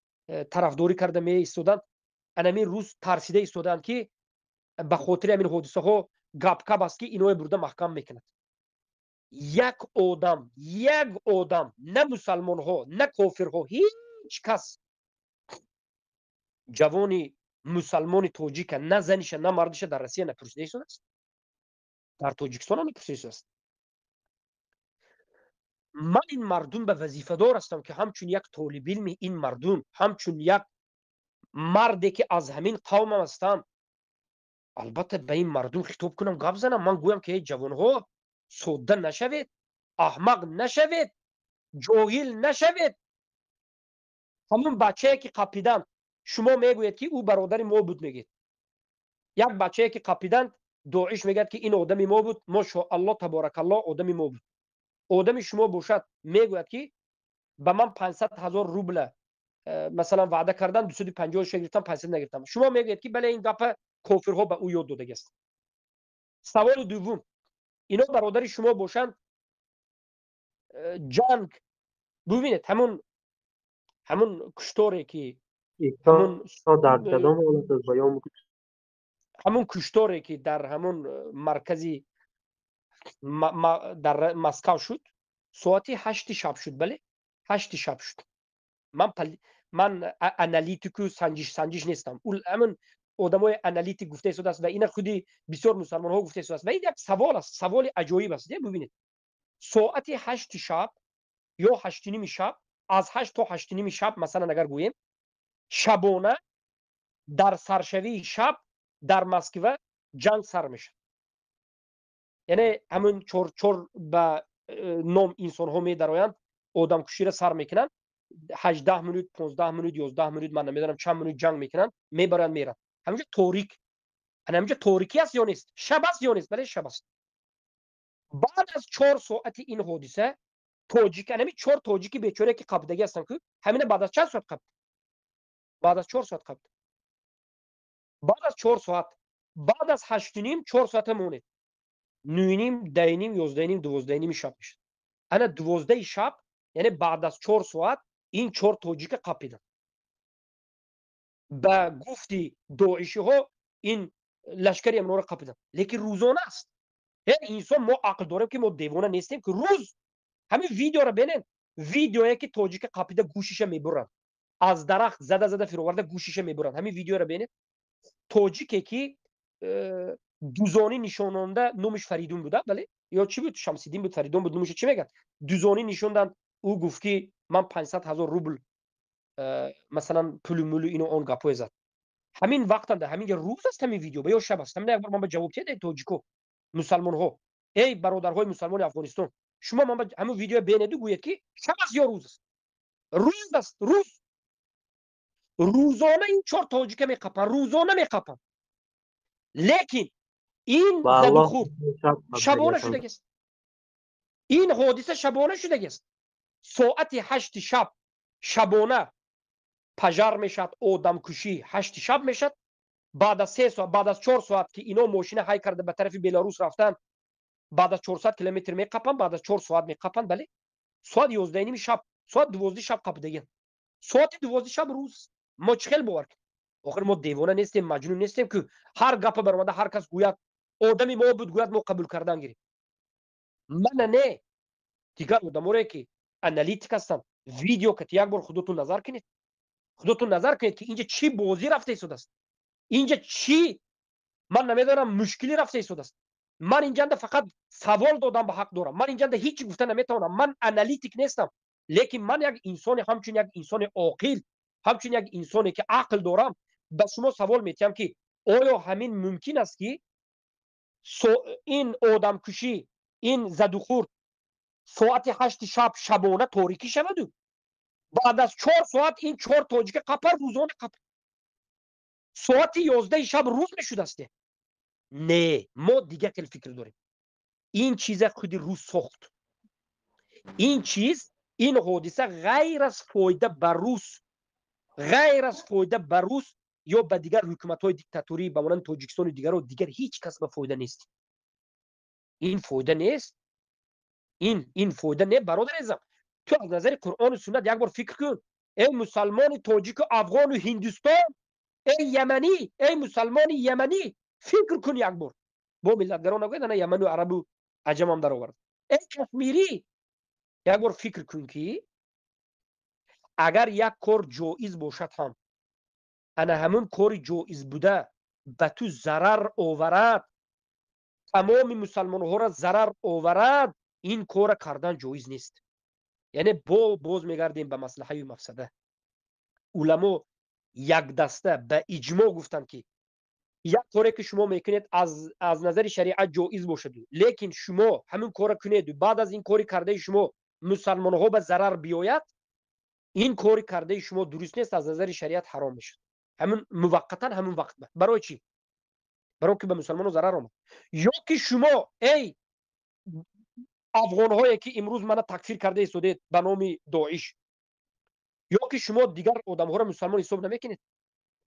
طرفداری کرده می ایستادند. انمی روز ترسیده ایستادند که به خاطر همین حادثه ها گپ کپ است که اینو برده محکم میکند. یک آدم نه مسلمان ها نه کافر ها، هیچ کس جوانی مسلمان تاجیک نه زنیش نه مردش در روسیه نپرسیده ایستاده است. در تاجیکستان هم نپرسیده است. من این مردم به وظیفه دار هستم که همچون یک طالب علم این مردم، همچون یک مردی که از همین قوم هستم، البته به این مردم خطاب کنم، گپ زنم. من گویم که جوان ها ساده نشوید، احمق نشوید، جاهل نشوید. همون بچه که قپیدن شما میگوید که او برادر ما بود، میگید. یک بچه که قپیدن داعش میگد که این آدم ما بود، ماشاءالله تبارک الله آدم ما بود. آدم شما باشد میگوید که به من 500,000 روبل مثلا وعده کردن، 250 گرفتم، 500 نگرفتم. شما میگوید که بله این گپ کافرها به او یاد داده است. سوال دوم، اینا برادر شما باشند، جنگ ببینید همون کشتاری که همون کشتاری که در همون مرکزی در مسکو شد ساعت 8 شب شد. بله 8 شب شد. من انالیتیکو سنجش نیستم. همون آدمای انالیتیک گفته شده است و این خودی بسیار مسلمان ها گفته شده است و این یک سوال است، سوال عجایب است. ببینید ساعت 8 شب یا 8 نیم شب، از 8 تا 8 نیم شب مثلا اگر گوییم شبانه در سرشوی شب در مسکو جنگ سر میشه. یعنی همون چور به نام انسان ها می درآیند، آدم کشی را سر میکنن، 18 منوت 15 منوت 11 منوت من نمیدونم چند منوت جنگ میکنن، میبرن میرن. همینجا تاریک، همینجا تاریکی است یا نیست؟ شب است یا نیست؟ بله شب است. بعد از 4 ساعت این حادثه تاجیک، همین 4 تاجیکی بیچاره که قبضگی هستن که همین بعد از چند ساعت قبل، بعد از 4 ساعت قبل، بعد از 4 ساعت، بعد از 8 نیم 4 ساعت مونه، 9 نیم 10 نیم 11 نیم 12 نیم شب میشه. انا 12 شب یعنی بعد از 4 ساعت این 4 تاجیک قپیدن. به گفتی داعشی ها این لشکری امنا رو قپیدن، لیکن روزانه است. یعنی انسان ما عقل داریم که ما دیوانه نیستیم که روز همین ویدیو رو ببینید، ویدیویی که تاجیک قپیده گوشش میبرن، از درخت زده فرآورده گوشش میبرن. همین ویدیو رو ببینید. تاجیکی که دوزانی نشاننده نامش فریدون بوده، بله یا چی بود، شمسیدین بود، فریدون بود، نامش چی میگن، دوزانی نشوندن. او گفت که من 500,000 روبل مثلا پول مولو اینو اون گپو زد. همین وقت هم همین روز است، همین ویدیو به یا شب است. همین یک بار من به جواب دادم تاجیکو مسلمان ها، ای برادرهای مسلمان افغانستان، شما من همین ویدیو ببینید گویید که شب است یا روز است. روز است. روزانه این 4 تاجیک میقپن، روزانه میقپن. لیکن این زد و خورد شبانه شده است. این حادثه شبانه شده است. ساعت 8 شب شبانه پجر میشد، آدم کشی 8 شب میشد. بعد از 3 ساعت، بعد از 4 ساعت که اینا ماشین های کرده به طرف بلاروس رفتن، بعد از 400 کیلومتر میقپن، بعد از 4 ساعت میقپن. بله ساعت 11 نیم شب، ساعت 12 شب قپیدگی، ساعت 12 شب روز. ما چخل باور کنیم؟ آخر ما دیوانه نیستیم، مجنون نیستیم که هر گپ برآمده هر کس گوید آدمی ما بود گوید ما قبول کردن گیریم. من نه دیگر آدمایی که انالیتیک هستن ویدیو که یک بار خودتون نظر کنید، خودتون نظر کنید که اینجا چی بازی رفته ایستاده است، اینجا چی من نمیدونم مشکلی رفته ایستاده است. من اینجا فقط سوال دادم به حق دارم، من اینجا هیچ گفته نمیتونم، من انالیتیک نیستم، لیکن من یک انسان، همچون یک انسان عاقل، همچون یک انسانی که عقل دارم به شما سوال میتونم که آیا همین ممکن است که این آدم کشی، این زدوخور ساعت 8 شب شبانه تاریکی شود؟ بعد از 4 ساعت این 4 تاجیک قپر روزانه قپر ساعت 11 شب روز میشد است. نه ما دیگه کل فکر داریم. این چیز خودی روز ساخت. این چیز، این حادثه غیر از فایده بر روس، غیر از فایده بر روس یا به دیگر حکومت‌های دیکتاتوری به مانند تاجیکستان و دیگر و دیگر هیچ کس به فایده نیست. این فایده نیست. این فایده نه برادر عزیزم. تو از نظر قرآن و سنت یک بار فکر کن. ای مسلمان تاجیک و افغان و هندوستان، ای یمنی، ای مسلمان یمنی، فکر کن یک بار. با ملتگران نگوید نه یمن و عرب و عجم هم در آورد. ای کشمیری یک بار فکر کن که اگر یک کار جایز باشد هم انا همون کار جایز بوده به تو ضرر آورد، تمام مسلمان ها را ضرر آورد، این کار کردن جایز نیست. یعنی باز میگردیم به مصلحه و مفسده. علما یک دسته به اجماع گفتن که یک کاری که شما میکنید از نظر شریعت جایز باشد، لیکن شما همین کار کنید و بعد از این کاری کرده شما مسلمان ها به ضرر بیاید، این کاری کرده شما درست نیست، از نظر شریعت حرام میشه. همون موقتا همون وقت به. برای چی؟ برای که به مسلمان ها ضرر آمد. یا که شما ای افغان هایی که امروز منو تکفیر کرده ایستادید به نام داعش، یا که شما دیگر آدم ها را مسلمان حساب نمیکنید،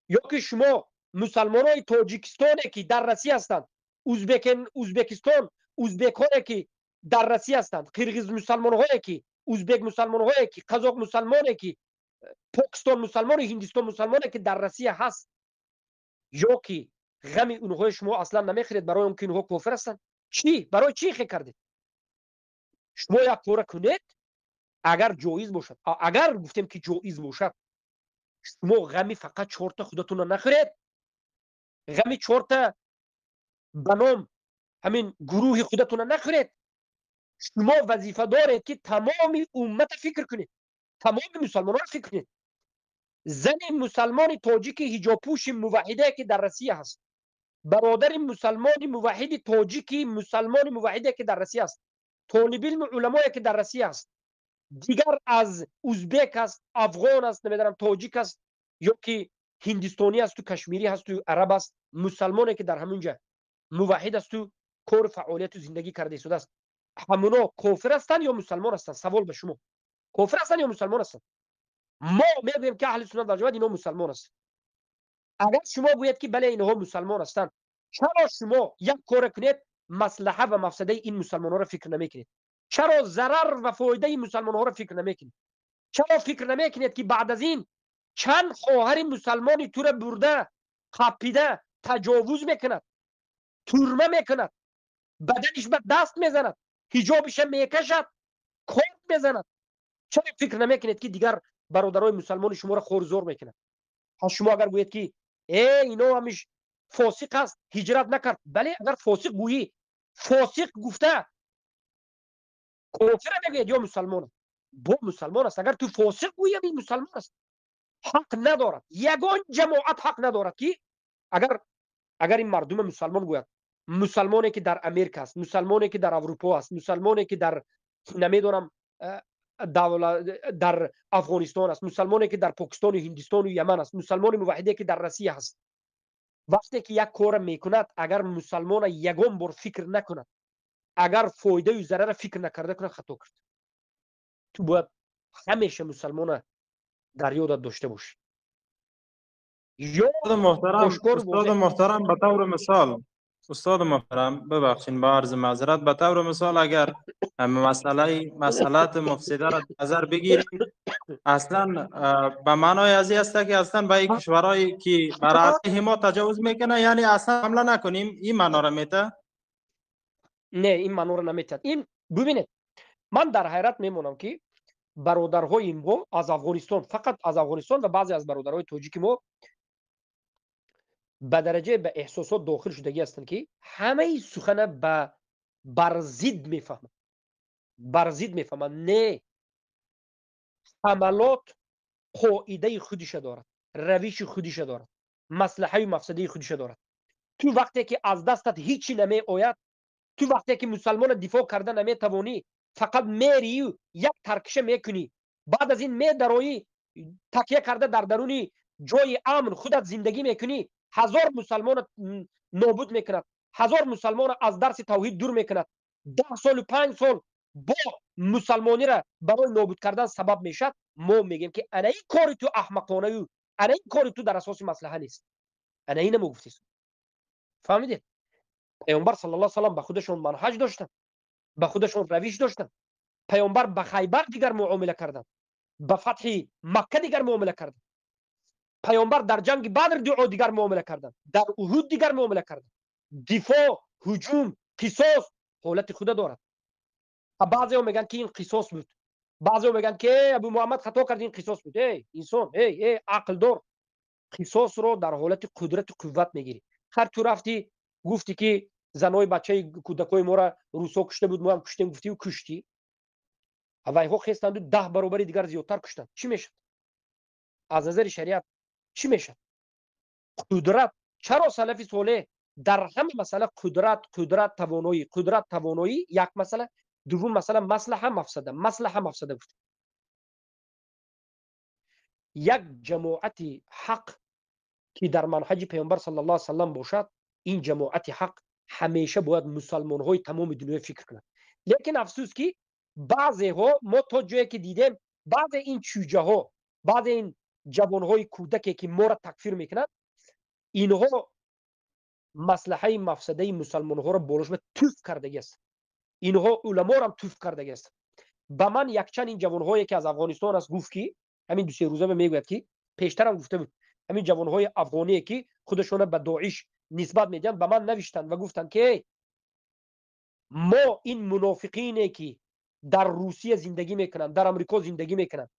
یا که شما مسلمان های تاجیکستان که در روسیه هستند، ازبکستان ازبک هایی که در روسیه هستند، قرغیز مسلمان هایی که، ازبک مسلمان هایی که، قزاق مسلمانی که، پاکستان مسلمان و هندوستان مسلمانی که در روسیه هست، یا که غم اونها شما اصلا نمیخرید برای اون که اونها کافر هستند. چی؟ برای چی خیر کردید؟ شما یک کار کنید اگر جایز باشد، اگر گفتیم که جایز باشد، شما غمی فقط 4 تا خودتون رو نخورید، غمی 4 تا بنام همین گروه خودتون رو نخورید. شما وظیفه دارید که تمام امت فکر کنید، تمام مسلمان ها فکر کنید. زن مسلمان تاجیک حجاب پوش موحده که در روسیه هست، برادر مسلمان موحد تاجیکی مسلمان موحده که در روسیه است، طالب علم علمایی که در روسیه است، دیگر از ازبک است، افغان است، نمیدونم تاجیک است، یا که هندوستانی است و کشمیری است و عرب است، مسلمانی که در همونجا موحد است و کار فعالیت و زندگی کرده شده است، همونا کافر هستن یا مسلمان هستن؟ سوال به شما، کافر هستن یا مسلمان هستن؟ ما میگویم که اهل سنت و جماعت اینا مسلمان است. اگر شما گویید که بله اینها مسلمان هستند، چرا شما یک کار کنید مصلحه و مفسده این مسلمان ها را فکر نمیکنید؟ چرا ضرر و فایده این مسلمان ها را فکر نمیکنید؟ چرا فکر نمیکنید که بعد از این چند خواهر مسلمانی تو را برده، قپیده، تجاوز میکند، تورمه میکند، بدنش به دست میزند، حجابش میکشد، کارت میزند؟ چرا فکر نمیکنید که دیگر برادرای مسلمان شما را خورزور میکند؟ شما اگر گویید که اینا همش فاسق است، هجرت نکرد، بله اگر فاسق گویی، فاسق گفته کافر نگوید یا مسلمان است؟ با مسلمان است. اگر تو فاسق گویی این مسلمان است، حق ندارد، یگان جماعت حق ندارد که اگر این مردم مسلمان گوید مسلمانی که در امریکا است، مسلمانی که در اروپا است، مسلمانی که در نمیدونم در افغانستان است، مسلمانی که در پاکستان و هندوستان و یمن است، مسلمان موحدی که در روسیه است، وقتی که یک کار میکند اگر مسلمان یگان بار فکر نکند، اگر فایده و ضرر فکر نکرده کنه، خطا کرد. تو باید همیشه مسلمان در یادت داشته باشی. یا استاد محترم به طور مثال استاد محترم ببخشین با عرض معذرت، به طور مثال اگر مسئلات مفسده را در نظر بگیریم، اصلا به معنای از این است که اصلا به این کشورهایی که بر علیه ما تجاوز میکنه یعنی اصلا حمله نکنیم، این معنا را میته؟ نه این معنا رو نمیتد. این ببینید من در حیرت میمونم که برادرهای ما از افغانستان، فقط از افغانستان و بعضی از برادرهای تاجیک ما به درجه به احساسات داخل شدگی هستند که همه سخن به برزید میفهمند. برزید میفهمند. نه، حملات قاعده خودش دارد، روش خودش دارد، مصلحه و مفسده خودش دارد. تو وقتی که از دستت هیچی نمی آید، تو وقتی که مسلمان دفاع کرده نمی توانی، فقط میری و یک ترکشه میکنی، بعد از این می درایی تکیه کرده در درونی جای امن خودت زندگی میکنی، هزار مسلمان نابود میکند، هزار مسلمان از درس توحید دور میکند، 10 سال و 5 سال با مسلمانی را برای نابود کردن سبب میشد. ما میگیم که انا این کاری تو احمقانه و انا این کاری تو در اساس مصلحه نیست. انا اینو گفتید. فهمیدید؟ پیامبر صلی الله علیه و سلم به خودشون منهج داشتن، به خودشون روش داشتن. پیامبر به خیبر دیگر معامله کردن، به فتح مکه دیگر معامله کردن. پیامبر در جنگ بدر دعا دیگر معامله کردن، در احد دیگر معامله کردن. دفاع، هجوم، قصاص حالت خود دارد. بعضی ها میگن که این قصاص بود، بعضی ها میگن که ابو محمد خطا کرد این قصاص بود. ای انسان، ای عقل دار، قصاص رو در حالت قدرت و قوت میگیری. هر تو رفتی گفتی که زنای بچه کودکای ما را روسا کشته بود، ما هم کشتیم، گفتی و کشتی. اوای ها خستند 10 برابر دیگر زیادتر کشتند. چی میشد؟ از نظر شریعت چی میشد؟ قدرت. چرا سلف صالح در همه مسئله قدرت توانایی یک مسئله، دوم مسئله مصلحه مفسده گفت. یک جماعت حق که در منهج پیامبر صلی الله علیه و سلم باشد، این جماعت حق همیشه باید مسلمان های تمام دنیا فکر کنند. لیکن افسوس که بعضی ها، ما تا جایی که دیدیم، بعض این چوجه ها، بعض این جوان های کودکی که ما را تکفیر میکنند، اینها مصلحه مفسده مسلمان ها را بالوش به توف کرده است. اینها علما را هم توف کرده است. به من یک چند این جوان هایی که از افغانستان است گفت که همین 2-3 روزه میگوید که پیشتر هم گفته بود، همین جوان های افغانی که خودشون به داعش نسبت میدن، به من نوشتن و گفتن که ما این منافقینی که در روسیه زندگی میکنن، در امریکا زندگی میکنن،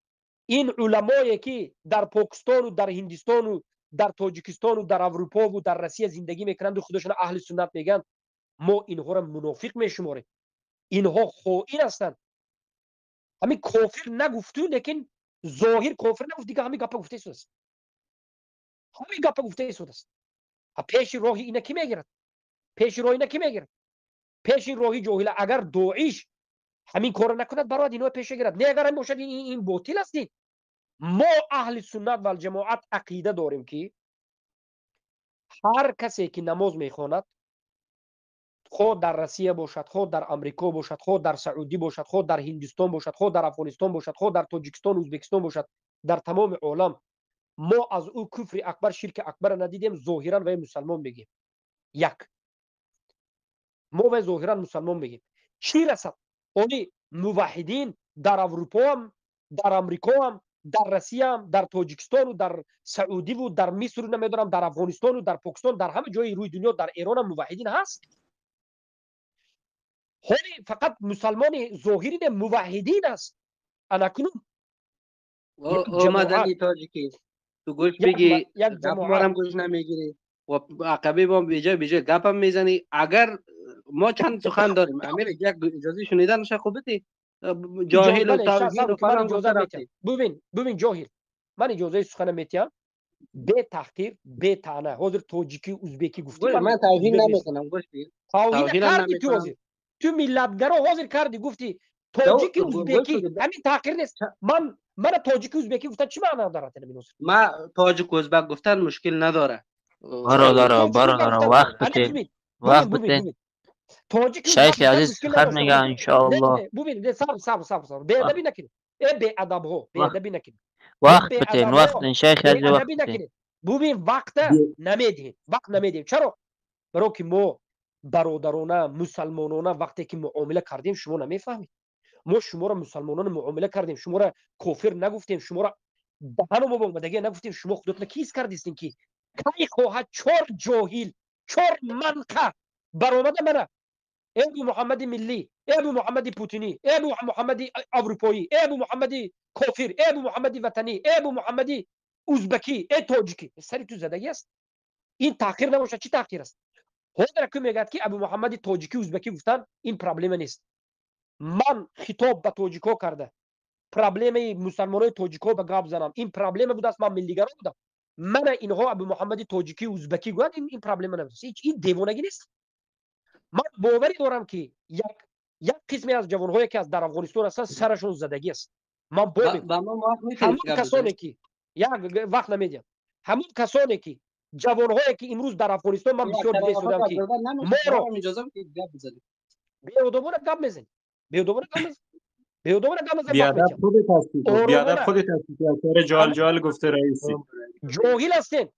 این علمایی که در پاکستان و در هندستان و در تاجیکستان و در اروپا و در روسیه زندگی میکنند و خودشون اهل سنت میگن، ما اینها را منافق میشماریم، اینها خائن هستند. همین کافر نگفتو، لیکن ظاهر کافر نگفت دیگه، همین گپ گفته شده است. همین گپ گفته شده است. پیش راهی اینا کی میگیرد؟ پیش راهی اینا کی میگیرد؟ پیش راهی جاهل. اگر داعش همین کار نکند برای اینا پیش گیرد. نه اگر این باشد این باطل است. ما اهل سنت و الجماعت عقیده داریم که هر کسی که نماز میخواند، خود در روسیه باشد، خود در امریکا باشد، خود در سعودی باشد، خود در هندستان باشد، خود در افغانستان باشد، خود در تاجیکستان و ازبکستان باشد، در تمام عالم، ما از او کفر اکبر، شرک اکبر ندیدیم. ظاهرا و مسلمان بگیم. یک، ما و ظاهرا مسلمان بگیم. چی رسد اونی موحدین در اروپا هم، در امریکا هم، در روسیه هم، در تاجیکستان و در سعودی و در مصر و نمیدونم در افغانستان و در پاکستان، در همه جای روی دنیا، در ایران هم موحدین هست. حالی فقط مسلمان ظاهری موحدین است. انا کنون مدنی تاجیکی تو گوش بگی گپ ما هم گوش نمیگیری و عقبه با بیجا گپ هم میزنی. اگر ما چند سخن داریم، امیر یک اجازه شنیدنش خوب بده. جاهل و توهین و فلان گفته رفتی. ببین جاهل، من اجازه سخن میتیم به تحقیر، به طعنه. حاضر تاجیکی ازبکی گفتی، من توهین نمیکنم. گوش بگیر، توهین کردی تو ملتگرا حاضر کردی گفتی تاجیکی ازبکی، همین تحقیر نیست. من تاجیکی ازبکی گفتم چی معنی داره؟ ما تاجیک ازبک گفتن مشکل نداره. برادر وقت بده شیخ عزیز خط میگه انشاءالله. ببین صبر به ادبی نکنید. به ادب ها به ادبی نکنید. وقت بده وقت شیخ عزیز وقت ببین وقت نمیدیم. چرا؟ برای که ما برادرانه مسلمانانه وقتی که معامله کردیم شما نمیفهمید. ما شما را مسلمانان معامله کردیم، شما را کافر نگفتیم، شما را دهنمو با اومدگی نگفتیم شما خودتون کیس کردیستین که کی خواهد 4 جاهل 4 منقه برآمده منه ای ابو محمد ملی، ای ابو محمد پوتینی، ای ابو محمد اروپایی، ای ابو محمد کافر، ای ابو محمد وطنی، ای ابو محمد ازبکی، ای تاجیکی. سری تو زدگی است. این تاخیر نباشه. چی تاخیر است؟ خود که میگه که ابو محمد تاجیکی ازبکی گفتن این پرابلم نیست. من خطاب به تاجیکا کرده پرابلم مسلمانای تاجیکا به گپ زنم این پرابلم بود است. من ملیگرا بودم. من اینها ابو محمد تاجیکی ازبکی گفتن این پرابلم نبود. این دیوانگی نیست. من باوری دارم که یک قسمی از جوانهایی که از در افغانستان هستن سرشون زدگی است. من همون کسانی که یک وقت نمیدیم، همون کسانی که جوانهایی که امروز در افغانستان من بسیار دیده شدم که ما رو بیادبانه گپ میزنید، بیادبانه گپ میزنید، بیادبانه گپ میزنید. بیادب خودت هستی، بیادب خودت هستی که اثر جال جال گفته رئیسی. جاهل هستین،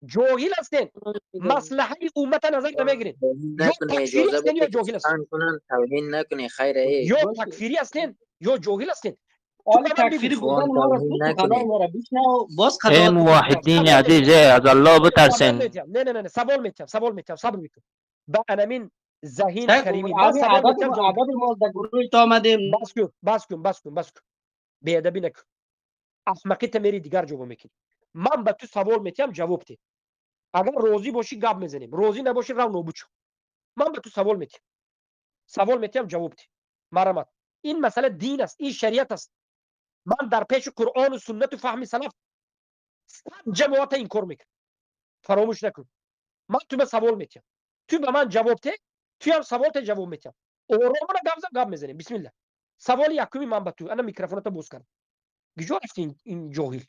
جاهل هستین. مصلحه امت نظر نمیگیرید. یا تکفیری هستین یا جاهل هستین. توهین نکنی خیره یا تکفیری هستین یا جاهل هستین. آلی تکفیری بودن ما را سوچ ما را بشنو باز ای موحدین عزیز از الله بترسین. نه سوال میتونم صبر میکنم. با انامین ذهین کریمی عدد ما در گروه تا آمدیم. بس کن بی ادبی نکن. احمقی تا میری دیگر جواب میکنی. من به تو سوال میتونم جواب تی. اگر راضی باشی گپ میزنیم، راضی نباشی رو نوبچو. من به تو سوال میتونم جواب تی. مرحمت. این مسئله دین است، این شریعت است. من در پیش قرآن و سنت و فهم سلف جماعت این کار میکنم. فراموش نکن. من تو به سوال میتونم، تو به من جواب تی، تو هم سوال تی جواب میتونم. آرامانه گپ میزنیم. بسم الله. سوال یکمی من به تو، انا میکروفونت باز کردم. گجا رفتی این جاهل،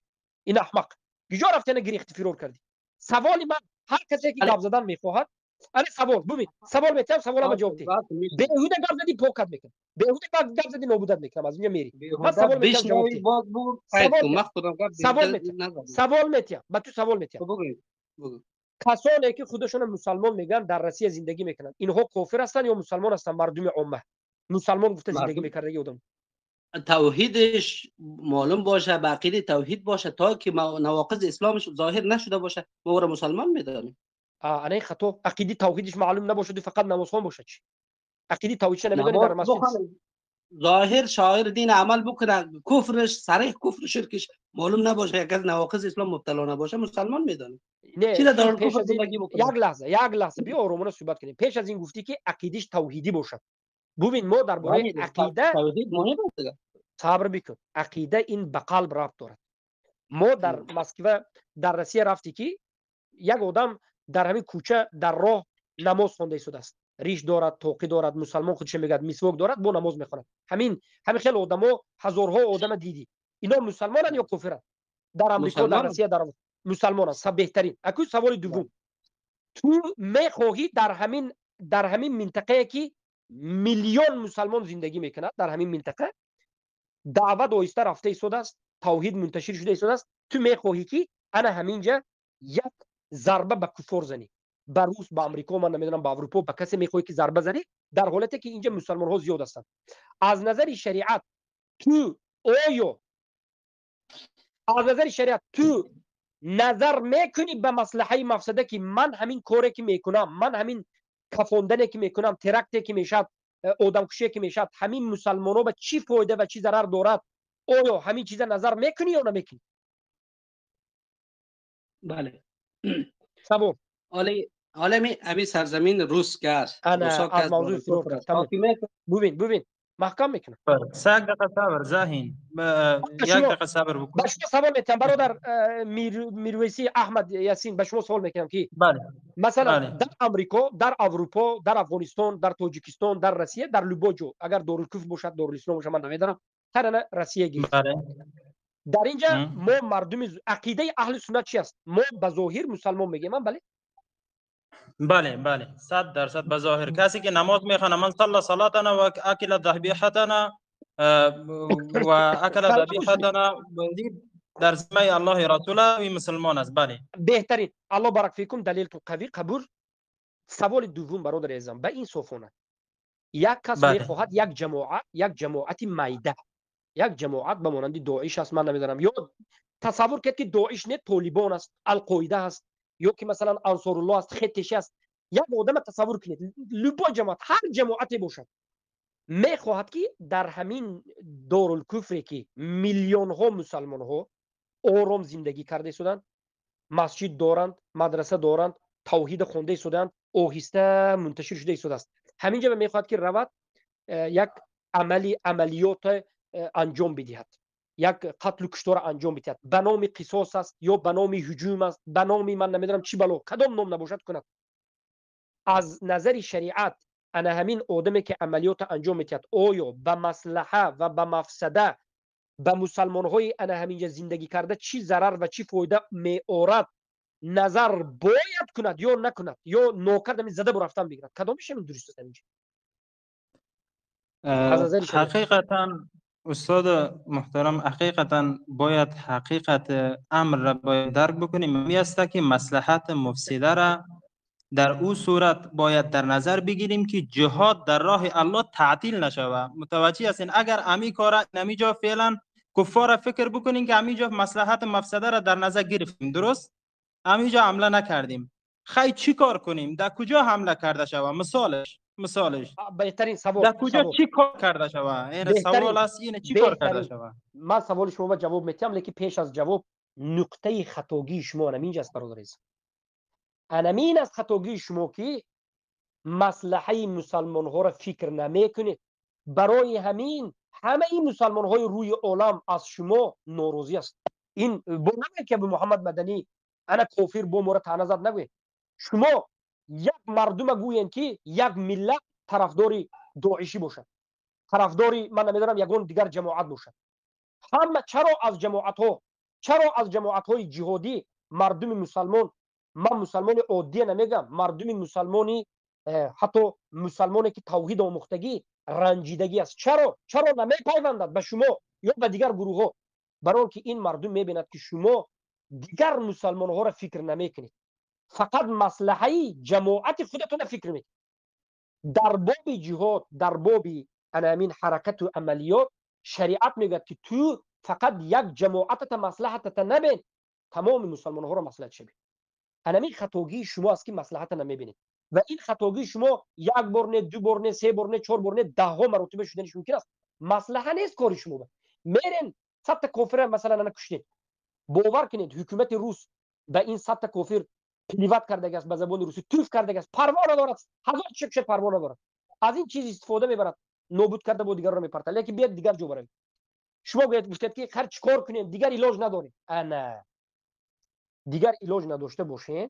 این احمق، گجا رفتی انا گریخت فرار کردی. سوالی من هر کسی که گپ زدن میخواهد، انا سوال ببین، سوال میتونم سوالم جواب تی. بیهوده گپ زدی پاکت میکنم، بیهوده گپ زدی نابودت میکنم. از اینجا میری. من سوال میتونم جواب تی. سوال میتونم با تو سوال میتونم. کسانی که خودشون مسلمان میگن در روسیه زندگی میکنن، اینها کافر هستن یا مسلمان هستن؟ مردم عامه مسلمان گفته زندگی میکرده یادم توحیدش معلوم باشه، به عقیده توحید باشه، تا که نواقض اسلامش ظاهر نشده باشه ما را مسلمان میدانیم. انا خطا عقیده توحیدش معلوم نباشه فقط نمازخوان باشه. چی عقیده توحیدش نمیدونی در مسجد ظاهر شاعر دین عمل بکنه، کفرش صریح کفر شرکش معلوم نباشه، یک از نواقض اسلام مبتلا نباشه مسلمان میدانیم. نه پیش از این یک لحظه بیا آرومانه صحبت کنیم. پیش از این گفتی که عقیدش توحیدی باشه. ببین ما درباره عقیده توحید مهم است. صبر بکن. عقیده این به قلب ربط دارد. ما در مسکو در روسیه رفتی که یک آدم در همین کوچه در راه نماز خوانده شده است. ریش دارد، توقی دارد، مسلمان خودش میگه مسواک دارد، با نماز میخواند. همین خیلی آدما، هزارها آدم دیدی. اینا مسلمانن یا کافرن؟ در امریکا در روسیه در مسلمانن. بهترین اكو سوال دوم، تو میخواهی در همین منطقه که میلیون مسلمان زندگی میکنند، در همین منطقه دعوت آیسته رفته شده است، توحید منتشر شده است، تو میخواهی که انا همینجا یک ضربه به کفار زنی، به روس، به امریکا، من نمیدونم به اروپا، به کسی میخواهی که ضربه زنی، در حالتی که اینجا مسلمان ها زیاد هستند. از نظر شریعت تو آیا از نظر شریعت تو نظر میکنی به مصلحه مفسده که من همین کاری که میکنم، من همین کفاندنی که میکنم، ترکتی که میشد، آدم کشی که میشد، همین مسلمان‌ها به چی فایده و چی ضرر دارد؟ آیا همین چیزا نظر میکنی یا نمیکنی؟ بله. سوال عالمی ابی سرزمین روس گاز انا از موضوع فرار کردم. ببین محکم میکنم. سه دقیقه صبر زاهین، یک دقیقه صبر بکن. با شما سوال میکنم برادر میرویسی احمد یاسین، با شما سوال میکنم که بله مثلا در امریکا، در اروپا، در افغانستان، در تاجیکستان، در روسیه، در لوبوجو، اگر دارالکفر باشد دارالاسلام باشد من نمیدونم، هر روسیه گیر. بله. در اینجا ما مردم عقیده اهل سنت چی است؟ ما به ظاهر مسلمان میگیم. من بله 100% به ظاهر کسی که نماز میخونه من صلی صلاتنا و اکل ذبیحتنا و اکل ذبیحتنا در ذمه الله رسوله و مسلمان است. بله بهترین. الله بارک فیکم. دلیل تو قوی قبول. سوال دوم برادر عزیزم به این صفونه، یک کس بله میخواهد یک جماعت میده، یک جماعت به مانند داعش است، من نمیدونم، یا تصور کرد که داعش نه، طالبان است، القاعده است، یا که مثلا انصار الله است، خطش است. یک آدم تصور کنید، لبا جماعت، هر جماعتی باشد، میخواهد که در همین دارالکفری که میلیون ها مسلمان ها آرام زندگی کرده شدند، مسجد دارند، مدرسه دارند، توحید خونده شدند، آهسته منتشر شده شده است، همینجا میخواهد که رود یک عملیات انجام بدهد، یک قتل و کشتار انجام بدهد، به نام قصاص است یا به نام هجوم است، به نام من نمیدونم چی بلا کدام نام نباشد کند. از نظر شریعت انا همین آدمی که عملیات انجام میدهد آیا به مصلحه و به مفسده به مسلمان های انا همینجا زندگی کرده چی ضرر و چی فایده می آورد نظر باید کند یا نکند، یا نوکر می زده برفتن بگیرد، کدامش من درست است اینجا از نظر شریعت؟ حقیقتا استاد محترم، حقیقتا باید حقیقت امر را باید درک بکنیم. می است که مصلحت مفسده را در او صورت باید در نظر بگیریم که جهاد در راه الله تعطیل نشود. متوجه هستین؟ اگر امی کارا نمیجا فعلا کفار فکر بکنین که امیجا مصلحت مفسده را در نظر گرفتیم، درست؟ امیجا حمله نکردیم، خی چی کار کنیم؟ در کجا حمله کرده شود؟ مثالش بهترین در کجا چی کار کرده شود؟ این سوال است، اینه چی کار کرده شود؟ من سوال شما جواب میتیم، لیکن پیش از جواب نقطه خطاگی شما همینجا است برادر عزیز. انمین از خطاگی شما که مصلحه مسلمان ها را فکر نمیکنید، برای همین همه این مسلمان های روی عالم از شما ناراضی است. این با نمیگه که به محمد مدنی انا کافر با مورد تنه زد نگوید. شما یک مردم گوین که یک ملت طرفداری داعشی باشد، طرفداری من نمیدونم یگون دیگر جماعت باشد، همه چرا از جماعت های جهادی مردم مسلمان، من مسلمان عادی نمیگم، مردم مسلمانی حتی مسلمانی که توحید آموختگی رنجیدگی است، چرا نمیپیوندد به شما یا به دیگر گروه ها؟ برای که این مردم میبیند که شما دیگر مسلمان ها را فکر نمیکنید، فقط مصلحه جماعت خودتون فکر میکنید. در باب جهاد، در باب همین حرکت و عملیات، شریعت میگه که تو فقط یک جماعت مصلحت نبین، تمام مسلمان ها را مصلحت شبید. همین خطاگی شما است که مصلحت نمیبینید و این خطاگی شما یک بار نه، دو بار نه، سه بار نه، چهار بار نه، ده ها مرتبه شدنش ممکن است. مصلحت نیست کار شما. میرین 100 تا کافر مثلا انا کشتید، باور کنید حکومت روس به این 100 تا کافر پلیوت کرده است، به زبان روسی توف کرده است، پروا ندارد، هزار چک پروا ندارد، از این چیز استفاده میبرد، نابود کرده با دیگر رو میپرته، لیکن بیاد دیگر جو بریم. شما گفتید که هر چیکار کنیم دیگر علاج نداریم. انا دیگر علاج نداشته باشین،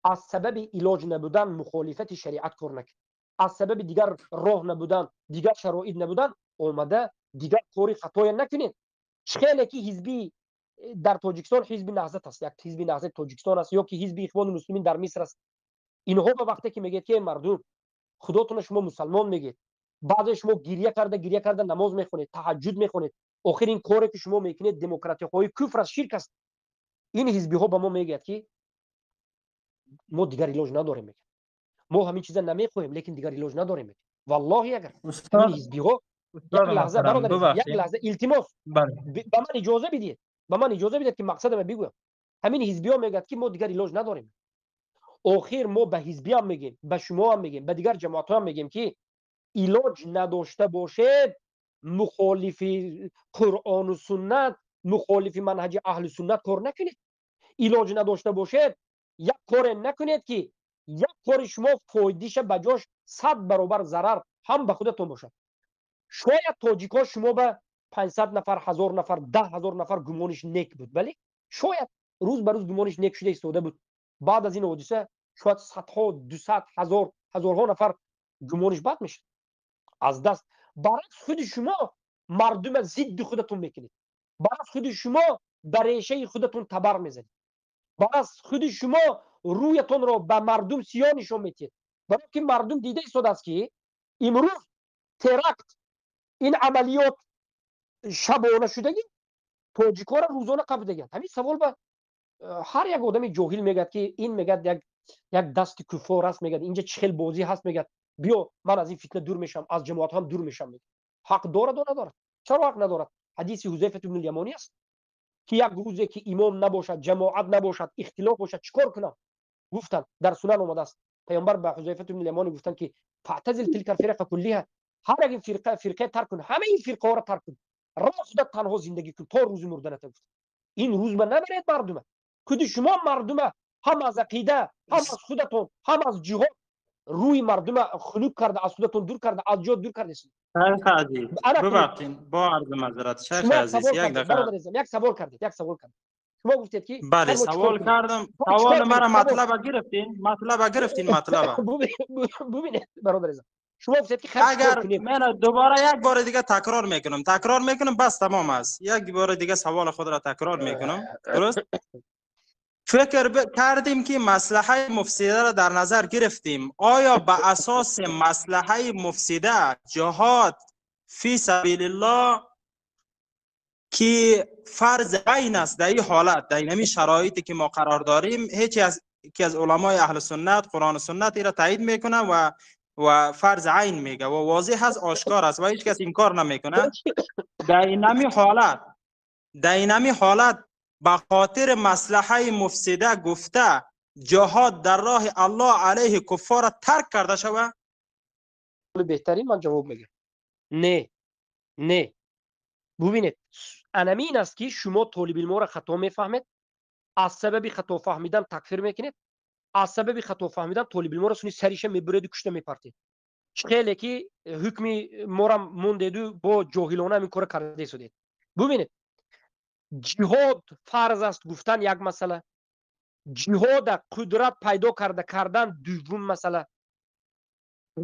از سبب علاج نبودن مخالفت شریعت کار نکنید، از سبب دیگر راه نبودن، دیگر شرایط نبودن اومده دیگر کاری خطای نکنید. خیلی که حزبی در تاجیکستان حزب نهضت است، یک حزب نهضت تاجیکستان است، یا که حزب اخوان المسلمین در مصر است. اینها به وقتی که میگید که مردم خداتون شما مسلمان میگید، بعد شما گریه کرده نماز میخونید، تهجد میخونید، آخر این کاری که شما میکنید دموکراتی های کفر است، شرک است. این حزبی ها به ما میگید که ما دیگر علاج نداریم، میگه ما همین چیزا نمیخوایم لیکن دیگر علاج نداریم، میگه والله اگر این حزبی ها یک لحظه برادر، یک لحظه التماس به من اجازه بدید، که مقصدم بگویم. همین حزبی ها میگه که ما دیگر علاج نداریم، آخر ما به حزبی هم میگیم، به شما هم میگیم، به دیگر جماعت هم میگیم که علاج نداشته باشه، مخالف قرآن و سنت، مخالف منهج اهل سنت کار نکنید. علاج نداشته باشه یک کار نکنید که یک کار شما فایدهش بجاش 100 برابر ضرر هم به خودتون باشه. شاید تاجیکا شما به 500 نفر، 1000 نفر، 10,000 نفر گمانش نیک بود، ولی شاید روز به روز گمانش نیک شده ایستاده بود، بعد از این حادثه شاید صدها، 200، هزارها نفر گمانش بد میشه، از دست. برای خود شما مردم ضد خودتون میکنید، برای خود شما در ریشه خودتون تبر میزنید، برای خود شما رویتون رو به مردم سیاه نشون میدید، برای که مردم دیده ایستاده است که امروز ترکت این عملیات شبانه شدگی تاجیکا را روزانه قبول دیگه. همین سوال به هر یک آدم جاهل میگه که این میگه یک یک دست کفار است میگه اینجا چه خیل بازی هست میگه بیا من از این فتنه دور میشم از جماعت هم دور میشم میگه حق دارد و ندارد چرا حق ندارد حدیث حذیفه بن الیمانی است که یک روزی که امام نباشد جماعت نباشد اختلاف باشد چیکار کنم گفتن در سنن اومده است پیامبر به حذیفه بن الیمانی گفتن که فاعتزل تلك الفرق کلیها هر یک فرقه ترک کن همه این فرقه ها را ترک کن راه خودت تنها زندگی کن تا روز مردنت گفت این روز من نبرید مردمه کدی شما مردمه هم از عقیده هم از خودتون هم از جهاد روی مردم خلوق کرده از خودتون دور کرده از جهاد دور کرده شیخ عزیز ببخشید با عرض معذرت شیخ عزیز یک دقیقه برادر عزیزم یک سوال کردید شما گفتید که بله سوال کردم سوال مرا مطلب گرفتین ببینید برادر عزیزم شما گفتید که اگر من دوباره یک بار دیگه تکرار میکنم بس تمام است یک بار دیگه سوال خود را تکرار میکنم درست فکر کردیم که مصلحه مفسده را در نظر گرفتیم آیا به اساس مصلحه مفسده جهاد فی سبیل الله که فرض عین است در این حالت در این شرایطی که ما قرار داریم هیچ از علمای اهل سنت قرآن و سنت را تایید میکنه و فرض عین میگه و واضح است آشکار است و هیچ کس انکار نمیکنه در این حالت به خاطر مصلحه مفسده گفته جهاد در راه الله علیه کفار ترک کرده شود بهترین من جواب میگم نه ببینید انمین است که شما طالب علم را خطا میفهمید از سبب خطا فهمیدن تکفیر میکنید از سبب خطا فهمیدن طالب علم را سونی سریش میبرید و کشته میپرتید خیلی که حکمی ما را موندید و با جاهلانه این کار کرده شدید ببینید جهاد فرض است گفتن یک مسئله جهاد قدرت پیدا کردن دوم مسئله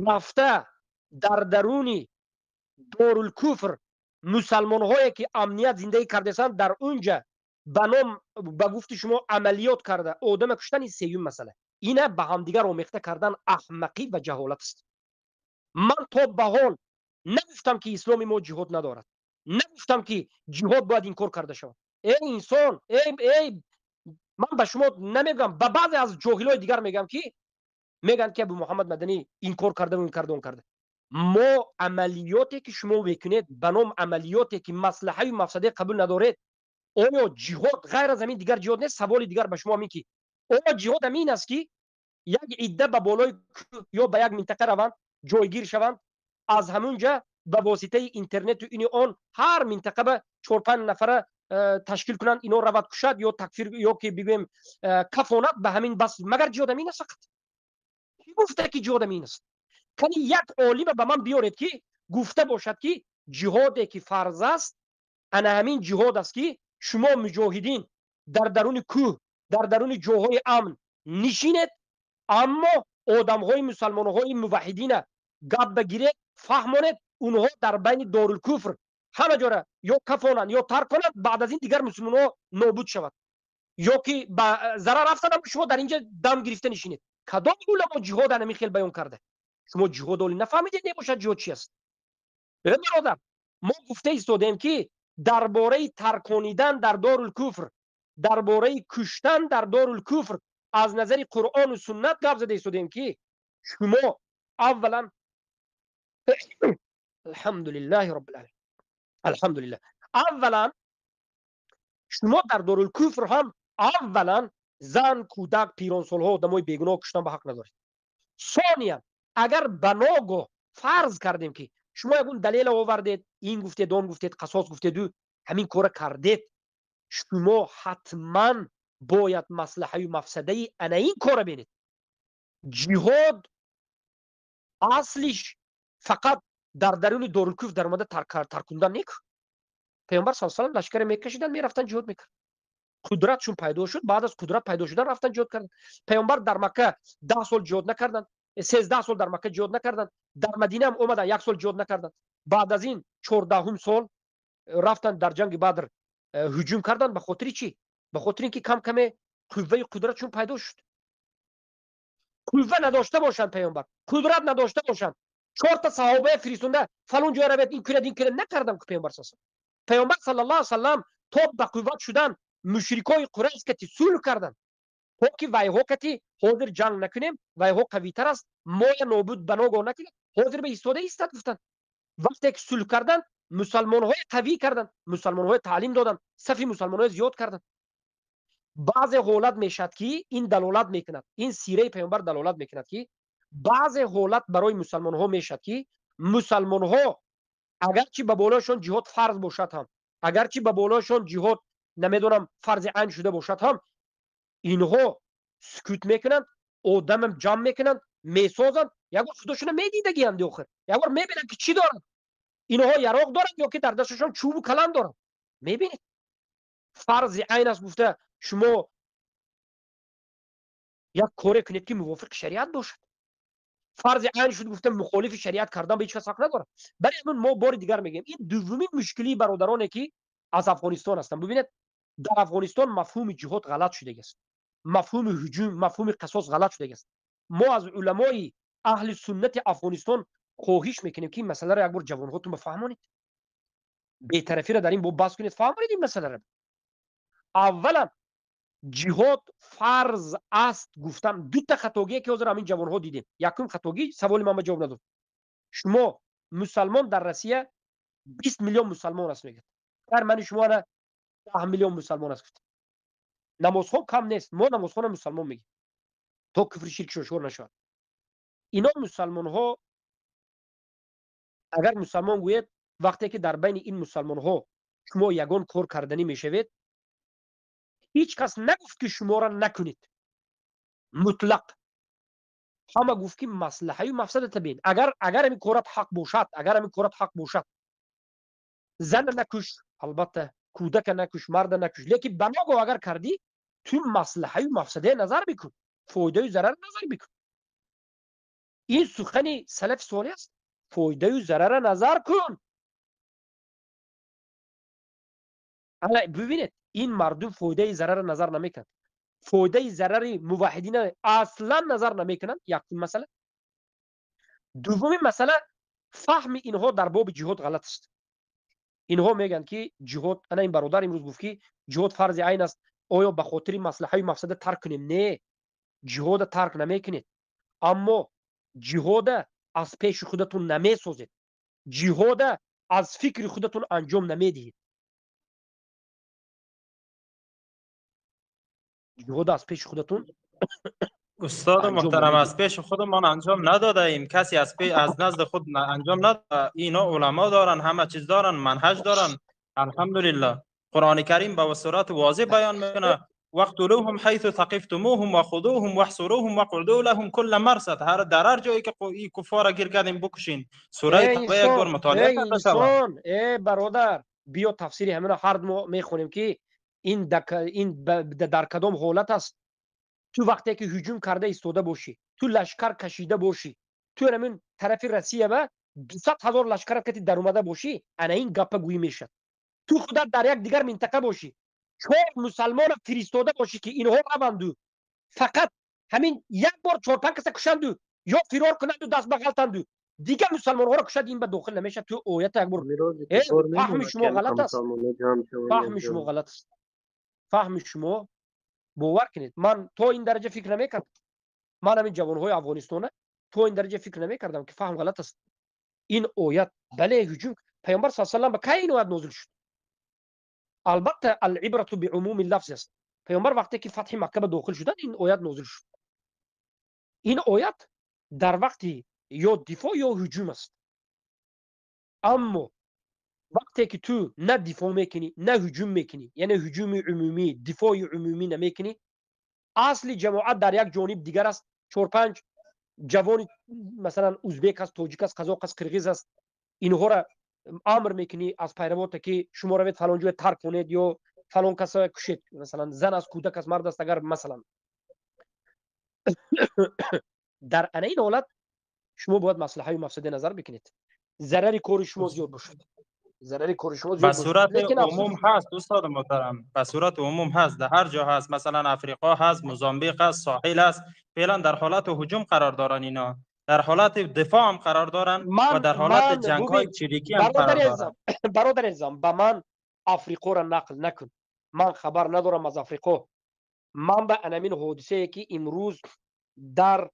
رفته در درونی دارالکفر مسلمان هایی که امنیت زندگی کرده‌اند در اونجا به گفت شما عملیات کرده آدم کشتن سیوم مسئله اینا به هم دیگر آمیخته کردن احمقی و جهالت است من تا به حال نگفتم که اسلام ما جهاد ندارد نگفتم که جهاد باید این کار کرده شود ای انسان من به شما نمیگم به بعضی از جاهلای دیگر میگم که میگن که ابو محمد مدنی این کار کرده و این کرده اون کرده ما عملیاتی که شما میکنید به نام عملیاتی که مصلحه و مفسده قبول ندارید آیا جهاد غیر از همین دیگر جهاد نیست سوال دیگر به شما میگم آیا جهاد همین است که یک عده به بالای یا به یک منطقه روند جایگیر شوند از همونجا به واسطه اینترنت و این آن هر منطقه به 4-5 نفره تشکیل کنند اینا رود کشد یا تکفیر یا که بگویم کفانت به همین بس مگر جهاد همین است فقط کی گفته که جهاد همین است کنی یک عالم به من بیارید که گفته باشد که جهادی که فرض است انا همین جهاد است که شما مجاهدین در درون کوه در درون جاهای امن نشینید اما آدم‌های مسلمان‌های موحدین گپ بگیرید فهمانید اونها در بین دارالکفر همه جا یا کفانن یا ترک کنند بعد از این دیگر مسلمان‌ها نابود شود یا که به ضرر رفتن شما در اینجا دم گرفته نشینید کدام علما جهاد انمی خیلی بیان کرده شما جهاد اولی نفهمیدید نباشد جهاد چی است برادر ما گفته ایستادیم که درباره ترکانیدن در دارالکفر درباره کشتن در دارالکفر از نظر قرآن و سنت گپ زده ایستادیم که شما اولا الحمدلله رب العالمین الحمدلله اولا شما در دارالکفر هم اولا زن کودک پیرانسالها آدمای بیگناه کشتن به حق ندارید ثانیا اگر بناگاه فرض کردیم که شما یکون دلیل آوردید این گفتید اون گفتید قصاص گفتید و همین کار کردید شما حتما باید مصلحه و مفسده انا این کار بینید جهاد اصلش فقط در درون دارالکفر در مورد ترکوندن نیک پیامبر صلی الله علیه و آله لشکر میکشیدن میرفتن جهاد میکرد قدرتشون پیدا شد بعد از قدرت پیدا شدن رفتن جهاد کردن پیامبر در مکه 10 سال جهاد نکردن 13 سال در مکه جهاد نکردن در مدینه هم اومدن 1 سال جهاد نکردن بعد از این 14 سال رفتن در جنگ بدر هجوم کردن به خاطر چی به خاطر اینکه کم کم قوه قدرتشون پیدا شد قوه نداشته باشن پیامبر قدرت نداشته باشن 4 تا صحابه فرستونده فلان جا رو این کرد نکردم که پیامبر صلی الله علیه و سلم تا به قوت شدن مشرکای قریش که صلح کردن تو که ویها کتی حاضر جنگ نکنیم ویها قوی تر است ما یا نابود بناگاه نکنیم حاضر به ایستاده ایستاد گفتن وقتی که صلح کردن مسلمان های قوی کردن مسلمان های تعلیم دادن صف مسلمان های زیاد کردن بعض حالت میشد که این دلالت میکند این سیره پیامبر دلالت میکند که بعض حالت برای مسلمان ها میشد که مسلمان ها اگرچه به بالاشون جهاد فرض باشد هم اگرچه به بالاشون جهاد نمیدونم فرض عین شده باشد هم اینها سکوت میکنند آدم جمع میکنند میسازند یک بار خودشون میدیدگیند آخر یک بار میبینند که چی دارند اینها یراق دارند یا که در دستشون چوب و کلم دارند میبینید فرض عین است گفته شما یک کاری کنید که موافق شریعت باشد فرض عین شد گفتم مخالف شریعت کردن به هیچ کس حق نداره برای همون ما بار دیگر میگیم این دومین مشکلی برادرانه که از افغانستان هستن ببینید در افغانستان مفهوم جهاد غلط شده است مفهوم هجوم مفهوم قصاص غلط شده است ما از علمای اهل سنت افغانستان خواهش میکنیم که این مسئله را یک بار جوانهاتون بفهمونید بی‌طرفی را در این باب بحث کنید فهمونید این مسئله را اولا جهاد فرض است گفتن دو تا خطاگی که حاضر همین جوانها دیدیم یکم خطاگی سوال من جواب نداد شما مسلمان در روسیه 20 میلیون مسلمان است میگه در من شما نه 10 میلیون مسلمان است نمازخوان کم نیست ما نمازخوان مسلمان میگیم تو کفر شرک شور نشود اینا مسلمان ها اگر مسلمان گوید وقتی که در بین این مسلمان ها شما یگان کار کردنی میشوید هیچ کس نگفت که شما را نکنید مطلق همه گفت که مصلحه و مفسدت بین اگر همین کارت حق باشد زن نکش البته کودک نکش مرد نکش لیکن بناگو اگر کردی تو مصلحه و مفسده نظر بکن فایده و ضرر نظر بکن این سخن سلف صالح است فایده و ضرر نظر کن حالا ببینید این مردم فایده ضرر نظر نمیکن فایده ضرر موحدین اصلا نظر نمیکنن یک مسئله دومی مسئله فهم اینها در باب جهاد غلط است اینها میگن که جهاد انا این برادر امروز گفت که جهاد فرض عین است آیا به خاطر مصلحه و مفسده ترک کنیم نه جهاد ترک نمیکنید اما جهاد از پیش خودتون نمیسازید جهاد از فکر خودتون انجام نمیدهید جهاد از پیش خودتون استاد محترم از پیش خودمان انجام نداده ایم کسی از نزد خود انجام نداده اینا علما دارن همه چیز دارن منهج دارن الحمدلله قرآن کریم به صورت واضح بیان میکنه وقتلوهم حيث ثقفتموهم وخذوهم واحصروهم وقعدوا لهم كل مرصد در هر جایی که این کفار گیر کردیم بکشین سوره توبه یک بار مطالعه کرده شود ای برادر بیا تفسیر همین هر دو میخونیم که این در کدام حالت است تو وقتی که هجوم کرده ایستاده باشی تو لشکر کشیده باشی تو همین طرف روسیه و 200,000 لشکر که در اومده باشی انا این گپ گویی میشه تو خودت در یک دیگر منطقه باشی چهار مسلمان فرستاده باشی که اینها روندو فقط همین یک بار 4-5 کس کشندو یا فرار کنند و دست بغلتندو دیگه مسلمان ها را کشد این به داخل نمیشه تو آیت یک بار فهم شما غلط است فهم شما باور کنید من تو این درجه فکر نمیکردم من همین جوانهای افغانستانه تو این درجه فکر نمیکردم که فهم غلط است این آیت بله هجوم پیامبر صلی الله علیه و آله به کی این آیت نازل شد البته العبرة بعموم اللفظ است پیامبر وقتی که فتح مکه به داخل شدن این آیت نازل شد این آیت در وقتی یا دفاع یا هجوم است اما وقتی که تو نه دفاع میکنی نه هجوم میکنی یعنی هجوم عمومی دفاع عمومی نمیکنی اصل جماعت در یک جانب دیگر است 4-5 جوان مثلا ازبک است تاجیک است قزاق است قرغیز است اینها را امر میکنی از پیروات که شما روید فلان جای ترک کنید یا فلان کس کشید مثلا زن است کودک است مرد است اگر مثلا در این حالت شما باید مصلحه و مفسده نظر بکنید ضرر کار شما زیاد باشد ضرر کار شما زیاد باشد به صورت عموم هست استاد محترم به صورت عموم هست در هر جا هست مثلا افریقا هست موزامبیق هست ساحل هست فعلا در حالت هجوم قرار دارن اینا در حالت دفاع هم قرار دارن و در حالت جنگ های چریکی هم قرار دارن برادر عزیزم به من افریقا را نقل نکن من خبر ندارم از افریقا من به انمین حادثه که امروز در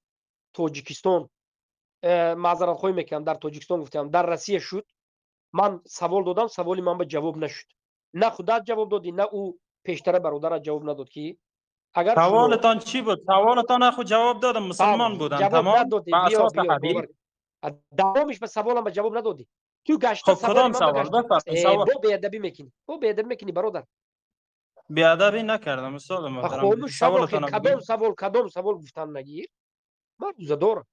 تاجیکستان معذرت خواهی میکنم در تاجیکستان گفتم در روسیه شد، من سوال دادم، سوالی من به جواب نشد. نه خودت جواب دادی نه او پیشتر برادرت جواب نداد که اگر شما سوالتان چی بود؟ سوالتان خود جواب دادم، مسلمان بودن جواب تمام ندادی. بر بیا اساس بیا حدیث. باور دوامش به سوالم به جواب ندادی. تو گشته خب سوالی کدام من به سوال؟ گشته بفرمایید سوال. با بیادبی میکنی، با بیادبی میکنی برادر. بیادبی نکردم استاد محترم. خب شبا خیر، سوالتان بگید. کدام سوال گفتن نگیر. من روزه دارم.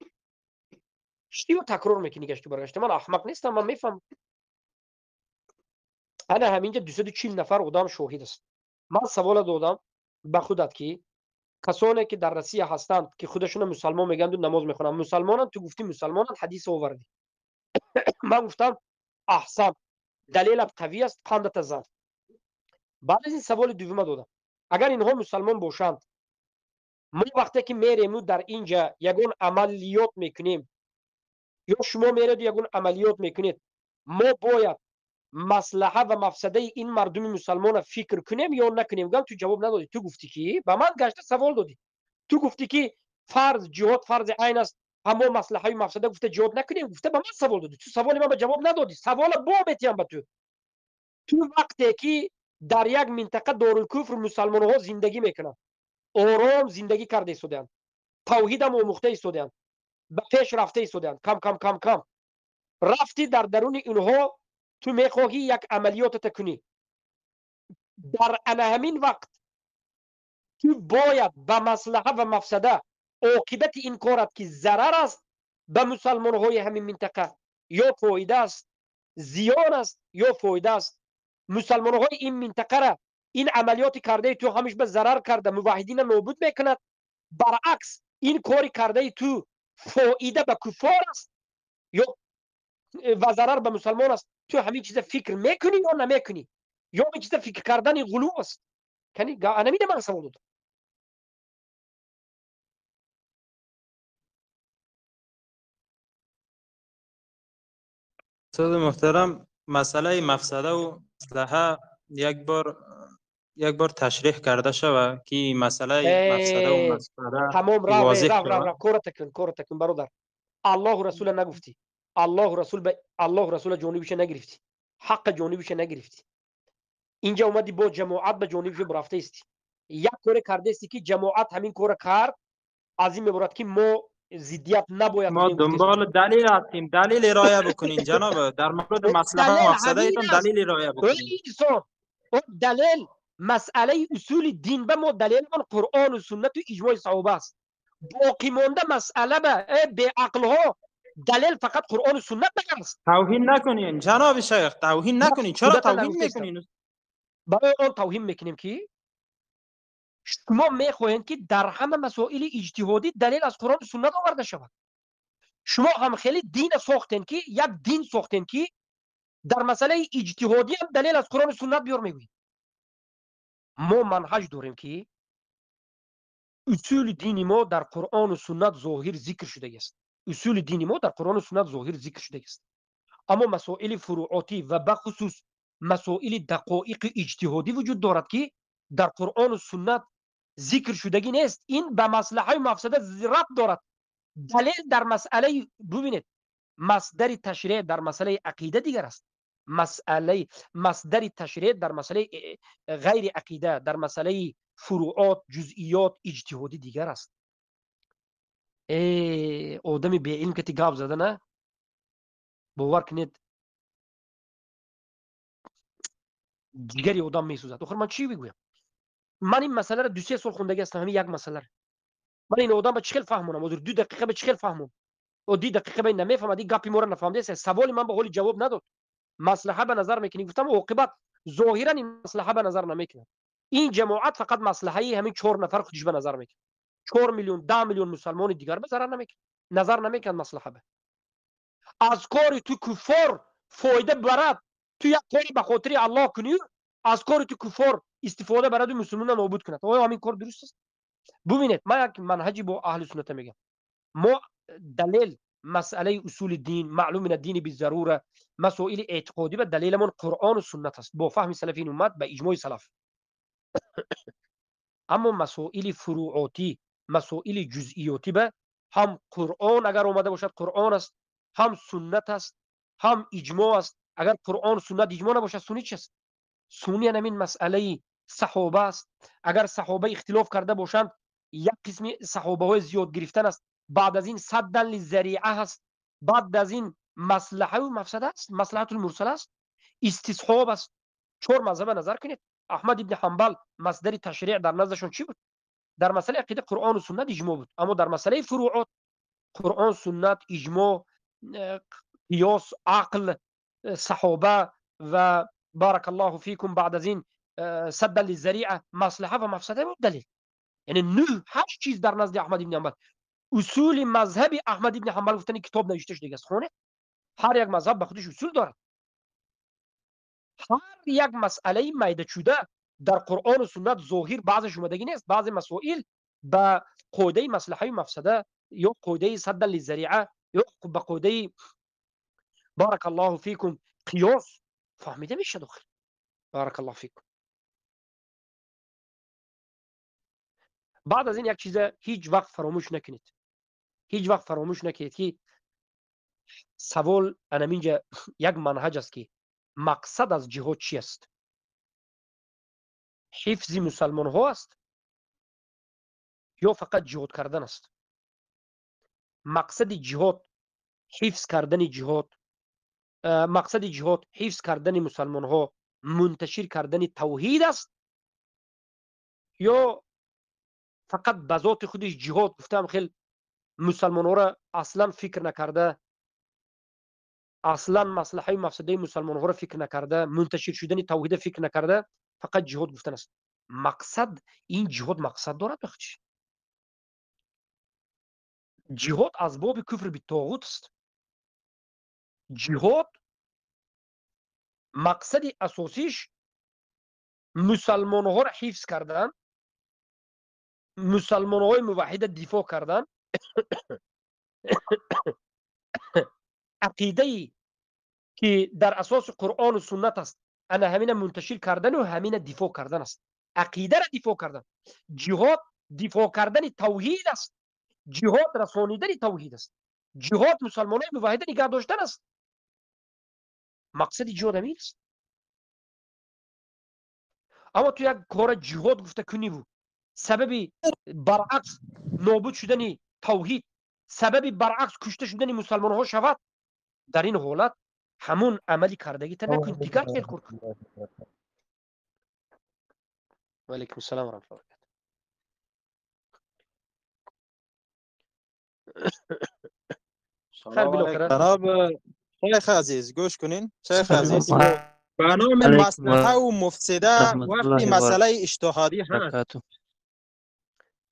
چی رو تکرار میکنی گشت و برگشته؟ من احمق نیستم، من میفهم. انا همینجا 240 نفر آدم شاهد است. من سوال دادم به خودت که کسانی که در روسیه هستند که خودشون مسلمان میگن و نماز میخونن، مسلمانان، تو گفتی مسلمانان، حدیث آوردی. من گفتم احسن، دلیلت قوی است، قندت زن. بعد از این سوال دوم دادم اگر اینها مسلمان باشند، ما وقتی که میریم در اینجا یگون عملیات میکنیم یا شما میرید یگون عملیات میکنید، ما باید مصلحه و مفسده این مردم مسلمان فکر کنیم یا نکنیم؟ گفت تو جواب ندادی. تو گفتی که به من گشته سوال دادی، تو گفتی که فرض جهاد فرض عین است، اما مصلحه و مفسده گفته جهاد نکنیم. گفته به من سوال دادی، تو سوال من به جواب ندادی. سوال با میتیم به تو وقتی که در یک منطقه دارالکفر مسلمان ها زندگی میکنن، آرام زندگی کرده ایستادند، توحید هم آموخته ایستادند، به پیش رفته ایستادند، کم کم کم کم رفتی در درون اینها، تو میخواهی یک عملیات تکنی. در همین وقت تو باید به مصلحه و مفسده عاقبت این کارت که ضرر است به مسلمان های همین منطقه یا فایده است، زیان است یا فایده است، مسلمان های این منطقه را این عملیات کرده تو همیش به ضرر کرده موحدین نابود میکند، برعکس این کاری کرده تو فایده به کفار است یا و ضرر به مسلمان است، تو همین چیز فکر میکنی یا نمیکنی؟ یا این چیز فکر کردن غلو است. کنی نمیده من سوال دادم. استاد محترم، مسئله مفسده و مصلحه یک بار تشریح کرده شود که مسئله مفسده و مصلحه تمام واضح رو شود. کورت تکن برادر. الله و رسول نگفتی، الله و رسول الله و رسول جانبیش نگرفتی، حق جانبیش نگرفتی. اینجا اومدی با جماعت به جانبش برفته استی، یک کار کرده استی که جماعت همین کار کرد، از این میبرد که ما ضدیت نباید ما کنیم. گفته دنبال دلیل هستیم، دلیل ارائه بکنین جناب. در مورد مصلحه و دلیل مفسده همین ایتان است. دلیل ارائه بکنین. دلیل مسئله اصول دین به ما دلیل من قرآن و سنت و اجماع صحابه است. باقی مانده مسئله به عقل ها دلیل فقط قرآن و سنت است. توهین نکنین جناب شیخ، توهین نکنین. چرا خودت توهین نگفته استم. میکنین؟ برای آن توهین میکنیم که شما میخواهید که در همه مسائل اجتهادی دلیل از قرآن و سنت آورده شود. شما هم خیلی دین ساختین که یک دین ساختین که در مسئله اجتهادی هم دلیل از قرآن و سنت بیار میگویید. ما منهج داریم که اصول دین ما در قرآن و سنت ظاهر ذکر شده است. اصول دین ما در قرآن و سنت ظاهر ذکر شده است. اما مسائل فروعاتی و بخصوص مسائل دقایق اجتهادی وجود دارد که در قرآن و سنت ذکر شدگی نیست. این به مصلحه و مفسده ربط دارد. دلیل در مسئله، ببینید، مصدر تشریع در مسئله عقیده دیگر است. مصدر تشریع در مسئله غیر عقیده، در مسئله فروعات، جزئیات، اجتهادی دیگر است. آدمی به علم که گپ زده نه، باور کنید دیگری آدم میسوزد. آخر من چی بگویم؟ من این مسئله را 2-3 سال خوندگی هستم، همین یک مسئله را من این آدم به چخیل فهمونم، 2 دقیقه به چخیل فهمون و 2 دقیقه به نمیفهمد. این گپی مورا نفهمده است. سوال من به حال جواب نداد. مصلحه به نظر میکنی، گفتم عاقبت ظاهرا این مصلحه به نظر نمیکنه. این جماعت فقط مصلحه همین 4 نفر خودش به نظر میکنه. 4 میلیون 10 میلیون مسلمان دیگر به ضرر نمیکنه، نظر نمیکنه مصلحه به. از کاری تو کفار فایده برد، تو یک کاری به خاطر الله کنی، از کاری تو کفار استفاده برد و مسلمانان نابود کند. آیا همین کار درست است؟ ببینید من یک منهجی با اهل سنت میگم. ما دلیل مسئله اصول دین، معلوم من الدین بالضروره، مسائل اعتقادی و دلیلمون قرآن و سنت است با فهم سلفین امت به اجماع سلف. اما مسائل فروعاتی، مسائل جزئیاتی به هم قرآن اگر اومده باشد قرآن است، هم سنت است، هم اجماع است. اگر قرآن سنت اجماع نباشد سنی چی است؟ سنی همین مسئله صحابه است. اگر صحابه اختلاف کرده باشند یک قسمی صحابه های زیاد گرفتن است، بعد از این صدن للذریعه هست، بعد از این مصلحه و مفسده است، مصلحت المرسله است، استصحاب است. چهار مذهب نظر کنید. احمد ابن حنبل مصدر تشریع در نزدشون چی بود؟ در مسئله عقیده قرآن و سنت اجماع بود، اما در مسئله فروعات قرآن، سنت، اجماع، قیاس، عقل، صحابه و بارک الله فیکم بعد از این سد للذریعه، مصلحه و مفسده بود دلیل. یعنی 8 چیز در نزد احمد ابن حنبل. اصول مذهب احمد ابن حنبل گفتن کتاب نوشته شده است خونه. هر یک مذهب به خودش اصول دارد. هر یک مسئله میده شده در قرآن و سنت ظاهر بعضش اومدگی نیست. بعض مسائل به قاعده مصلحه و مفسده یا قاعده سد للذریعه یا به قاعده بارک الله فیکم قیاس فهمیده میشه داخل. بارک الله فیکم. بعد از این یک چیز هیچ وقت فراموش نکنید، هیچ وقت فراموش نکنید که سوال اینجا یک منهج است که مقصد از جهاد چی است؟ حفظ مسلمان ها است یا فقط جهاد کردن است؟ مقصد جهاد حفظ کردن جهاد، مقصد جهاد حفظ کردن مسلمان ها، منتشر کردن توحید است یا فقط به ذات خودش جهاد گفتم خیلی مسلمان ها را اصلا فکر نکرده، اصلا مصلحه و مفسده مسلمان ها را فکر نکرده، منتشر شدن توحید فکر نکرده، فقط جهاد گفتن است؟ مقصد این جهاد مقصد دارد بخش. جهاد از باب کفر به طاغوت است. جهاد مقصد اساسیش مسلمان ها را حفظ کردن، مسلمان های موحد دفاع کردن، عقیده که در اساس قرآن و سنت است انا همین منتشر کردن و همین دفاع کردن است. عقیده را دفاع کردن. جهاد دفاع کردن توحید است. جهاد رسانیدن توحید است. جهاد مسلمانان موحد نگه داشتن است. مقصد جهاد همین است. اما تو یک کار جهاد گفته کنی بود سبب برعکس نابود شدن توحید، سبب برعکس کشته شدن مسلمان ها شود، در این حالت همون عملی کردگی تا نکن، دیگر خیلی کار کن. و علیکم السلام و رحمت الله. خیر بالاخره جناب شیخ عزیز گوش کنین. شیخ عزیز به نام علیکم مصلحه و مفسده رحمت وقتی الله مسئله اجتهادی هست. برکاته.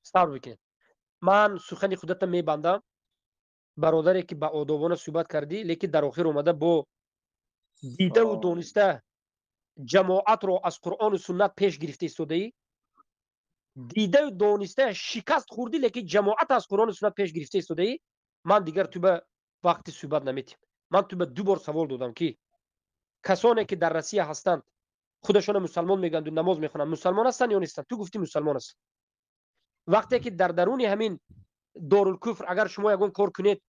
صبر بکنید. من سخن خودت میبندم. برادری که با آدابانه صحبت کردی لیکن در آخر اومده با دیده و دانسته جماعت رو از قرآن و سنت پیش گرفته ایستاده ای. دیده و دانسته شکست خوردی لیکن جماعت از قرآن و سنت پیش گرفته ایستاده ای. من دیگر تو به وقت صحبت نمیتیم. من تو به 2 بار سوال دادم که کسانی که در روسیه هستند خودشون مسلمان میگن و نماز میخونن، مسلمان هستن یا نیستن؟ تو گفتی مسلمان هستن. وقتی که در درون همین دارالکفر اگر شما یگان کار کنید،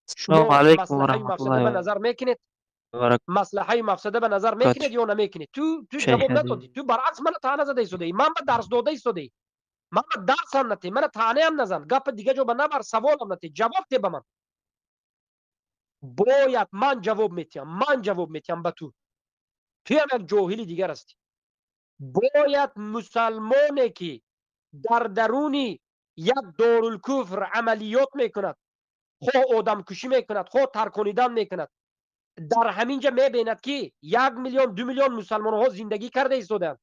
السلام شما علیکم و مصلحه رحمت مفسده به الله نظر میکنید؟ برکاته. مصلحه مفسده به نظر میکنید یا نمیکنید؟ تو شیخ جواب عزیز ندادی. تو برعکس من تعانه زده ایستادی. من به درس داده ایستادی. من به درس هم نتی. من تعانه هم نزن. گپ دیگه جو به نبر. سوال هم نتی. جواب تی به من. باید من جواب میتیم. من جواب میتیم به تو. تو هم یک جاهلی دیگر هستی. باید مسلمانی که در درونی یک دارالکفر عملیات میکند، خواه آدم کشی میکند، خواه ترکانیدن میکند، در همینجا میبیند که 1 میلیون 2 میلیون مسلمان ها زندگی کرده ایستادند.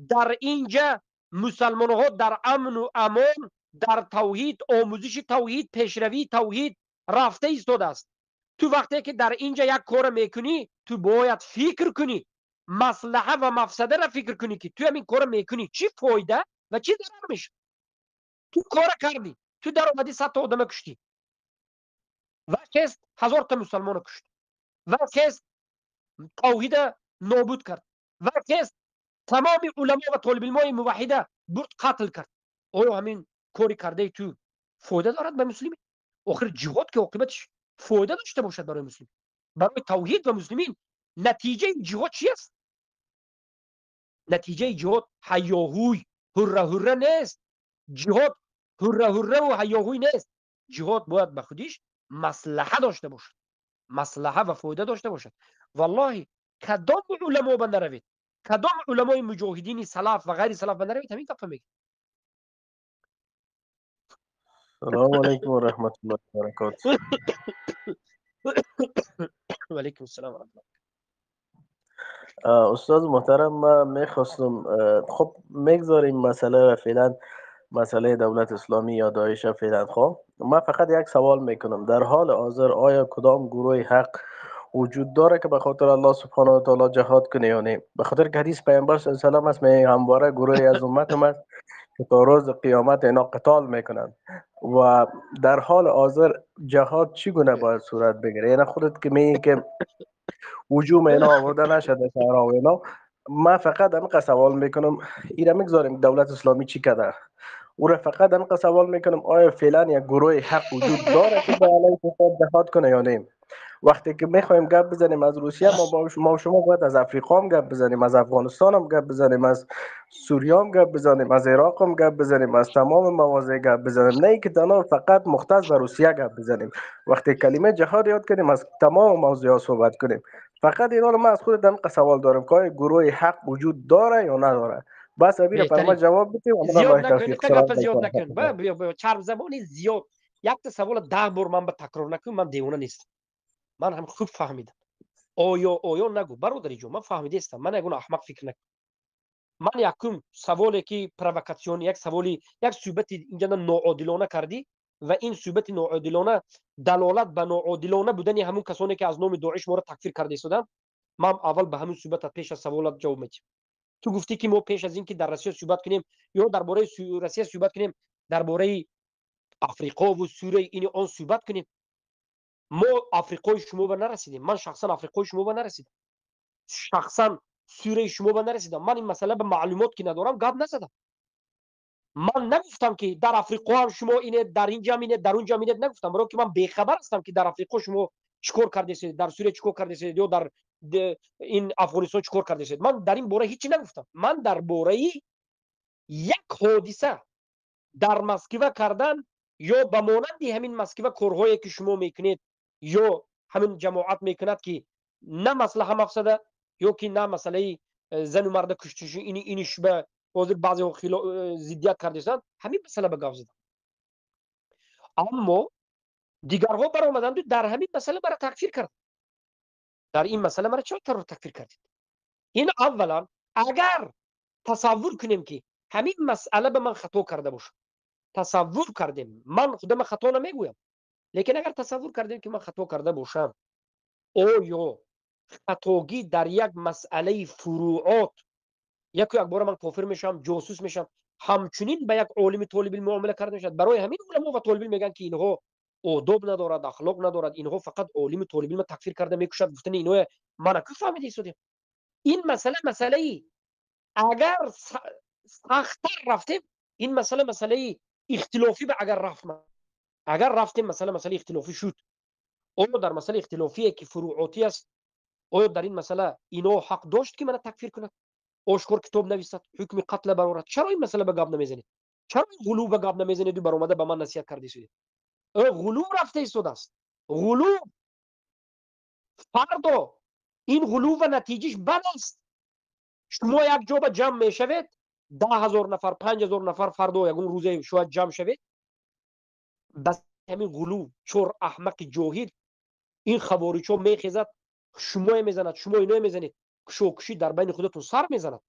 در اینجا مسلمان ها در امن و امان، در توحید، آموزش توحید، پیشروی توحید رفته ایستاده است. تو وقتی که در اینجا یک کار میکنی تو باید فکر کنی، مصلحه و مفسده را فکر کنی که تو همین کار میکنی چی فایده و چی ضرر میشه. تو کار کردی، تو در اومدی 100 تا آدم کشتی و کس 1000 تا مسلمان کشت و کس توحید نابود کرد و کس تمام علما و طالب علم موحده برد قتل کرد. آیا همین کاری کرده تو فایده دارد به مسلمین؟ آخر جهاد که عاقبتش فایده داشته باشد برای مسلمین، برای توحید و مسلمین، نتیجه جهاد چی است؟ نتیجه جهاد هیاهوی هره هره نیست. جهاد هره هره و هیاهوی نیست. جهاد باید به خودش مصلحه داشته باشد، مصلحه و فایده داشته باشد. والله کدام علما بنروید، کدام علمای مجاهدین سلف و غیر سلف بنروید، همین دفعه میگه. السلام علیکم و رحمت الله و برکاته. و علیکم السلام و رحمت الله. استاد محترم، من میخواستم خب میگذاریم مسئله را فعلا، مسئله دولت اسلامی یا داعش فعلا. خب من فقط یک سوال میکنم، در حال حاضر آیا کدام گروه حق وجود داره که به خاطر الله سبحانه و تعالی جهاد کنه یا نه؟ به خاطر که حدیث پیامبر صلی الله علیه و آله است، میگه همواره گروهی از امتم است که تا روز قیامت اینا قتال میکنند. و در حال حاضر جهاد چگونه باید صورت بگیره؟ یعنی خودت که میگی که هجوم اینا آورده نشده صحرا و اینا، من فقط همین سوال میکنم، اینا میگذاریم دولت اسلامی چی کرده، او را فقط همین سوال میکنم آیا فعلا یک گروه حق وجود داره که به علیه فساد جهاد کنه یا نه؟ وقتی که میخوایم گپ بزنیم از روسیه، ما و شما باید از افریقا هم گپ بزنیم، از افغانستان هم گپ بزنیم، از سوریه هم گپ بزنیم، از عراق هم گپ بزنیم، از تمام مواضع گپ بزنیم، نه که تنها فقط مختص به روسیه گپ بزنیم. وقتی کلمه جهاد یاد کنیم از تمام موضوعات صحبت کنیم. فقط اینا رو من از خود دم سوال دارم که گروه حق وجود داره یا نداره؟ بس ابی پر ما بهترین جواب بدیم و من زیاد الله نکنید، توفیق. که سلام گپ زیاد علیکم. نکنید. با چرب زبانی زیاد یک تا سوال 10 بار من به تکرار نکنم، من دیوانه نیستم. من هم خوب فهمیدم. آیا نگو برادری جو، من فهمیده استم. من یگون احمق فکر نکنم. من یکم سوالی که پرووکاسیون، یک سوالی، یک صحبت اینجا ناعادلانه کردی و این صحبت ناعادلانه دلالت به ناعادلانه بودن همون کسانی که از نام داعش ما را تکفیر کرده شدن. من اول به همون صحبت پیش از سوالات جواب میدم. تو گفتی که ما پیش از اینکه در روسیه صحبت کنیم یا درباره روسیه صحبت کنیم، درباره افریقا و سوریه این آن صحبت کنیم. ما افریقای شما به نرسیدیم. من شخصا افریقای شما به نرسیدم. شخصا سوریه شما به نرسیدم. من این مسئله به معلومات که ندارم گپ نزدم. من نگفتم که در افریقا هم شما اینه، در اینجا اینه، در اونجا اینه، نگفتم. برای که من بیخبر هستم که در افریقا شما چیکار کرده اید، در سوریه چیکار کرده اید یا در این افغانستان چیکار کرده اید. من در این باره هیچی نگفتم. من در باره یک حادثه در مسکو کردن یا به مانند همین مسکو کارهایی که شما میکنید یا همین جماعت میکند که نه مصلحه مقصده یا که نه مسئله زن و مرد کشتیشی اینش به حاضر بعضی ضدیت کردن، همین مسئله به گاو زدن. اما دیگرها برآمدند و در همین مسئله مرا تکفیر کرد. در این مسئله مرا چرا تکفیر کردید؟ این اولا اگر تصور کنیم که همین مسئله به من خطا کرده باشه، تصور کردیم، من خودم خطا نمیگویم، لیکن اگر تصور کردیم که من خطا کرده باشم، آیا خطاگی در یک مسئله فروعات یک بار من کافر میشم، جاسوس میشم، همچنین به یک عالم طالب علم معامله کرده میشد؟ برای همین علما و طالب علم میگن که اینها آداب ندارد، اخلاق ندارد، اینها فقط عالم طالب علم تکفیر کرده میکشد. گفتن اینها من کی فهمیده شدیم؟ این مسئله ای اگر سخت‌تر رفتیم، این مسئله اختلافی به اگر رفتیم مسئله اختلافی شد، آیا در مسئله اختلافی که فروعاتی است، آیا در این مسئله اینا حق داشت که من تکفیر کند، آشکار کتاب نویسد، حکم قتل برآورد؟ چرا این مسئله به گپ نمیزنید؟ چرا غلو به گپ نمیزنید و برآمده به من نصیحت کرده شدید؟ غلو رفته ایستاده است. غلو فردا این غلو و نتیجهش بد است. شما یک جا به جمع میشوید، 10,000 نفر 5,000 نفر فردا یگون روزه شاید جمع شوید، بس همین غلو چور احمق جاهل این خوارج‌ها میخیزد، شما میزند، شما اینا میزنید، کشوکشی در بین خودتون سر میزند.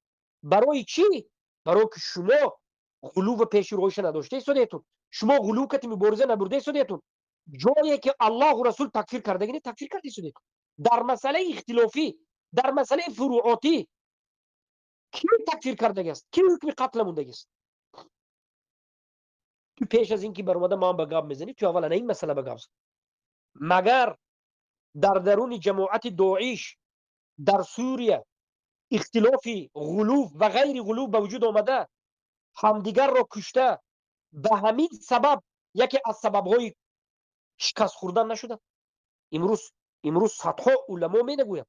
برای چی؟ برای که شما غلو و پیش رویش نداشته ایستادیتون. شما غلو کتی مبارزه نبرده ایستادیتون. جایی که الله و رسول تکفیر کردگی تکفیر کرده ایستادیتون. در مسئله اختلافی، در مسئله فروعاتی کی تکفیر کرده است؟ کی حکم قتل مونده است؟ تو پیش از اینکه برآمده ما به گاب میزنی، تو اولا این مسئله به گاب زن. مگر در درون جماعت داعش در سوریه اختلافی غلو و غیر غلو به وجود آمده همدیگر را کشته به همین سبب یکی از سببهای شکست خوردن نشده. امروز صدها علما می نگویم،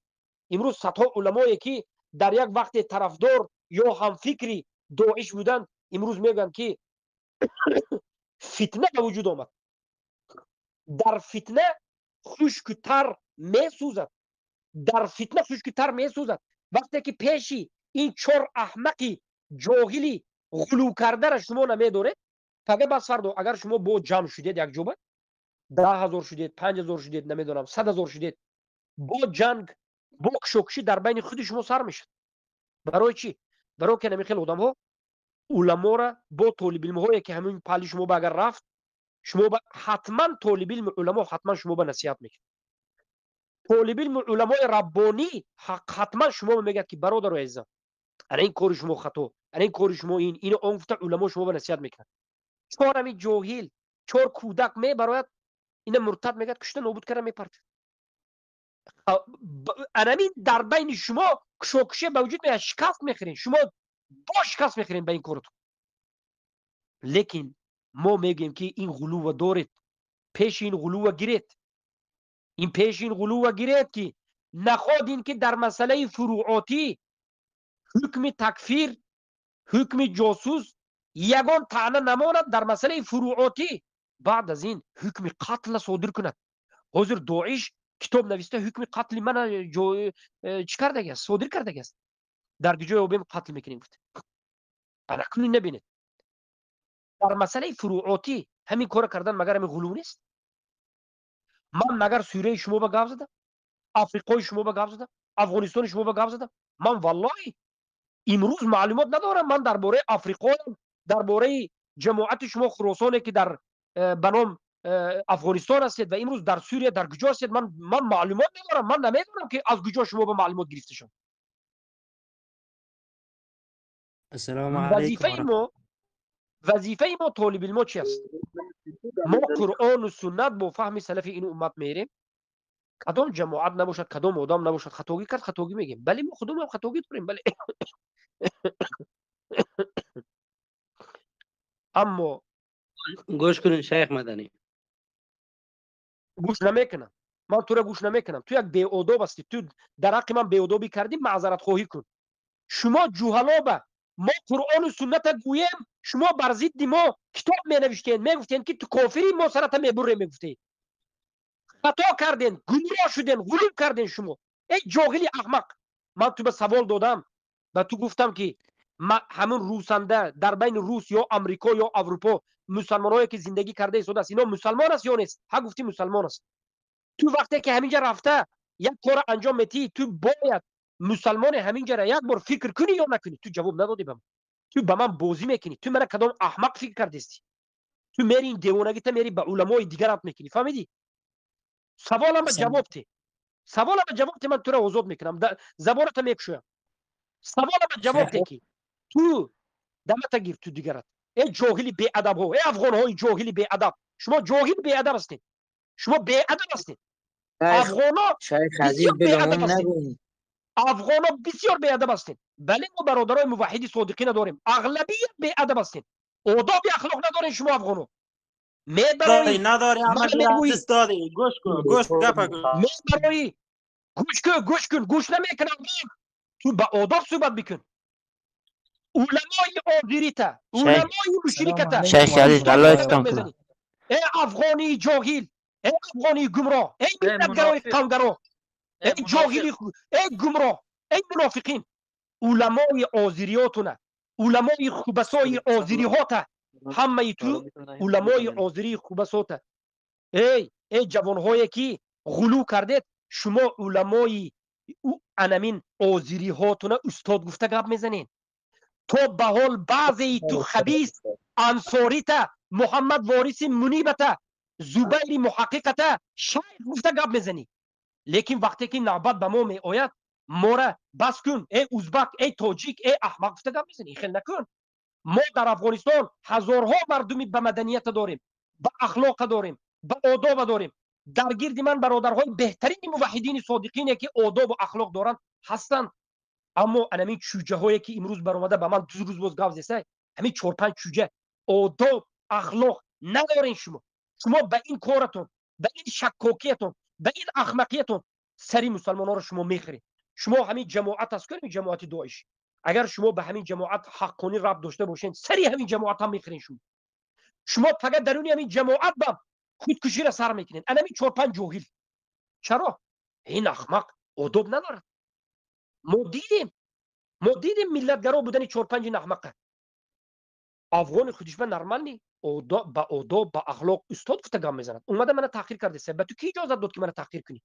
امروز صدها علمایی که در یک وقت طرفدار یا هم فکری داعش بودن امروز میگن که فتنه به وجود آمد. در فتنه خشکتر می سوزد، در فتنه خشکتر می سوزد. وقتی که پیشی این چهار احمقی جاهلی غلو کرده را شما نمیداره، فقط بس فردا اگر شما با جمع شدید یک جوبه 10,000 شدید، 5,000 شدید، نمیدونم 100,000 شدید، با جنگ با کشوکشی در بین خود شما سر میشد. برای چی؟ برای که نمی خیلی آدم ها علما را با طالب علم هایی که همین پلی شما به اگر رفت شما حتما طالب علم علما حتما شما به نصیحت میکنه. طالب علم علمای ربانی حتما شما میگه که برادر عزیزم انا این کار شما خطا، انا این کار شما این اون گفته علما شما به نصیحت میکنه. چهار همین جاهل چهار کودک می برایت این مرتد میگه کشته نابود کردن میپرد. انامین در بین شما کشوکشه به وجود میاد، شکست میخورین، شما با شکست میخورین به این کارتون. لیکن ما میگیم که این غلو دارید، پیش این غلو گیرید، این پیش این غلو گیرید که نخوادین که در مسئله فروعاتی حکم تکفیر، حکم جاسوس یگان طعنه نماند. در مسئله فروعاتی بعد از این حکم قتل صادر کند. حضور داعش کتاب نوشته حکم قتل من چی کرده است، صادر کرده است، در جای او بیم قتل میکنیم. انا کنی نبینید در مسئله فروعاتی همین کار کردن مگر همین غلو نیست؟ من مگر سوریه شما به گاو زدم، افریقای شما به گاو زدم، افغانستان شما به گاو زدم؟ من والله امروز معلومات ندارم. من درباره افریقا، درباره جماعت شما خراسانه که در بنام افغانستان هستید و امروز در سوریه در کجا هستید، من معلومات ندارم. من نمیدونم که از کجا شما به معلومات گرفته شد. السلام علیکم. وظیفه ما طالب علم چی است؟ ما قرآن و سنت با فهم سلف این امت میریم. کدام جماعت نباشد، کدام آدم نباشد خطاگی کرد خطاگی میگیم، بله ما خودمون هم خطاگی داریم، بله. اما گوش کنین شیخ مدنی، گوش نمیکنم. من تو را گوش نمیکنم. تو یک بی‌آداب هستی، تو در حق من بی‌آدابی کردی، معذرت خواهی کن. شما جوهلابه ما قرآن و سنت گویم، شما بر ضد ما کتاب می نوشتین، میگفتین که تو کافری، ما سرت میبره، میگفتی خطا کردین، گمراه شدین، غلو کردین شما. ای جاهلی احمق. من تو به سوال دادم و تو گفتم که همون روسنده در بین روس یا امریکا یا اروپا مسلمانایی که زندگی کرده ایستاده است، اینا مسلمان است یا نیست؟ ها گفتی مسلمان است. تو وقتی که همینجا رفته یک کار انجام میدی، تو باید مسلمان همینجا را یک بار فکر کنی یا نکنی؟ تو جواب ندادی به من. تو به من بازی میکنی. تو من کدام احمق فکر کردیستی؟ تو میری این دیوانگی تا میری به علمای دیگرات میکنی. فهمیدی؟ سوالم جواب تی. سوالم جواب تی، من تو را آزاد میکنم، زبانت میکشویم. سوالم جواب تی کی تو دمت گیر تو دیگرات. ای جاهلی بی ادب ها، ای افغان های جاهلی بی ادب، شما جاهل بی ادب هستین، شما بی ادب هستین. افغانا بسیار بی ادب هستین، افغانا بسیار بی ادب هستین. بله ما برادرای موحدی صادقین داریم، اغلبیت بی ادب هستین، آداب اخلاق ندارین شما افغانو. میبرایی نداری عملی عزیز دادی. گوش کن، گوش گپ کن. میبرایی گوش نمیکنم. تو با آداب صحبت بکن. علمای آذریتا، علمای مشرکتا، شیخ عزیز لایکتان کنم. ای افغانی جاهل، ای افغانی گمراه، ای ملتگرای قومگرا، ای جاهلی، ای گمراه، ای منافقین. علمای آذریاتونه، علمای خوبسای آذری هاته، همه تو علمای آذری خوبساته. ای جوانهایی که غلو کردید، شما علمای انمین آذری هاتونه استاد گفته گپ میزنین. تو به حال بعضی تو خبیث انصاریتا، محمد وارث منیبتا، زبیر محققتا شاید گفته گپ میزنی. لیکن وقتی که نوبت به ما می آید، ما را بس کن. ای ازبک، ای تاجیک، ای احمق گفته گپ میزنی. خیلی نکن. ما در افغانستان هزارها مردمی به مدنیت داریم، به اخلاق داریم، به آداب داریم. در گرد من برادرهای بهترین موحدین صادقینی که آداب و اخلاق دارند هستند. اما انمی چوجه هایی که امروز برآمده به من 2 روز باز گاو زیسته، همین 4-5 جوجه آداب اخلاق ندارین شما به این کارتون، به این شکاکیتون، به این احمقیتون سری مسلمان ها رو شما میخرید. شما همین جماعت است، کنید جماعت داعش، اگر شما به همین جماعت حقانی ربط داشته باشین سری همین جماعت هم میخرین. شما فقط درونی همین جماعت با خودکشی را سر میکنین. انا همین 4-5 جاهل. چرا؟ این احمق آداب نداره. ما دیدیم ملتگرا بودن 4-5 این احمقه. افغان خودش به نرمال نی، با آداب با اخلاق استاد گفته گام میزند. اومده منو تحقیر کرده. سبب تو کی اجازه داد که منو تحقیر کنی؟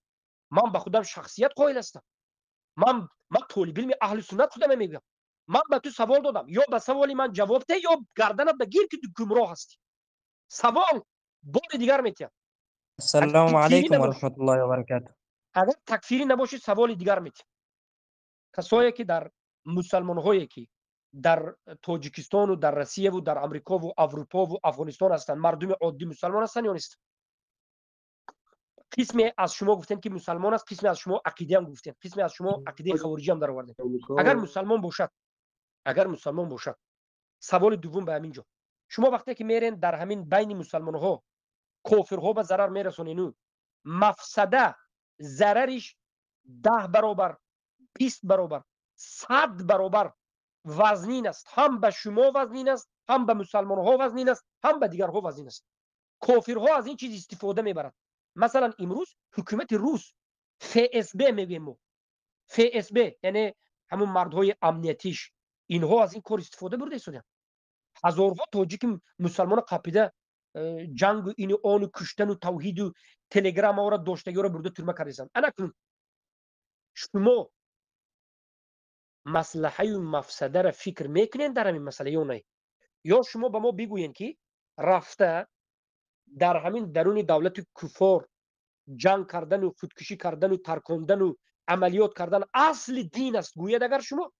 من به خودم شخصیت قائل هستم. من طالب علم اهل سنت خودم میگم. من به تو سوال دادم، یا به سوالی من جواب ده یا گردنت بگیر که تو گمراه هستی. سوال بار دیگر میتیم. السلام علیکم و رحمت الله و برکاته. اگر تکفیری نباشه سوال دیگر میتیم. کسایی که در مسلمان هایی که در تاجیکستان و در روسیه و در امریکا و اروپا و افغانستان هستند مردم عادی مسلمان هستند یا نیست؟ قسمی از شما گفتن که مسلمان است، قسمی از شما عقیده هم گفتن، قسمی از شما عقیده خارجی هم در آوردن. اگر مسلمان باشد سوال دوم به همین جا، شما وقتی که میرین در همین بین مسلمان ها کافرها به ضرر میرسونین، مفسده ضررش 10 برابر 20 برابر 100 برابر وزنین است. هم به شما وزنین است، هم به مسلمان ها وزنین است، هم به دیگرها وزنین است. کافرها از این چیز استفاده میبرند. مثلا امروز حکومت روس FSB میگیم ما، FSB یعنی همون مردهای امنیتیش، اینها از این کار استفاده برده ایستادن. هزارها تاجیک مسلمان قاپیده جنگ و این آن و کشتن و توحید و تلگرام ها را داشتگی را برده ترمه کردن. انا کنون شما مصلحه و مفسده را فکر میکنین در همین مسئله یا نه؟ یا شما به ما بگوین که رفته در همین درون دولت کفار جنگ کردن و خودکشی کردن و ترکاندن و عملیات کردن اصل دین است گوید. اگر شما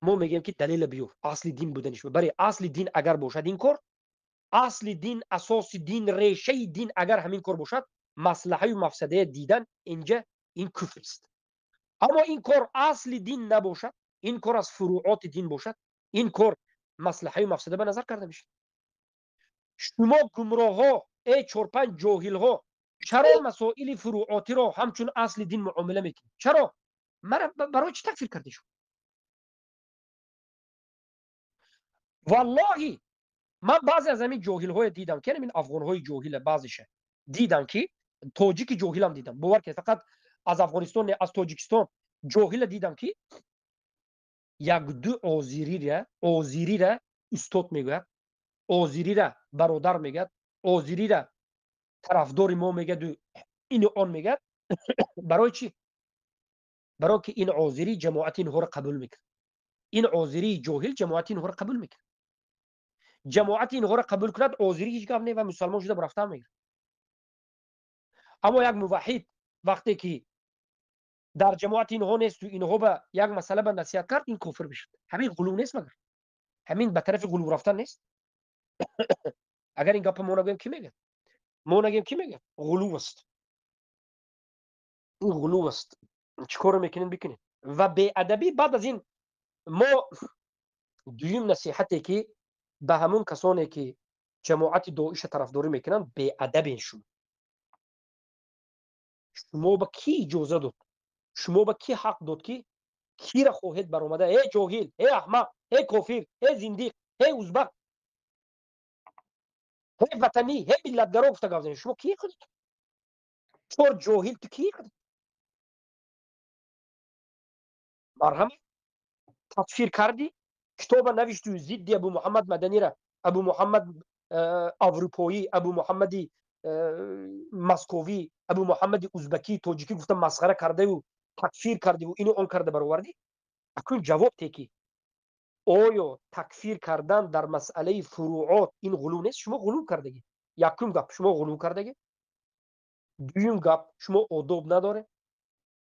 ما میگیم که دلیل بیار اصل دین بودنش، برای اصل دین اگر باشد این کار، اصل دین اساس دین ریشه دین اگر همین کار باشد، مصلحه و مفسده دیدن اینجا این کفر است. اما این کار اصل دین نباشد، این کار از فروعات دین باشد، این کار مصلحه و مفسده به نظر کرده میشه. شما گمراه ها، ای 4-5 جاهل ها، چرا مسائل فروعاتی را همچون اصل دین معامله میکنید؟ چرا؟ برای چی تکفیر کرده شد؟ والله من بعضی از همین جاهل های دیدم که این افغان های جاهل بعضیشه دیدم که تاجیک جاهل هم دیدم، باور که فقط از افغانستان نه، از تاجیکستان جاهل دیدم که یک دو آذری را استاد میگوید، آذری را برادر میگد، آذری را طرفدار ما میگد و این آن میگد. برای چی؟ برای که این آذری جماعت اینها را قبول میکنه. این آذری جاهل جماعت اینها را قبول میکنه. جماعت اینها را قبول کرد، آذری هیچ گپ نه و مسلمان شده برفته میگیره. اما یک موحد وقتی که در جماعت اینها نیست و اینها به یک مسئله به نصیحت کرد، این کافر میشه. همین غلو نیست مگر؟ همین به طرف غلو رفتن نیست؟ اگر این گپ ما نگیم کی میگه؟ ما نگیم کی میگه؟ غلو است. این غلو است. چیکار میکنین بکنین. و به ادبی بعد از این ما دویم نصیحتی که به همون کسانی که جماعت داعش طرفداری میکنن، به ادب شما به کی اجازه داد؟ شما به کی حق داد که کی را خواهید برآمده ای جاهل، ای احمق، ای کافر، ای زندیق، ای ازبق، ای وطنی، ای ملتگرا گفته گفتن؟ شما کی خودت؟ چور جاهل تو کی خودت؟ مرحمت تکفیر کردی، کتاب نوشتی ضد ابو محمد مدنی را، ابو محمد اروپایی، ابو محمد مسکوی، ابو محمد ازبکی، تاجیکی گفتم مسخره کرده و تکفیر کرده و اینو آن کرده برآوردی. اکنون جواب تکی آیا تکفیر کردن در مسئله فروعات این غلو نیست؟ شما غلو کردگی. یکم گپ شما غلو کردگی، دویم گپ شما آداب نداره،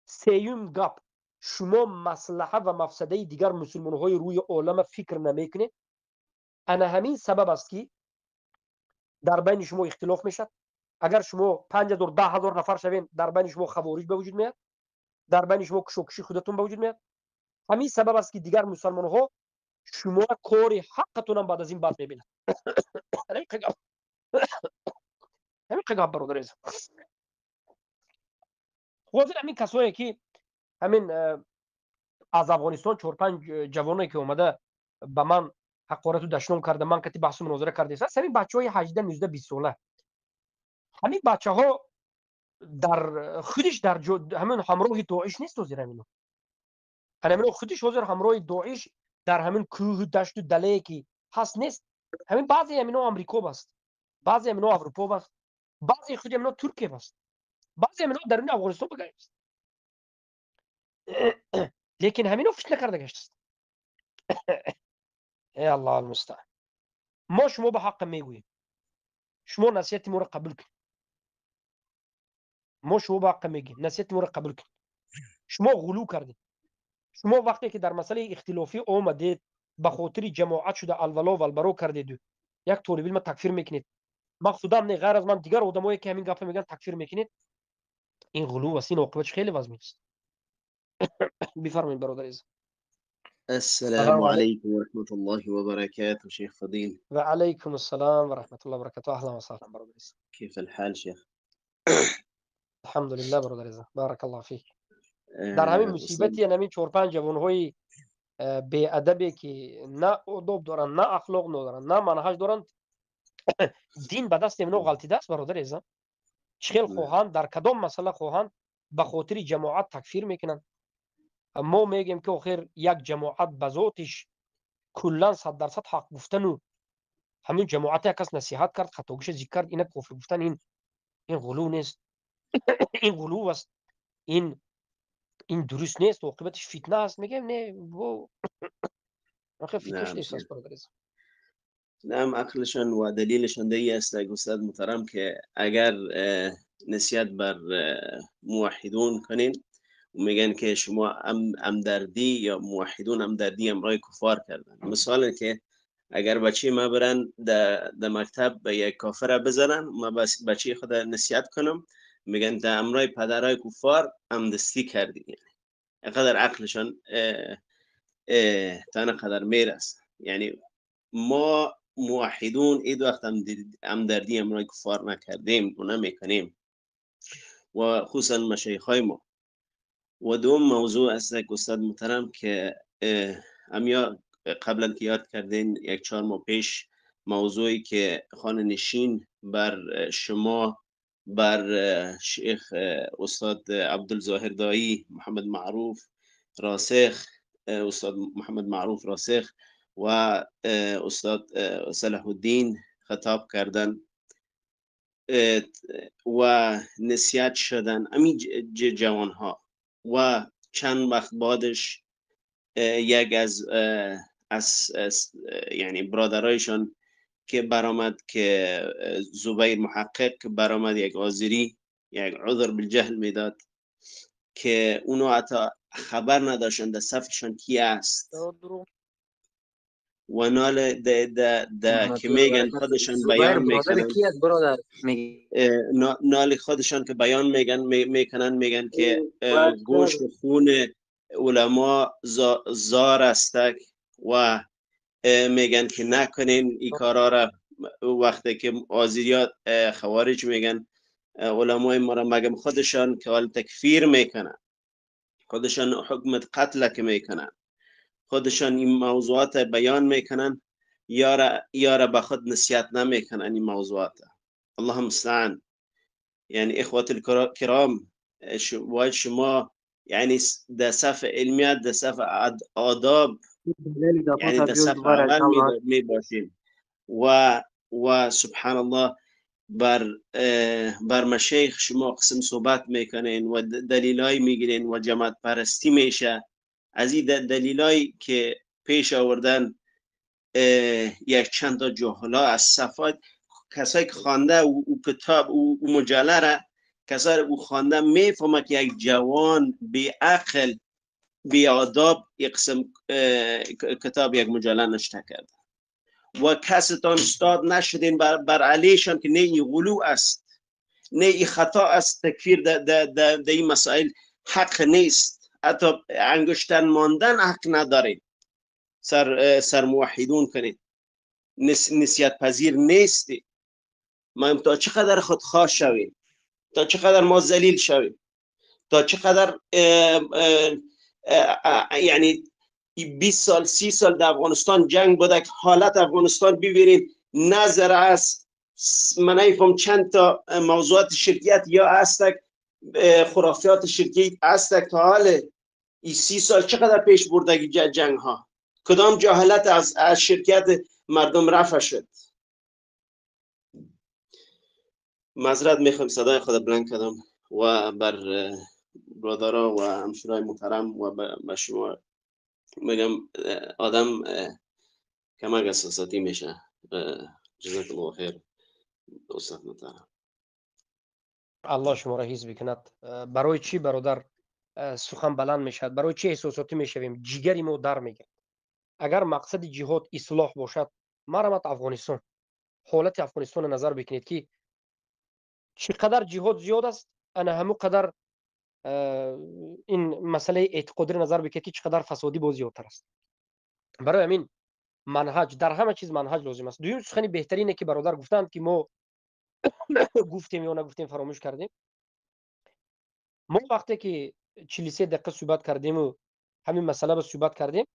سیوم گپ شما مصلحه و مفسده دیگر مسلمان های روی عالم فکر نمیکنه. انا همین سبب است که در بین شما اختلاف میشد. اگر شما 5000 10000 نفر شوین، در بین شما خوارج به وجود میاد، در بین شما کشوکشی خودتون به وجود میاد. همین سبب است که دیگر مسلمان ها شما کاری حقتون هم بعد از این بعد میبینن. همین قگاب برادر عزیز. حاضر همین کسایی که همین از افغانستان 4-5 جوانی که اومده به من حقارت و دشنام کرده، من کتی بحث مناظره کرده است، همین بچهای 18 19 20 ساله، همین بچه‌ها در خودش در همین همراه داعش نیست. وزیر همینو همین خودش وزیر همراه داعش در همین کوه دشت و دله که هست نیست. همین بعضی همینا آمریکا بست، بعضی همینا اروپا بست، بعضی خود همینا ترکیه بست، بعضی همینا درون افغانستان بگیم است. لیکن همینا فکر نکرده گشت است. ای الله المستعان. ما شما به حق میگوییم، شما نصیحت ما را قبول کن. ما شما به حق میگیم، نصیحت ما را قبول کن. شما غلو کردید. شما وقتی که در مسئله اختلافی آمدید به خاطر جماعت شده الولا و البرا کردید، یک طالب علم تکفیر میکنید، مقصودم نه غیر از من دیگر آدمایی که همین گپ میگن تکفیر میکنید، این غلو است. این عاقبتش خیلی وزمی است. بفرمایید برادر عزیز. السلام عليكم ورحمة الله وبركاته شيخ فضيل. وعليكم السلام ورحمة الله وبركاته. أهلا وسهلا برادر عزيز. كيف الحال شيخ؟ الحمد لله برادر عزیز. بارك الله فيك. در همین مصیبتی همین 4-5 جوانهای بی ادبی که نه آداب دارن، نه اخلاق ندارن، نه منهج دارن، دین به دست اینا غلطیده است برادر عزیز. چخیل خواهند در کدام مسئله خواهند به خاطر جماعت تکفیر میکنن. ما میگیم که آخر یک جماعت به ذاتش کلا 100% حق گفتن و همین جماعت یک کس نصیحت کرد خطاگیش ذکر کرد، اینا کفر گفتن، این غلو نیست. این غلو است. این درست نیست. عاقبتش فتنه است. میگم نه و آخه فتنه نیست است برادر عزیز. نعم عقلشان و دلیلشان دیگه است استاد محترم که اگر نصیحت بر موحدون کنین و میگن که شما امدردی یا موحدون امدردی امرای کفار کردن. مثلا که اگر بچه ما برن در مکتب به یک کافر بزنن، ما بچه خود نصیحت کنم میگن در امرای پدرای کفار امدستی کردی. یعنی اینقدر عقلشان تا اینقدر میرسه. یعنی ما موحدون اید وقت امدردی امرای کفار نکردیم و نمیکنیم و خصوصا مشایخای ما. و دوم موضوع است که استاد محترم که امیا قبلا که یاد کردین 1-4 ماه پیش موضوعی که خانه نشین بر شما بر شیخ استاد عبدالظاهر دایی، محمد معروف راسخ، استاد محمد معروف راسخ و استاد صلاح الدین خطاب کردن و نصیحت شدن امی جوان ها و چند وقت بعدش یک از یعنی برادرایشان که برآمد که زبیر محقق برآمد یک آذری یک عذر بالجهل میداد که اونو حتی خبر نداشتن در صفشان کی است و نال که میگن خودشان بیان میکنن نال خودشان که بیان میگن که گوشت و خون علما زار است و میگن که نکنین این کارا را. وقتی که آذریات خوارج میگن علمای ما را مگم خودشان که حال تکفیر میکنن، خودشان حکم قتل که میکنن، خودشان این موضوعات بیان میکنن، یارا به خود نصیحت نمیکنن این موضوعات. الله المستعان. یعنی اخوات الکرام باید شما یعنی در صف علمیت، در صف آداب، یعنی در صف اول می باشین و سبحان الله بر مشایخ شما قسم صحبت میکنین و دلیلای میگیرین و جماعت پرستی میشه. از این دلیلایی که پیش آوردن یک چند تا جهلا از صفات کسایی که خوانده او کتاب او مجله را کسایی او خوانده میفهمه که یک جوان بی عقل بی آداب یک قسم کتاب یک مجله نشته کرده و کستان استاد نشدین بر علیشان که نه این غلو است، نه این خطا است، تکفیر در این مسائل حق نیست، حتی انگشتن ماندن حق ندارین. سر موحدون کنید. نسیت پذیر نیستی. ما تا چقدر خودخواه شویم، تا چقدر ما ذلیل شویم، تا چقدر یعنی 20 سال 30 سال در افغانستان جنگ بوده که حالت افغانستان ببینید نظر است. من نمیفهم چند تا موضوعات شرکیت یا هستک خرافات شرکی هستک تا حال این 30 سال چقدر پیش بردگی جنگ ها، کدام جاهلت از شرکت مردم رفع شد. معذرت میخوام صدای خود بلند کردم و بر برادرها و همشورای محترم و به شما میگم آدم کمک احساساتی میشه. جزاک الله خیر استاد محترم. الله شما را حفظ بکند. برای چی برادر سخن بلند میشد؟ برای چی احساساتی میشویم؟ جگری ما در میگیرد. اگر مقصد جهاد اصلاح باشد، مرامت افغانستان، حالت افغانستان نظر بکنید که چقدر جهاد زیاد است، انا همو قدر این مسئله اعتقادی نظر بکنید که چقدر فسادی باز زیادتر است. برای همین منهج، در همه چیز منهج لازم است. دویم سخنی بهترینه که برادر گفتند که ما گفتیم یا نگفتیم فراموش کردیم. ما وقتی که 43 دقیقه صحبت کردیم و همین مسئله به صحبت کردیم،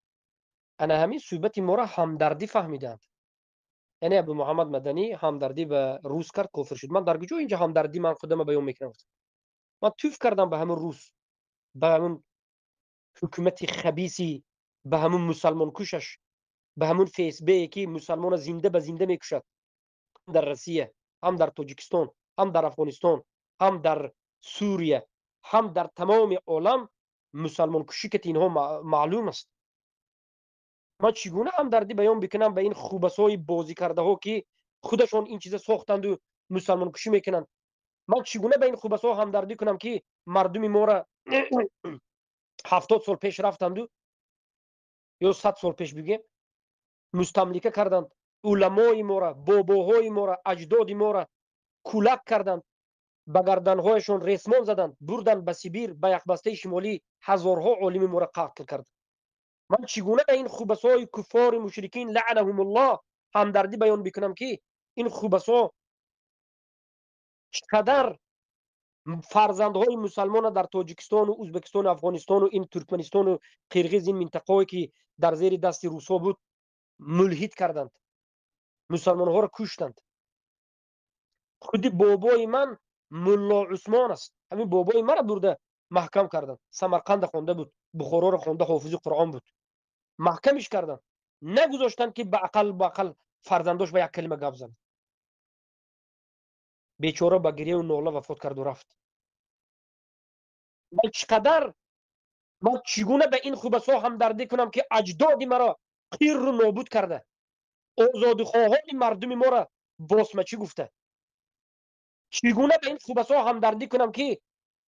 انا همین صحبت ما را همدردی فهمیدند. یعنی ابو محمد مدنی همدردی به روس کرد، کافر شد. من در کجا اینجا همدردی من خودم بیان میکنم؟ من توف کردم به همون روس، به همون حکومت خبیثی، به همون مسلمان کشش، به همون فیسبوکی که مسلمان زنده به زنده میکشد، هم در روسیه، هم در تاجیکستان، هم در افغانستان، هم در سوریه، هم در تمام عالم مسلمان کشی که اینها معلوم است. من چگونه همدردی بیان بکنم به این خوبسای بازی کرده ها که خودشان این چیز ساختند و مسلمان کشی میکنند؟ من چگونه به این خوبسا همدردی کنم که مردم ما را 70 سال پیش رفتند و یا 100 سال پیش بگیم مستملکه کردند، علمای ما را، باباهای ما را، اجداد ما را کولک کردند، به گردنهایشان ریسمان زدند، بردند به سیبیر، به یک بسته شمالی هزارها عالم ما را قتل کرد. من چگونه به این خوبسای کفار مشرکین لعنهم الله همدردی بیان بکنم که این خوبسا چقدر فرزندهای مسلمان در تاجیکستان و ازبکستان و افغانستان و این ترکمنستان و قرقیز، این منطقه‌ای که در زیر دست روسا بود، ملحد کردند، مسلمان ها را کشتند. خودی بابای من ملا عثمان است، همین بابای من را برده محکم کردند. سمرقند خونده بود، بخارا را خونده، حافظ قرآن بود، محکمش کردند، نگذاشتند که به عقل فرزنداش به یک کلمه گپ زند. بیچاره به گریه و ناله وفات کرد و رفت. من چگونه به این خوبسا همدردی کنم که اجداد مرا قیر رو نابود کرده، آزادخواهان مردم ما را باسمچی گفته؟ چگونه به این خوبسا همدردی کنم که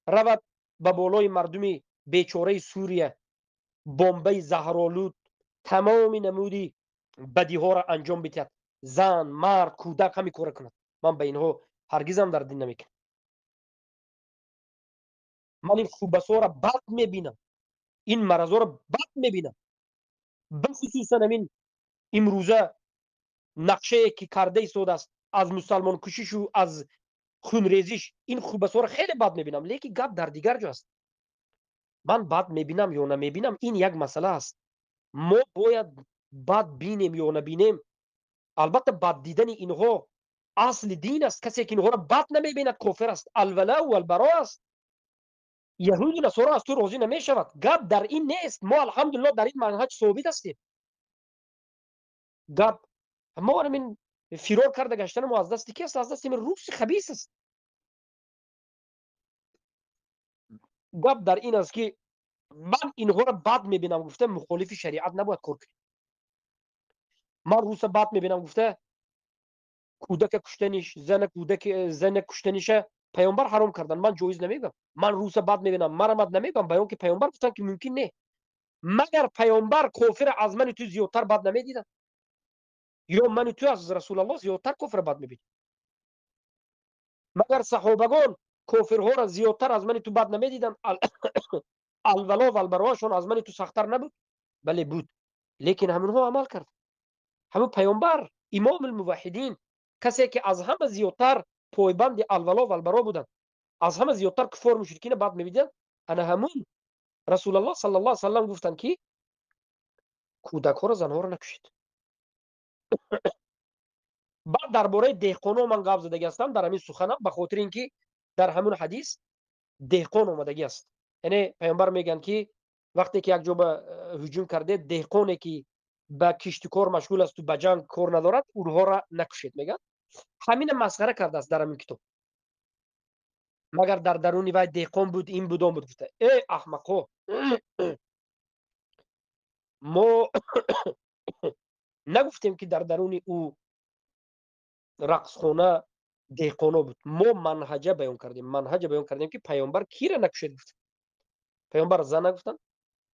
رود به بالای مردم بیچاره سوریه بمبی زهرآلود تمام نمودی بدی ها را انجام بدهد، زن، مرد، کودک همین کار کند؟ من به اینها هرگز هم دردی نمیکنم. من این خوبسا را بد میبینم، این مرضا را بد میبینم. بخصوصا همین امروزه نقشه که کرده ایستاده است از مسلمان کشیش و از خونریزیش، این خوبسا را خیلی بد میبینم. لیکن گپ در دیگر جاست. من بد میبینم یا نمیبینم این یک مسئله است. ما باید بد بینیم یا نبینیم. البته بد دیدن اینها اصل دین است. کسی که اینها را بد نمیبیند کافر است، الولا و البرا است. یهود و نصارا از تو راضی نمیشود. گپ در این نیست. ما الحمدلله در این منهج ثابت هستیم. گپ ما همین فرار کرده گشتن ما از دست کی است؟ از دست این روس خبیث است. گپ در این است که من اینها را بد میبینم، گفته مخالف شریعت نباید کار کنیم. من روس بد میبینم، گفته کودک کشتنش، زن کشتنش پیامبر حرام کردن، من جایز نمیگم. من روس بد میبینم، مرمت نمیگم، بیان که پیامبر گفتن که ممکن نه. مگر پیامبر کافر از من تو زیادتر بد نمیدیدن؟ یا من تو از رسول الله زیادتر کافر بد میبینیم؟ مگر صحابگان کافرها را زیادتر از من تو بد نمیدیدن؟ الولا و البراشون از من تو سختتر نبود؟ بله بود. لیکن همونها عمل کرد. همون پیامبر امام الموحدین، کسی که از همه زیادتر پایبند الولا و البرا بودند، از همه زیادتر کفار مشرکین بعد می‌بینید، انا همون رسول الله صلی الله علیه و سلم گفتند که کودک ها را زنها را نکشید. بعد درباره دهقانا من گپ زدگی هستم در همین سخنم، به خاطر اینکه در همون حدیث دهقان اومدگی است. یعنی پیامبر میگن که وقتی که یک جا به هجوم کرده، دهقانی که به کشت کار مشغول است و به جنگ کار ندارد، اونها را نکشید. میگن همین مسخره کرده است در همین کتاب. مگر در درون وای دهقان بود، این بود، اون بود. گفته ای احمقا، ما نگفتیم که در درون او رقص خانه دهقانا بود. ما منهجه بیان کردیم که پیامبر کی را نکشید. گفت پیامبر زن نگفتن،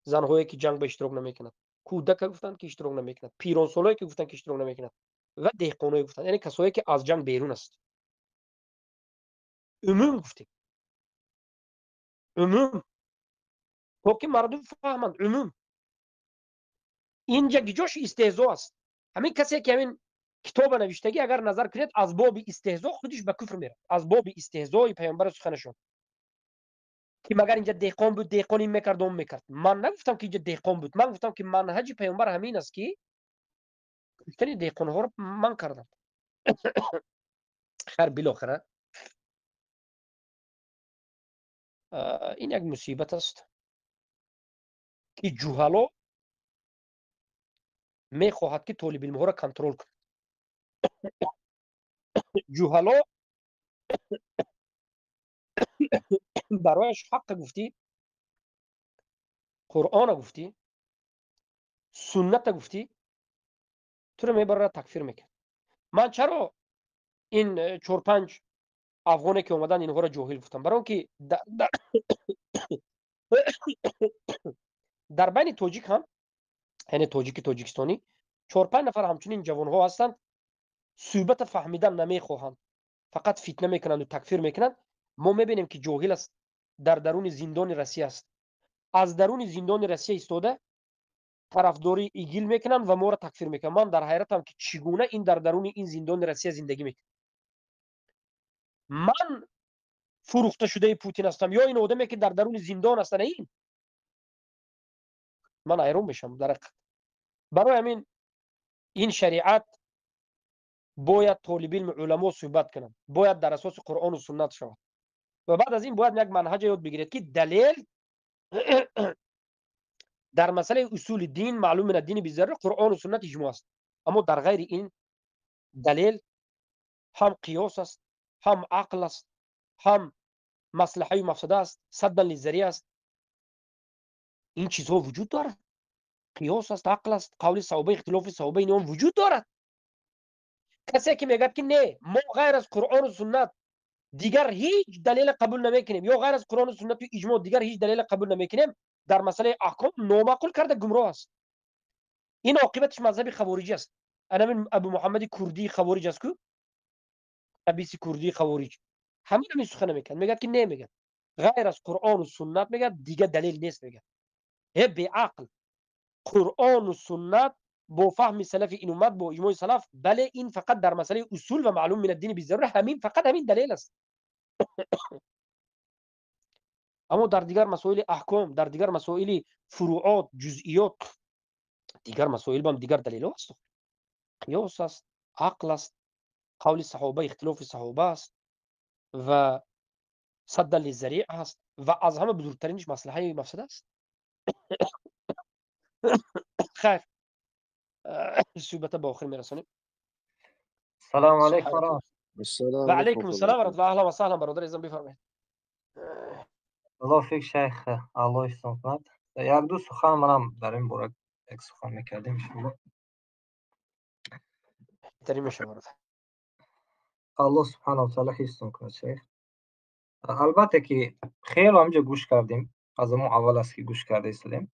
زنهایی که جنگ به اشتراک نمیکنند، کودک گفتن که اشتراک نمیکنند، پیران سالایی که گفتن که اشتراک نمیکنند، و دهقانایی گفتن، یعنی کسایی که از جنگ بیرون است. عموم گفتیم، عموم تا که مردم فهمند. عموم اینجا جاش استهزاء است. همین کسی که همین کتاب نوشتگی اگر نظر کنید، از باب استهزاء خودش به کفر میره، از باب استهزاء پیامبر سخنشون، که مگر اینجا دهقان بود، دهقانی میکرد اون میکرد. من نگفتم که اینجا دهقان بود، من گفتم که منهج پیامبر همین است که کشتن دهقان ها رو من کردم. خیر بالاخره این یک مصیبت است که جوهلا میخواهد که طالب علم ها را کنترل کند. جوهلا برایش حق گفتی، قرآن گفتی، سنت گفتی، تو رو میبره تکفیر میکرد. من چرا این 4-5 افغانی که اومدن اینها را جاهل گفتم؟ برای که در بین تاجیک هم، یعنی تاجیکستانی 4-5 نفر همچنین جوان ها هستند، صحبت فهمیدن نمیخواهند، فقط فتنه میکنند و تکفیر میکنند. ما میبینیم که جاهل است، در درون زندان روسیه است، از درون زندان روسیه ایستاده طرفداری ایگیل میکنن و ما را تکفیر میکنن. من در حیرتم که چگونه این در درون این زندان روسیه زندگی میکنه. من فروخته شده پوتین هستم یا این آدمی که در درون زندان هستن؟ من حیران میشم در حقیقت. برای همین این شریعت باید طالب علم علما صحبت کنن، باید در اساس قرآن و سنت شود، و بعد از این باید یک منهج یاد بگیرید که دلیل در مسئله اصول دین معلوم من الدین بذره قرآن و سنت اجماع است، اما در غیر این دلیل هم قیاس است، هم عقل است، هم مصلحه و مفسده است، صدا للذریعه است. این چیزها وجود دارد. قیاس است، عقل است، قول صحابه، اختلاف صحابه، این وجود دارد. کسی که میگه که نه ما غیر از قرآن و سنت دیگر هیچ دلیل قبول نمیکنیم، یا غیر از قرآن و سنت و اجماع دیگر هیچ دلیل قبول نمیکنیم، در مسئله احکام نامعقول کرده، گمراه است. این عاقبتش مذهب خوارجی است. انا من ابو محمد کردی خوارج است، کو ابیسی کردی خوارج همین سخن میکنه، میگه که نه، میگه غیر از قرآن و سنت میگه دیگه دلیل نیست. میگه هی به عقل قرآن و سنت با فهم سلف این امت، با اجماع سلف، بله این فقط در مسئله اصول و معلوم من الدین بالضروره همین، فقط همین دلیل است. اما در دیگر مسائل احکام، در دیگر مسائل فروعات، جزئیات، دیگر مسائل با دیگر دلیل است. قیاس است، عقل است، قول صحابه، اختلاف صحابه است و صد للذریعه است، و از همه بزرگترینش مصلحه و مفسده است. خیر، صحبت با آخر میرسانیم. السلام علیکم ورحمة و علیکم السلام و رحمت الله. اهلا و سهلا برادر عزیزم، بفرمایید. الله فیک شیخ، الله احسان کند. یک دو سخن منم در این باره یک سخن میکردیم شما. بهترین میشه برادر. الله سبحانه و تعالی احسان کند شیخ. البته که خیلی همجا گوش کردیم، از اون اول است که گوش کرده ایستادیم.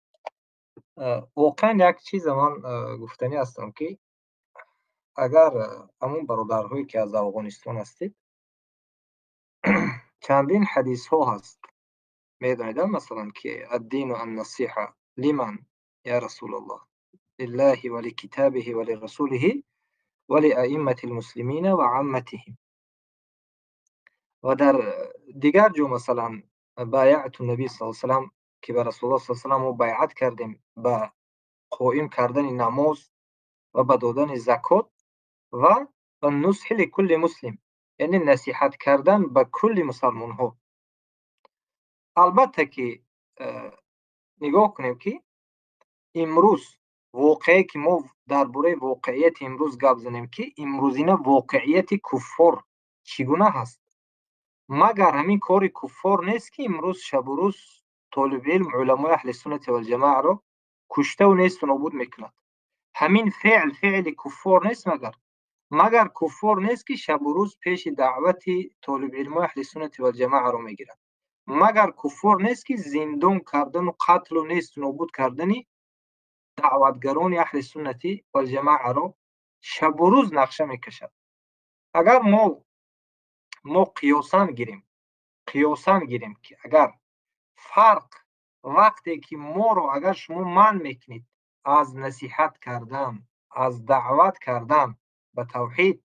واقعا یک چیز من گفتنی هستم که اگر همون برادرهایی که از افغانستان هستید چندین حدیث ها هست میدانید، مثلا که الدین و النصیحه لمن یا رسول الله، لله ولكتابه ولرسوله ولأئمة المسلمین و عامتهم. و در دیگر جو مثلا بایعت النبی صلی الله علیه و سلم که به رسول الله صلی الله علیه و سلم بیعت کردیم به قائم کردن نماز و به دادن زکات و النصح لكل مسلم، یعنی نصیحت کردن به کل مسلمان ها. البته که نگاه کنیم که امروز واقعی که ما درباره واقعیت امروز گپ زنیم که امروزینه واقعیت کفار چگونه هست. مگر همین کار کفار نیست که امروز شب و روز طالب علم علمای اهل سنت و الجماعه را کشته و نیست و نابود میکند. همین فعل کفار نیست. مگر کفار نیست که شب و روز پیش دعوت طالب علمای اهل سنت و الجماعه را میگیرند. مگر کفار نیست که زندان کردن و قتل و نیست و نابود کردن دعوتگران اهل سنت و الجماعه را شب و روز نقشه میکشد. اگر ما قیاساً گیریم که اگر فرق وقتی که ما رو اگر شما منع میکنید از نصیحت کردن، از دعوت کردن به توحید،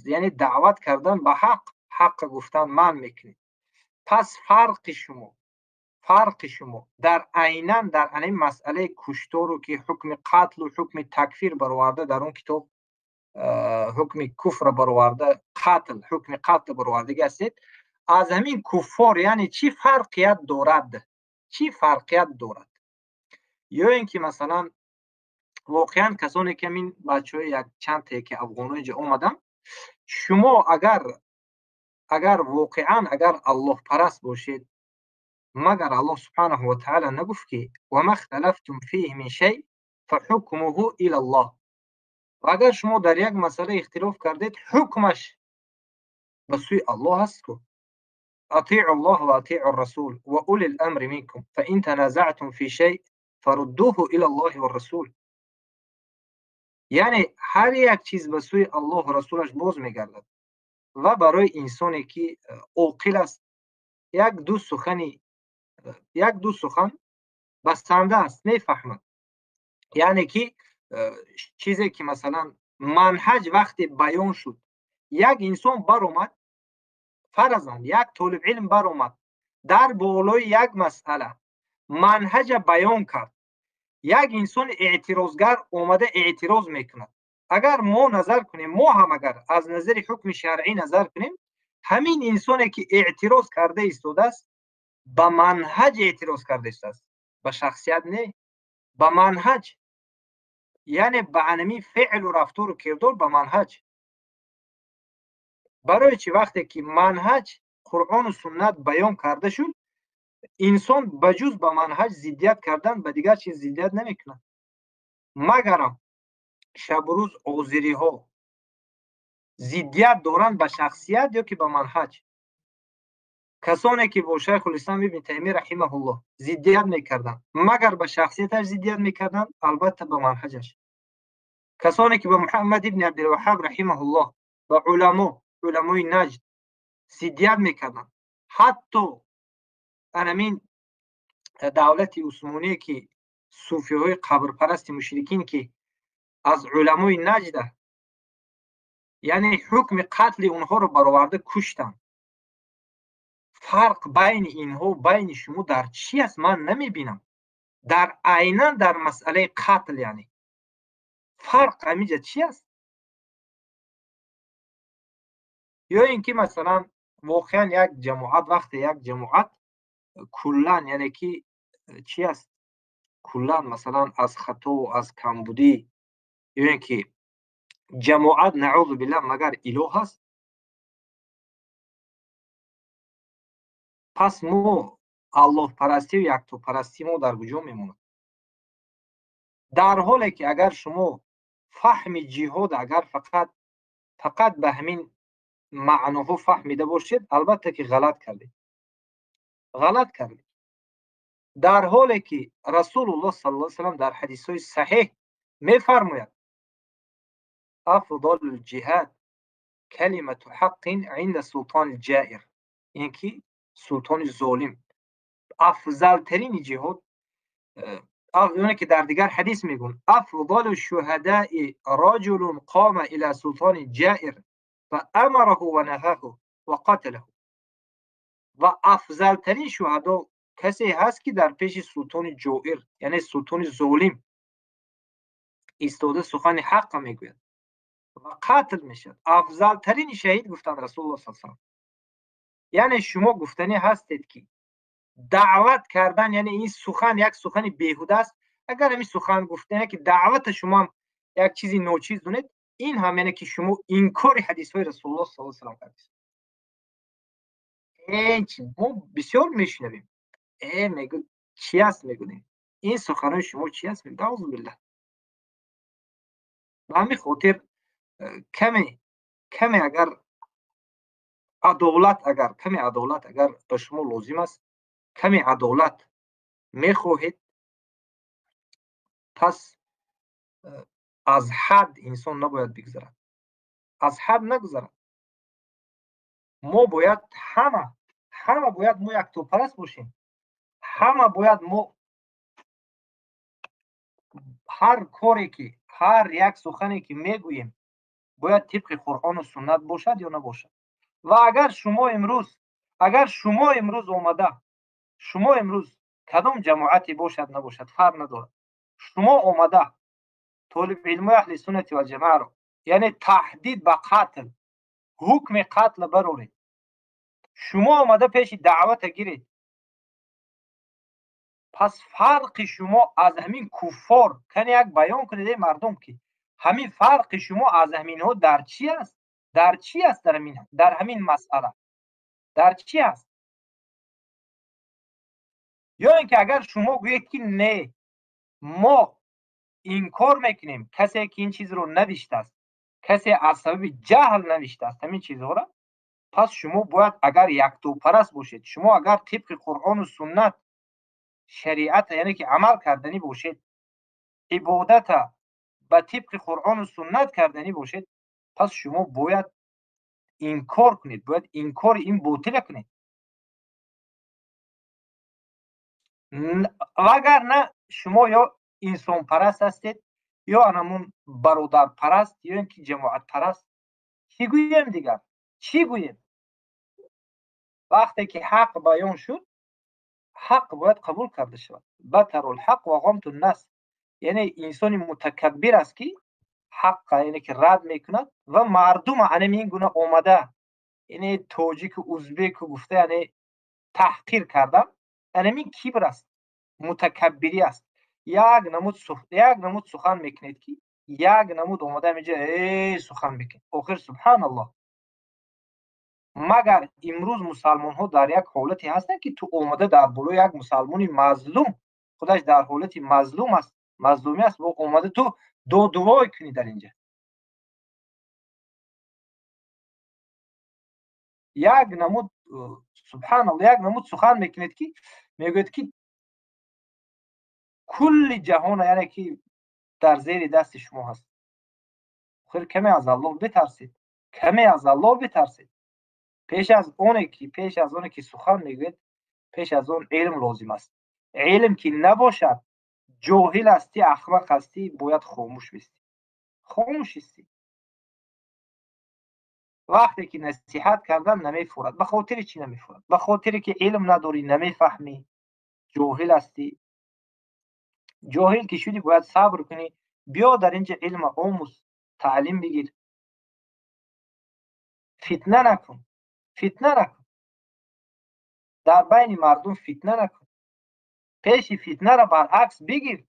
یعنی دعوت کردن به حق گفتن منع میکنید، پس فرق شما در عیناً در این مسئله کشتار رو که حکم قتل و حکم تکفیر برآورده در اون کتاب، حکم کفر برآورده، حکم قتل برآورده هستید، از همین کفار یعنی چی فرقیت دارد؟ یا اینکه مثلا واقعا کسانی که این بچهای یک چند تا که افغانای اینجا اومدن، شما اگر واقعا اگر الله پرست باشید، مگر الله سبحانه و تعالی نگفت که و ما اختلفتم فیه من شیء فحکمه الی الله؟ و اگر شما در یک مسئله اختلاف کردید حکمش به سوی الله است. اطیعوا الله و اطیعوا الرسول و اولی الامر منکم فان تنازعتم فی شیء فردوه الی الله و الرسول. یعنی هر یک چیز به سوی الله و رسولش باز میگردد و برای انسانی که عاقل است یک دو سخن بسنده است، میفهمد. یعنی که چیزی که مثلا منهج وقتی بیان شد، یک انسان برآمد، فرضاً یک طالب علم برآمد در بالای یک مسئله منهج بیان کرد، یک انسان اعتراضگر اومده اعتراض میکند. اگر ما نظر کنیم، ما هم اگر از نظر حکم شرعی نظر کنیم، همین انسانی که اعتراض کرده ایستاده است به منهج اعتراض کرده است، به شخصیت نه، به منهج، یعنی به انمی فعل و رفتار و کردار به منهج. برای چی؟ وقتی که منهج قرآن و سنت بیان کرده شد، انسان بجز به منهج ضدیت کردن به دیگر چیز ضدیت نمیکنه. مگرم شب و روز عذری ها ضدیت دارند به شخصیت یا که به منهج. کسانی که با شیخ الاسلام ابن تیمیه رحمه الله ضدیت میکردن، مگر به شخصیتش ضدیت میکردن؟ البته به منهجش. کسانی که به محمد ابن عبدالوهاب رحمه الله و علمای نجد ضدیت میکردن، حتی انمین دولت عثمانی که صوفی های قبر پرست مشرکین که از علمای نجد یعنی حکم قتل اونها رو برآورده کشتن. فرق بین اینها بین شما در چی است من نمیبینم. در عیناً در مسئله قتل یعنی فرق همینجا چی است؟ یا اینکه مثلا واقعا یک جماعت وقتی یک جماعت کلان یعنی که چی است؟ کلان مثلا از خطا و از کمبودی، یا اینکه جماعت نعوذ بالله مگر اله است، پس ما الله پرستی و یکتا پرستی ما در کجا میموند؟ در حالی که اگر شما فهم جهاد اگر فقط به همین معناها فهمیده باشید، البته که غلط کردید. در حالی که رسول الله صلی الله علیه و سلم در حدیث های صحیح میفرماید افضل الجهاد کلمت حق عند سلطان الجائر، این که سلطان ظالم، افضل ترین جهاد اونه که در دیگر حدیث میگن افضل الشهداء رجل قام الى سلطان جائر فامره و نهاه و قتله. و افضل ترین شهدا کسی هست که در پیش سلطان جائر یعنی سلطان ظالم ایستاده سخن حق میگوید و قتل میشد. افضل ترین شهید گفتند رسول الله صلی الله علیه و سلم. یعنی شما گفتنی هستید که دعوت کردن یعنی این سخن یک سخن بیهوده است. اگر همین سخن گفتنه که دعوت شما هم یک چیزی نوچیز دونید، این هم یعنی که شما انکار حدیث های رسول الله صلی الله علیه و سلم کردید. این ما بسیار میشنویم میگن چی است، میگن این سخنان شما چی است، میگن اعوذ بالله. به همین خاطر کمی اگر عدالت اگر به شما لازم است، کمی عدالت میخواهید، پس از حد انسان نباید بگذرد، از حد نگذرد. ما باید همه باید ما یک توپرست باشیم. همه باید ما هر کاری که هر یک سخنی که میگوییم باید طبق قرآن و سنت باشد یا نباشد. و اگر شما امروز آمده، شما امروز کدام جماعتی باشد نباشد فرق ندارد، شما آمده طالب علم اهل سنت و جماعه رو یعنی تهدید به قتل، حکم قتل برورید، شما آمده پیش دعوت گیرید، پس فرق شما از همین کفار کنی یک بیان کنید مردم که همین فرق شما از همین ها در چی است؟ در همین مسئله در چی است؟ یا اینکه اگر شما گویید که نه ما انکار میکنیم کسی که این چیز رو نوشته است، کسی از سبب جهل نوشته است همین چیزها را، پس شما باید اگر یک توپرست باشید، شما اگر طبق قرآن و سنت شریعت یعنی که عمل کردنی باشید، عبادت به طبق قرآن و سنت کردنی باشید، پس شما باید انکار کنید، باید انکار این باطل کنید. اگر نه شما یا انسان پرست هستید یا انمون برادر پرست یا اینکه جماعت پرست. چی گوییم دیگر؟ چی گوییم؟ وقتی که حق بیان شد، حق باید قبول کرده شود. بطر الحق و غمت الناس، یعنی انسان متکبر است که حق یعنی که رد میکند و مردم این گونه آمده یعنی تاجیک و ازبک گفته یعنی تحقیر کردن، یعنی کبر است، متکبری است. یک نمود سخن میکنید که یک نمود آمده میگه سخن بکن. آخر سبحان الله، مگر امروز مسلمان ها در یک حالتی هستند که تو آمده در بالای یک مسلمانی مظلوم، خودش در حالتی مظلومی است و آمده تو دعای کنی در اینجا. یک نمود سبحان الله یک نمود سخن میکنید که میگوید که کل جهان یعنی که در زیر دست شما هست. خیر کمی از الله بترسید، کمی از الله بترسید. پیش از اون که سخن میگوید، پیش از اون علم لازم است. علم که نباشد جاهل هستی، احمق هستی، باید خاموش بستی، خاموش هستی. وقتی که نصیحت کردن نمیفورد. به خاطر چی نمیفورد؟ به خاطر که علم نداری، نمیفهمی، جاهل هستی. جاهل که شدی باید صبر کنی، بیا در اینجا علم آموز، تعلیم بگیر، فتنه نکن، در بین مردم فتنه نکن، پیش فتنه را برعکس بگیر،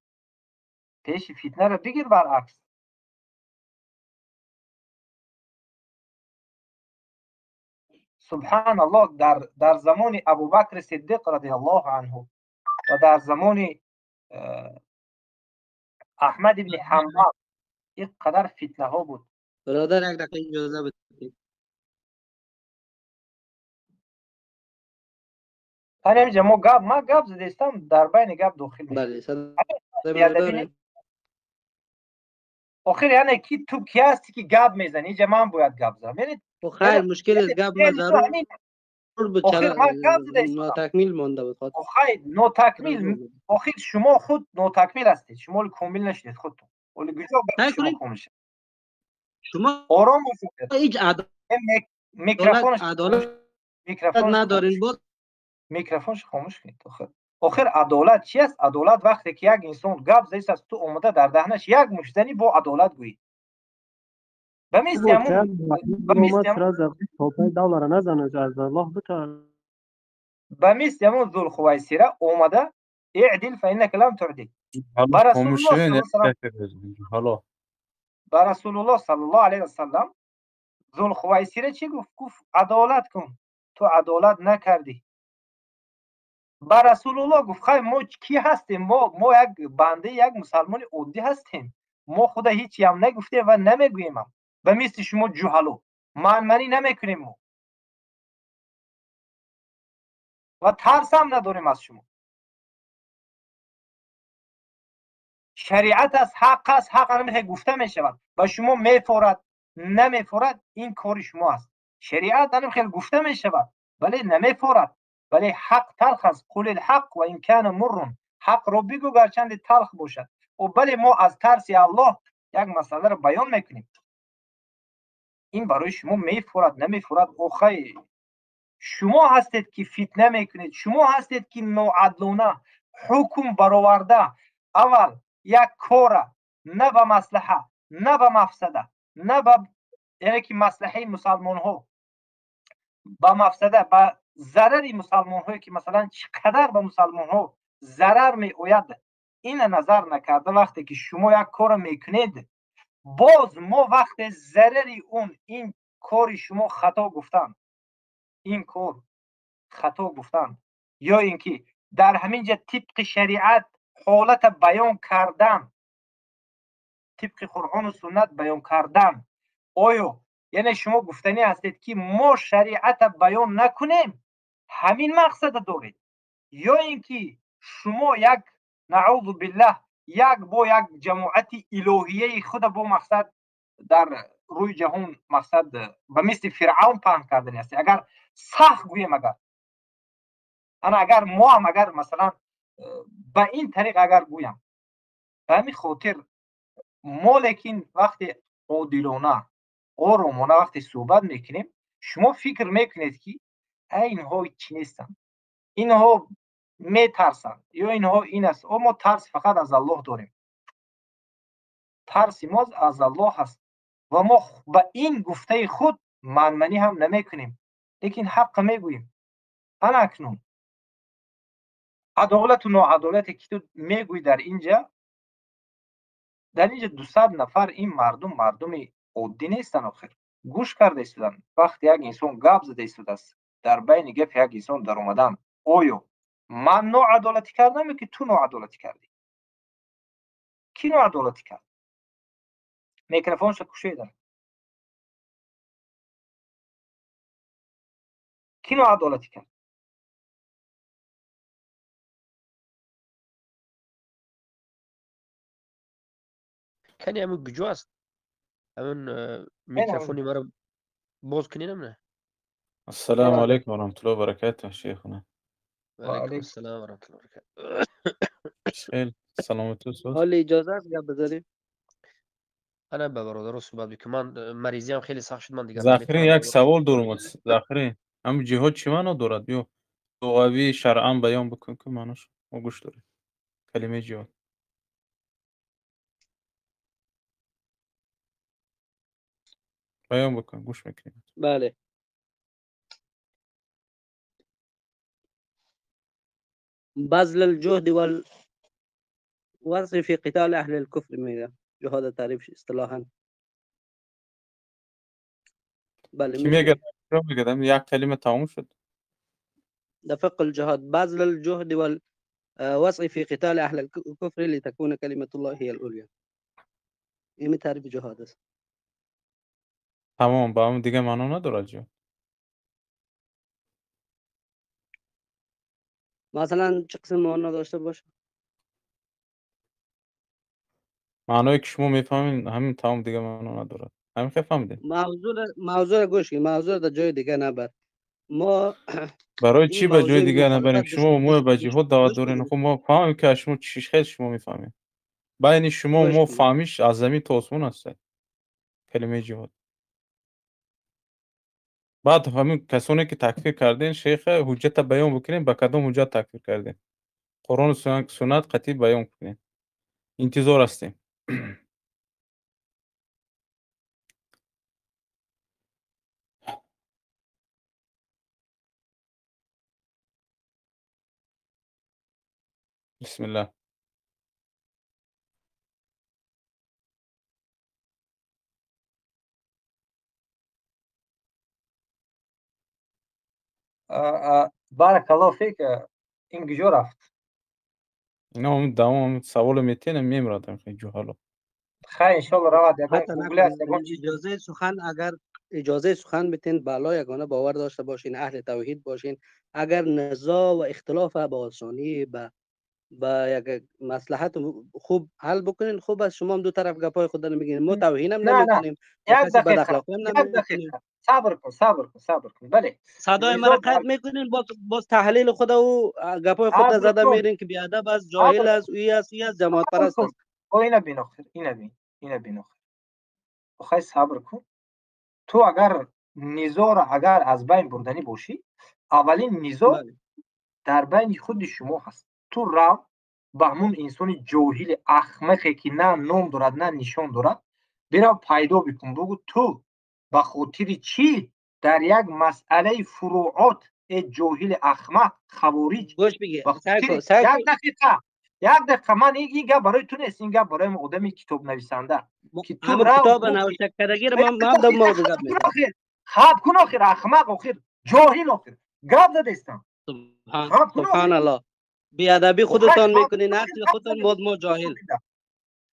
برعکس. سبحان الله، در زمان ابوبکر صدیق رضی الله عنه و در زمان احمد ابن حنبل یک قدر فتنه ها بود. برادر یک دقیقه اجازه بدید. اینجا ما گپ زدستم در بین گپ داخل میشم. بله آخر یعنی کی تو کی هستی که گپ میزنی؟ اینجا من باید گپ زنم. یعنی خیر مشکل از گپ مزارو آخر من گپ زده ایستادم. ناتکمیل مانده بود خاطر آخه نو تکمیل آخر شما خود نو تکمیل هستید، شما کامل نشدید خودتون. ولی کجا گپ شما کامل شد؟ شما آرام باشید. هیچ میکروفونش عدالت ندارین بود. میکروفونش خاموش کنید. آخر عدالت چی است؟ عدالت وقتی که یک انسان گپ زیست است تو اومده در دهنش یک مشتنی با عدالت گویی. بمیست همون ذو الخویسره اومده اعدل فانك لم تعدل. رسول الله صلی الله علیه و سلم ذو الخویسره چی گفت؟ گفت عدالت کن، تو عدالت نکردی. با رسول الله گفت خیر ما کی هستیم؟ ما یک بنده یک مسلمان عادی هستیم، ما خدا هیچی هم نگفتیم و نمیگوییم. به مثل شما جهلو معنی نمیکنیم ما و ترس هم نداریم از شما. شریعت از حق است، حق نمیشه گفته میشود و شما میفورد نمیفورد این کار شما است. شریعت نمیشه گفته میشود ولی نمیفورد، ولی حق تلخ است. قل الحق و ان کان مر، حق رو بگو گرچند تلخ باشد. و ولی ما از ترس الله یک مسئله رو بیان میکنیم. این برای شما میفورد نمیفورد. اوخی شما هستید که فتنه میکنید، شما هستید که ناعادلانه حکم برآورده اول یک کار نه به مصلحه نه به مفسده نه به یعنی که مصلحه مسلمان ها به مفسده به ضرر مسلمان هایی که مثلا چقدر به مسلمان ها ضرر می آید این نظر نکرده وقتی که شما یک کار میکنید باز ما وقت ضرر اون این کار شما خطا گفتن، این کار خطا گفتن یا اینکه در همینجا طبق شریعت حالت بیان کردن، طبق قرآن و سنت بیان کردن، آیا یعنی شما گفتنی هستید که ما شریعت بیان نکنیم همین مقصد دارید، یا اینکه شما یک نعوذ بالله یک با یک جماعت الهیه خود با مقصد در روی جهان مقصد به مثل فرعون پهن کردنی هستی؟ اگر صح گویم اگر ما هم اگر مثلا به این طریق اگر گویم به همین خاطر ما لیکن وقتی عادلانه آرامانه وقتی صحبت میکنیم شما فکر میکنید که اینها چی نیستن، اینها میترسن یا اینها این است. ما ترس فقط از الله داریم، ترس ما از الله هست و ما به این گفته خود معنی هم نمیکنیم لیکن حق میگوییم. انا اکنون عدالت و ناعدالتی که تو میگویی در اینجا 200 نفر این مردم عادی نیستن. آخر گوش کرده ایستادن وقتی یک انسان گپ زده ایستاده است در بین گپ یک انسان در اومدن آیا من ناعدالتی کردم که تو ناعدالتی کردی؟ کی ناعدالتی کرد؟ میکروفونش کشیدن. کی ناعدالتی کرد؟ کنی همون گجو است. همون میکروفونی مرا باز کنینم نه. السلام علیکم و رحمت الله و برکاته شیخنا. و علیکم السلام و رحمت الله و برکاته. خیلی سلامت است. حالا اجازه است گپ بزنیم؟ انا به برادر صحبت بکنم. من مریضی هم خیلی سخت شد من دیگه زاخری یک سوال دارم. زاخری هم جهاد چی معنا دارد؟ یا لغوی شرعا بیان بکن که معناش ما گوش داریم کلمه جهاد. بیان بکن گوش میکنیم. بله بذل الجهد والوصف في قتال اهل الكفر میگه جهاد تعریف اصطلاحا. بله کی میگه؟ یک کلمه تموم شد. ده فقه الجهاد بذل الجهد والوصف في قتال اهل الكفر لتكون كلمة الله هي العليا. این تعریف جهاد است. تمام با هم دیگه معنا نداره جو. مثلا چه قسم معنا داشته باشه؟ معنایی که شما میفهمین همین تمام دیگه معنا نداره. همین که فهمیدین. موضوع گوش کن، موضوع در جای دیگه نبر. ما برای چی این به جای موضوع دیگر نبریم؟ مخالفت شما مو به جهاد دعوت گوش دارین، بدین خب ما فهمیم که شما چیش خیلی شما میفهمیم. بین شما و گوش ما بدین فهمیش از زمین تا آسمون است کلمه جهاد. بعد همین کسانی که تکفیر کردین شیخ حجت بیان بکنین، به کدام حجت تکفیر کردین؟ قرآن و سنت قطعی بیان کنین. انتظار هستیم. بسم الله. بارك الله فيك. اینجا رفت. اینا هم دوام سوال میتینم میمردم خیلی جهالا. خیر انشالله رواد یکم قطع گوگل است یکم نکنین. اجازه سخن اگر اجازه سخن بتین بالا یگانه باور داشته باشین، اهل توحید باشین. اگر نزاع و اختلاف به آسانی با یک مصلحت خوب حل بکنین، خوب است. شما هم دو طرف گپای خود رو میگین، ما توهین هم نه نمیکنیم و یک کسی بد دقیقه اخلاقی هم نمیکنیم. صبر کن بله صدای نزاع مرا قطع میکنین، باز تحلیل خود و گپای خود صبر زده کن میرین که بیادب است، صبر جاهل است، اوی است، ای است، جماعت صبر پرست کن است. او اینا بین آخر اینا بین آخر خیلی صبر کن. تو اگر نزاع را اگر از بین بردنی باشی، اولین نزاع بله. در بین خود شما هست. تو را به همون انسان جاهل احمقی که نه نام دارد نه نشان دارد برو پیدا بکن، بگو تو به خاطر چی در یک مسئله فروعات جاهل احمق خوارج گوش بگی به خاطر سعی کن یک دقیقه من این گپ برای تو نیست، این گپ برای آدمی کتاب نویسنده که تو همون را کتاب گفتی نوشته کردگی رو یک من در مورد گپ میزنم. خواب کن آخر احمق آخر جاهل آخر گپ زدستم خواب کن سبحان آخر الله. بیادبی خیلی خودتان خواب میکنین، عقل خودتان بود ما جاهل.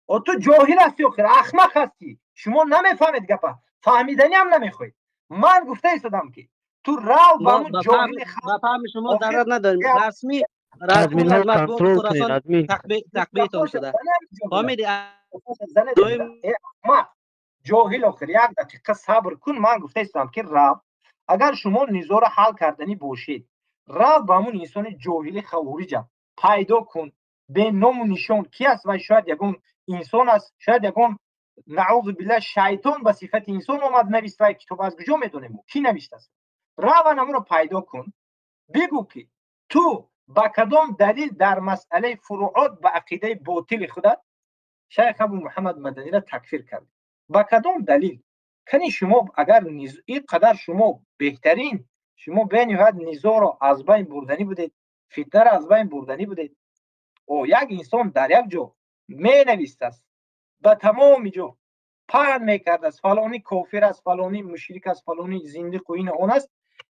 تو جاهل هستی آخر احمق هستی، شما نمیفهمید گپا، فهمیدنی هم نمیخواید. من گفته ایستادم که تو راو با ما همون جاهل به فهم شما آخر ضرر نداریم. رسمی ادمین ها از مطبوعات کنترل کنین خراسان ادمین. تخبیهتان شده. فهمیدی؟ زن احمق جاهل آخر یک دقیقه صبر کن. من گفته ایستادم که راو اگر شما نزاع را حل کردنی باشید، راو با همون انسان جاهل خوارج پیدا کن، به نام و نشان کی است و شاید یگون انسان است، شاید یگون نعوذ بالله شیطان به صفت انسان اومد نوشته کتاب، از کجا میدونیم کی نوشته است؟ راو نمو رو پیدا کن، بگو که تو با کدام دلیل در مسئله فروعات به عقیده باطل خودت شیخ ابو محمد مدنی را تکفیر کرد؟ با کدام دلیل؟ کنی شما اگر این قدر شما بهترین، شما به نهایت نزاع را از بین بردنی بودید، فتنه را از بین بردنی بودید، او یک انسان در یک جا می نویست است، به تمام جا پهن میکرد است فلانی کافر است، فلانی مشرک است، فلانی زندیق و این اون است،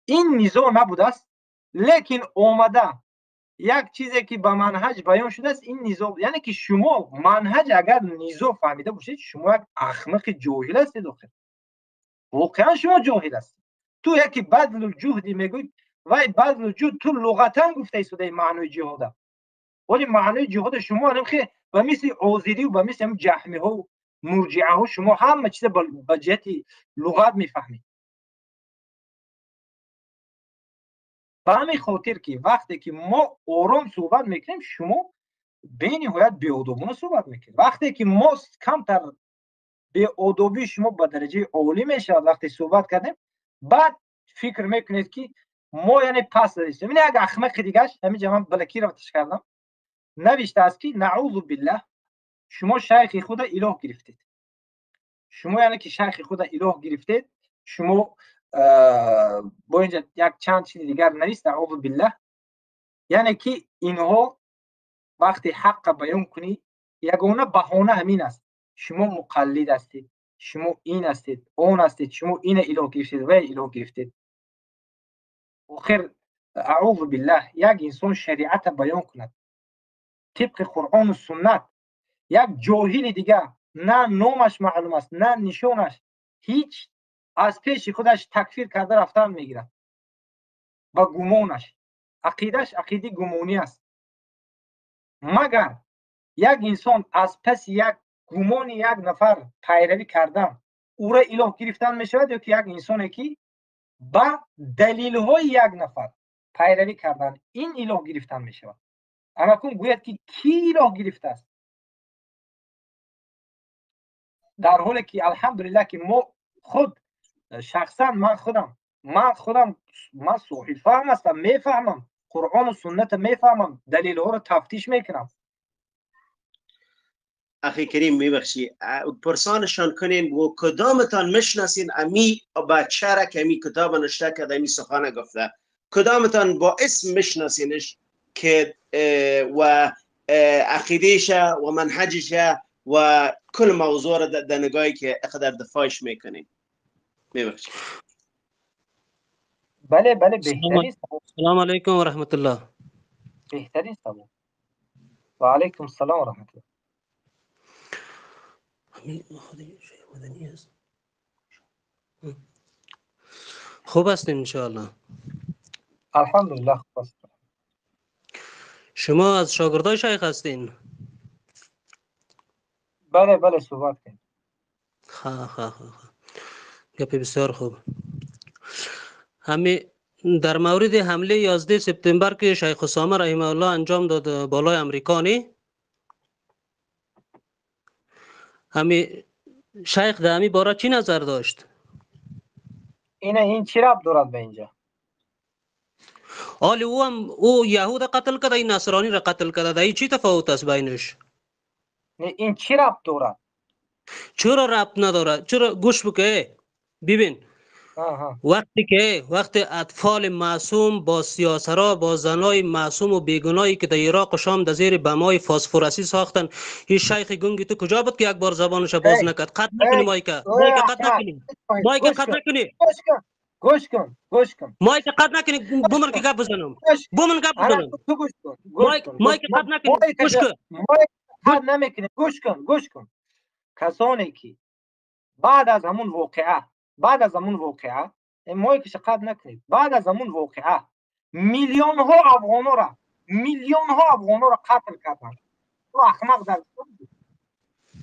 این نزاع نبوده است. لیکن اومده یک چیزی که به منهج بیان شده است، این نزاع، یعنی که شما منهج اگر نزاع فهمیده باشید شما یک احمق جاهل هستید. واقعا شما جاهل هستید. تو یکی بذل الجهد میگوید وای بذل الجهد تو لغتا گفته ایستاده معنای جهاد، ولی معنای جهاد شما هم خیلی و مثل عوزری و مثل هم جهمی ها و مرجعه ها شما همه چیز به جهت لغت میفهمید. به همین خاطر که وقتی که ما آرام صحبت میکنیم شما به نهایت بی‌ادبانه صحبت میکنید. وقتی که ما کمتر بی‌ادبی شما به درجه عالی میشه وقتی صحبت کردیم، بعد فکر میکنید که ما یعنی پس داریم. این یک احمق دیگه همین من بلکی رو تش کردم نوشته است که نعوذ بالله شما شیخ خود اله گرفتید. شما یعنی که شیخ خود اله گرفتید، شما با اینجا یک چند چیز دیگر نوشته نعوذ بالله، یعنی که اینها وقتی حق بیان کنی یگانه بهانه همین است، شما مقلد هستید، شما این هستید، اون هستید، شما این اله گرفتید و اله گرفتید. آخر اعوذ بالله یک انسان شریعت بیان کند طبق قرآن و سنت، یک جاهل دیگه نه نامش معلوم است نه نشانش، هیچ از پیش خودش تکفیر کرده رفتن میگیرد با گمانش، عقیدش عقیده گمانی است. مگر یک انسان از پس یک گمان یک نفر پیروی کردن او را اله گرفتن می شود، یا که یک انسانی که با دلیل های یک نفر پیروی کردن این اله گرفتن می شود. اکنون گوید که کی اله گرفته است، در حالی که الحمدلله که ما خود شخصا من صحیح فهم هستم، میفهمم قرآن و سنت، میفهمم دلیل ها رو تفتیش میکنم. اخی کریم میبخشی پرسانشان کنین و کدامتان میشناسین امی بچه را که امی کتاب نشته کرده امی سخن گفته، کدامتان با اسم میشناسینش که و عقیدهش و منهجش و کل موضوع را در نگاهی که اقدر دفاعش میکنین؟ میبخشی. بله بهترین السلام علیکم و رحمت الله. بهترین سلام. و علیکم السلام و رحمت الله. خوب هستین انشاءالله؟ الحمدلله خوب هستم. شما از شاگردای شیخ هستین؟ بله صحبت کنید. گپی بسیار خوب. در مورد حمله 11 سپتامبر که شیخ اسامه رحمه الله انجام داد بالای امریکانی، شیخ در همی باره چی نظر داشت؟ این چی ربط دارد به اینجا؟ حالی او یهود قتل کرده، این نصرانی را قتل کرده، این چی تفاوت است بینش؟ این چی ربط دارد؟ چرا ربط نداره؟ چرا؟ گوش بکه ببین. وقتی اطفال معصوم با سیاسرا، با زنای معصوم و بیگناهی که در عراق و شام در زیر بمای فسفورسی ساختن، این شیخ گنگی تو کجا بود که یک بار زبانش باز نکرد؟ قطع نکنی مایک قطع نکنی، مایک قطع نکنی، گوش کن مایک قطع نکنی، بومن که گپ بزنم، بومن گپ بزنم، مایک قطع نکنی، گوش کن، مایک قطع نمیکنی، گوش کن. کسانی که بعد از همون واقعه مایکش قطع نکنید، بعد از همون واقعه میلیون ها افغانو را قتل کردن. تو احمق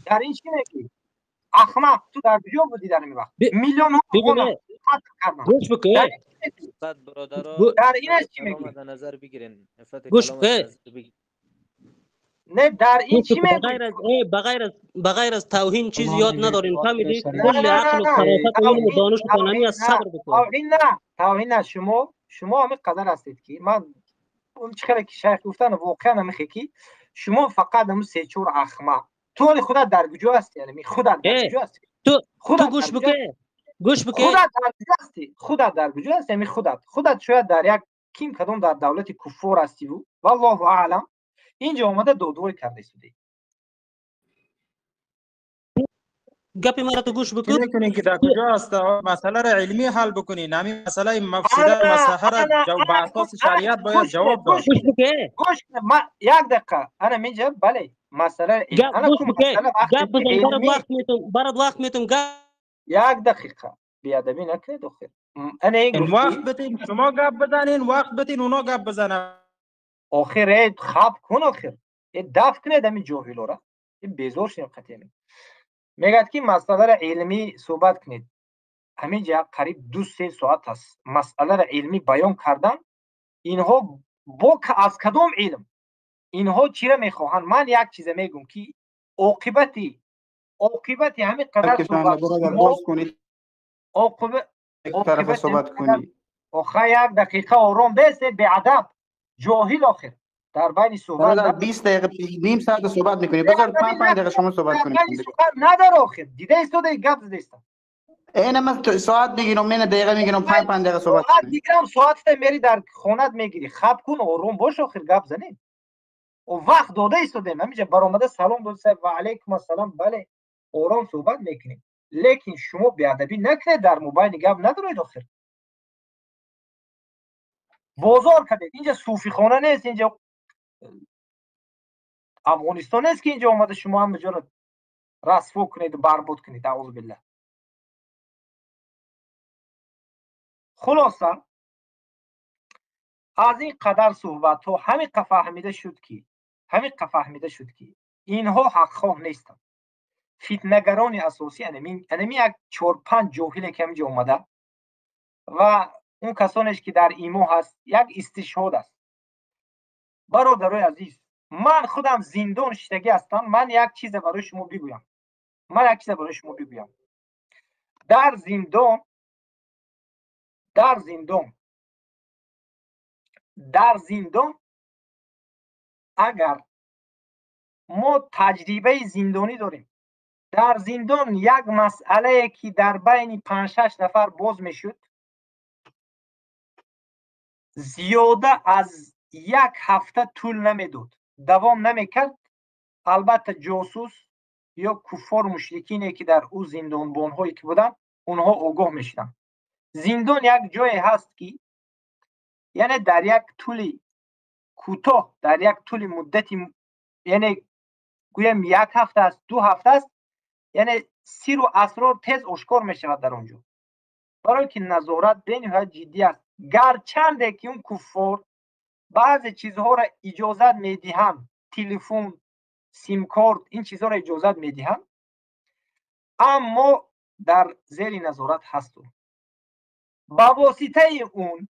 در این چی میگی؟ احمق تو در کجا بودی در این وقت؟ میلیون ها افغانو قتل کردن. گوش بکن در این چی میگی؟ نظر بگیرین. گوش بکن. نه در این چی میگی؟ بغیر از توهین چیزی یاد ندارین، فهمیدی؟ کل عقل و فراست و علم و دانش کنانی از صبر بکن. توهین نه. شما همین قدر هستید که من اون چیکاره که شیخ گفتن واقعا نمیخه که شما فقط همون سه چور احمق تو خودت در گجو هستی، یعنی خودت در گجو هستی. تو گوش بکن. خودت در گجو هستی، یعنی خودت شاید در یک کدوم در دولت کفار هستی و والله اعلم اینجا اومده دودوی کرده سودی. گپی مرا تو گوش بکن. میکنین که در کجا هست مسئله را علمی حل بکنین. همین مسئله مفسده مسئله را به اساس شریعت باید جواب داد. گوش کن یک دقیقه انا میگم بله مسئله انا گوش بکن. گپ بزن برات وقت میتم یک دقیقه بیادبی نکنید آخر. انا این وقت بدین شما گپ بزنین، وقت بدین اونا گپ بزنن. آخر خاب کن، آخر دفع کنید همین جاهلو را. بیزار شدیم قطعا. میگه که مسئله را علمی صحبت کنید. همینجا قریب 2-3 ساعت است مسئله را علمی بیان کردن. اینها با از کدام علم اینها چی را میخواهند؟ من یک چیز میگم که عاقبتی همین قدر صحبت کنید. آخه یک دقیقه آرام بایستید، بیادب جاهل. آخر در بین صحبت 20 دقیقه نیم ساعت صحبت میکنید. بذار 5 دقیقه شما صحبت کنید. نداره آخر دیده است تو گپ زدید. اینا من ساعت میگیرم، من دقیقه میگیرم، 5 دقیقه صحبت کنید. دیگرم ساعت میری در خونت میگیری. خب کن آروم باش، آخر گپ زنید. و وقت داده است دادیم همینجا برآمده سلام داد و علیکم السلام. بله آرام صحبت میکنیم، لیکن شما بیادبی نکنید، در موبایل گپ ندارید. آخر بازار کردید. اینجا صوفی خانه نیست، اینجا افغانستان نیست که اینجا اومده شما هم بجا رسوا کنید و برباد کنید. اعوذ بالله. خلاصه از این قدر صحبت ها همین فهمیده شد که اینها حق خواه نیستند. فتنه‌گران اساسی انمی یک 4-5 جاهل که همینجا اومده و اون کسانش که در ایمو هست یک استشهاد است. برادرای عزیز، من خودم زندان شدگی هستم. من یک چیز برای شما بگویم. در زندان اگر ما تجربه زندانی داریم، در زندان یک مسئله که در بین 5-6 نفر باز میشد، زیاده از 1 هفته طول نمیداد، دوام نمیکرد. البته جاسوس یا کفار مشرکینی که در او زندانبان هایی که بودن اونها آگاه میشدن. زندان یک جایی هست که یعنی در یک طول کوتاه، در یک طول مدتی، یعنی گویم 1 هفته است، 2 هفته است، یعنی سیر و اسرار تیز آشکار می شود در آنجا. برای که نظارت به نهایت جدی است. گرچنده که اون کفار بعضی چیزها را اجازت میدهند، تلفن، سیم کارت، این چیزها را اجازت میدهند، اما در زیر نظارت هستند. با واسطه اون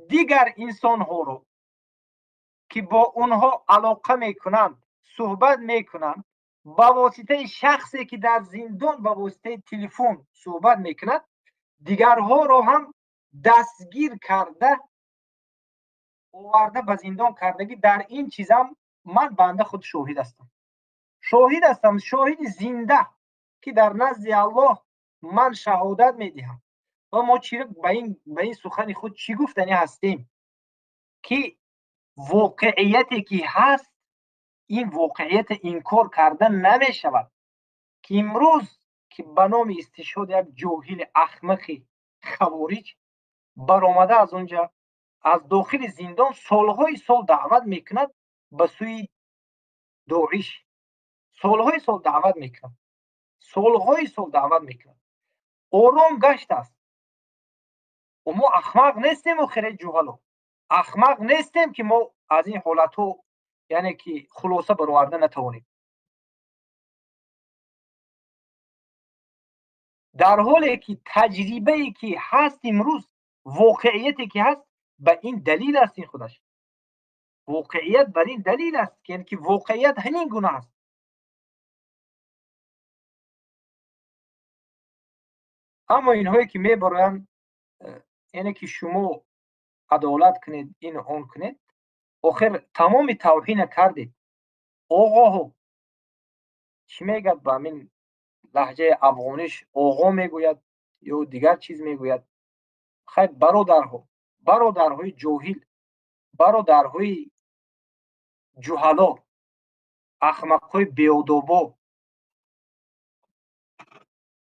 دیگر انسان ها رو که با اونها علاقه میکنند، صحبت میکنند، با واسطه شخصی که در زندان با واسطه تلفن صحبت میکند، دیگرها رو هم دستگیر کرده آورده به زندان کردگی. در این چیزم من بنده خود شاهد هستم، شاهد زنده که در نزد الله من شهادت میدهم. و ما به این سخن خود چی گفتنی هستیم که واقعیتی که هست، این واقعیت انکار کردن نمی شود. که امروز که به نام استشهاد یک جاهل احمق خوارج برآمده از اونجا، از داخل زندان سالهای سال دعوت میکند به سوی داعش، سالهای سال دعوت میکند، آرام گشت است. و ما احمق نیستیم و خیلی جوهلو احمق نیستیم که ما از این حالت ها یعنی که خلاصه برآورده نتوانیم. در حالی که تجربه ای که هست امروز، واقعیتی که هست، به این دلیل است. این خودش واقعیت بر این دلیل است که یعنی که واقعیت همین گونه است. اما اینهایی که میبرند یعنی که شما عدالت کنید، این اون کنید، آخر تمام توهین کردید. آقا چی میگه؟ با همین لهجه افغانیش آقا میگوید یا دیگر چیز میگوید. خیر برادرهای جاهل، برادرهای جهلا، احمقهای بیادابا،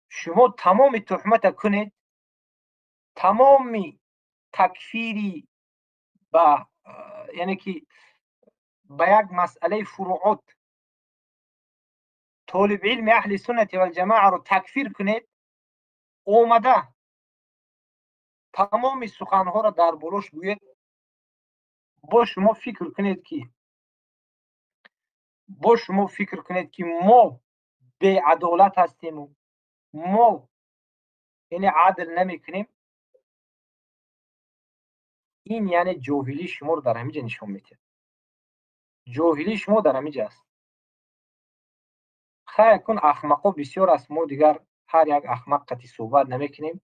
شما تمام تهمت کنید، تمام تکفیری با یعنی که به یک مسئله فروعات طالب علم اهل سنت و الجماعه رو تکفیر کنید، اومده تمام سخنها را در بروش گوید. با شما فکر کنید که ما به عدالت هستیم و ما یعنی عدل نمی کنیم. این یعنی جاهلی شما رو در همینجا نشون میده. جاهلی شما در همینجا است. خیر کن احمقا بسیار است، ما دیگر هر یک احمق قطعی صحبت نمی کنیم.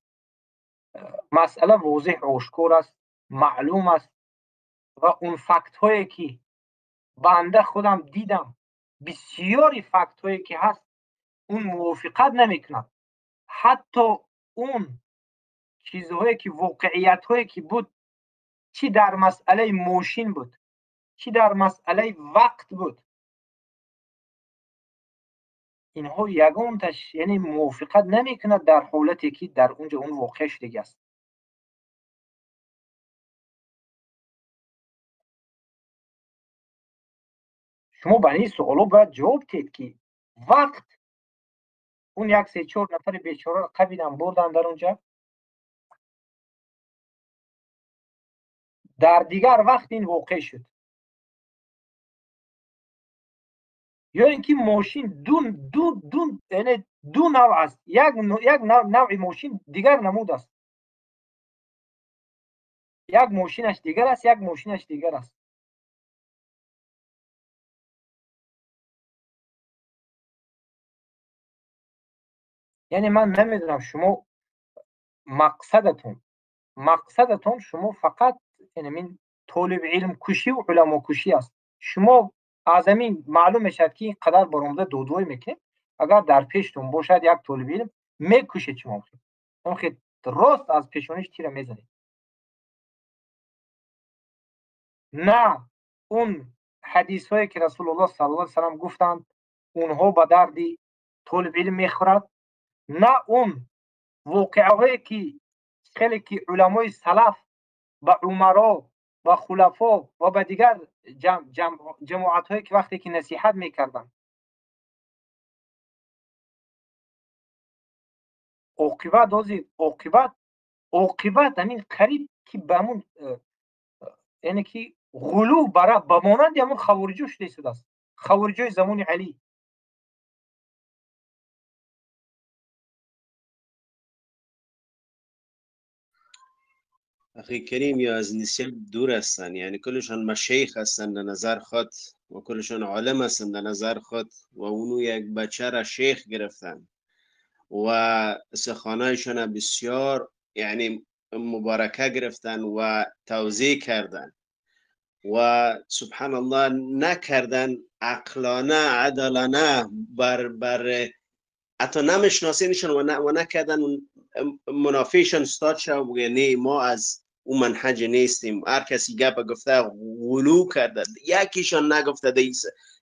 مسئله واضح آشکار است، معلوم است. و اون فکت هایی که بنده خودم دیدم، بسیاری فکت هایی که هست اون موافقت نمی کند. حتی اون چیزهایی که واقعیت هایی که بود، چی در مسئله ماشین بود، چی در مسئله وقت بود، اینها یگانتش یعنی موافقت نمی کند در حالتی که در اونجا اون واقع شده است. شما به این سوالو باید جواب دید که وقت اون 1-3-4 نفر بیچاره را قبیدن بردن در اونجا، در دیگر وقت این واقع شد. یا اینکه ماشین دو نوع است. یک نوع ماشین دیگر نمود است. یک ماشینش دیگر است، یک ماشینش دیگر است. یعنی من نمیدونم شما مقصدتون شما فقط این طالب علم کشی و علما کشی است. شما از همین معلوم میشد که اینقدر برآمده دودوی میکنید، اگر در پیشتون باشد یک طالب علم میکشید شما خیلی راست از پیشونیش تیر میزنید. نه اون حدیث هایی که رسول الله صلی الله علیه و سلم گفتند اونها به دردی طالب علم میخورد، نه اون واقعه هایی که خیلی که علمای سلف به عمرا و خلفا و به دیگر جماعت هایی که وقتی که نصیحت میکردن عاقبت دازید عاقبت همین قریب که به همون یعنی که غلو برای به مانند همون خوارجی شده شده است. خوارجی زمان علی اخی کریم یا از نسیت دور هستن، یعنی کلشان مشیخ هستن در نظر خود و کلشان عالم هستن در نظر خود و اونو یک بچه را شیخ گرفتن و سخانهایشان بسیار یعنی مبارکه گرفتن و توضیح کردن و سبحان الله نکردن عقلانه عدالانه بر حتی نمیشناسینشون و نکردن منافیشون استاد شد و نه ما از اون منهج نیستیم. هر کسی گپ گفته غلو کرده، یکیشان نگفته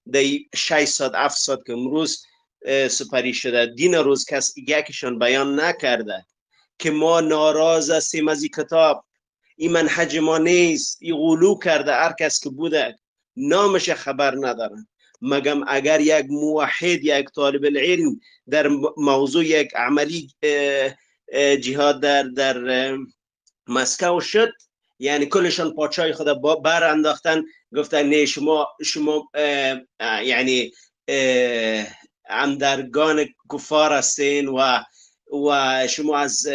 دی 600 700 که امروز سپری شده دین روز کس یکیشان بیان نکرده که ما ناراض هستیم از این کتاب، این منهج ما نیست، این غلو کرده. هر کس که بوده نامش خبر ندارن، مگم اگر یک موحد یک طالب العلم در موضوع یک عملی جهاد در مسکو شد، یعنی کلشان پاچای خود بر انداختن، گفتن نه شما یعنی اندرگان کفار هستین و شما از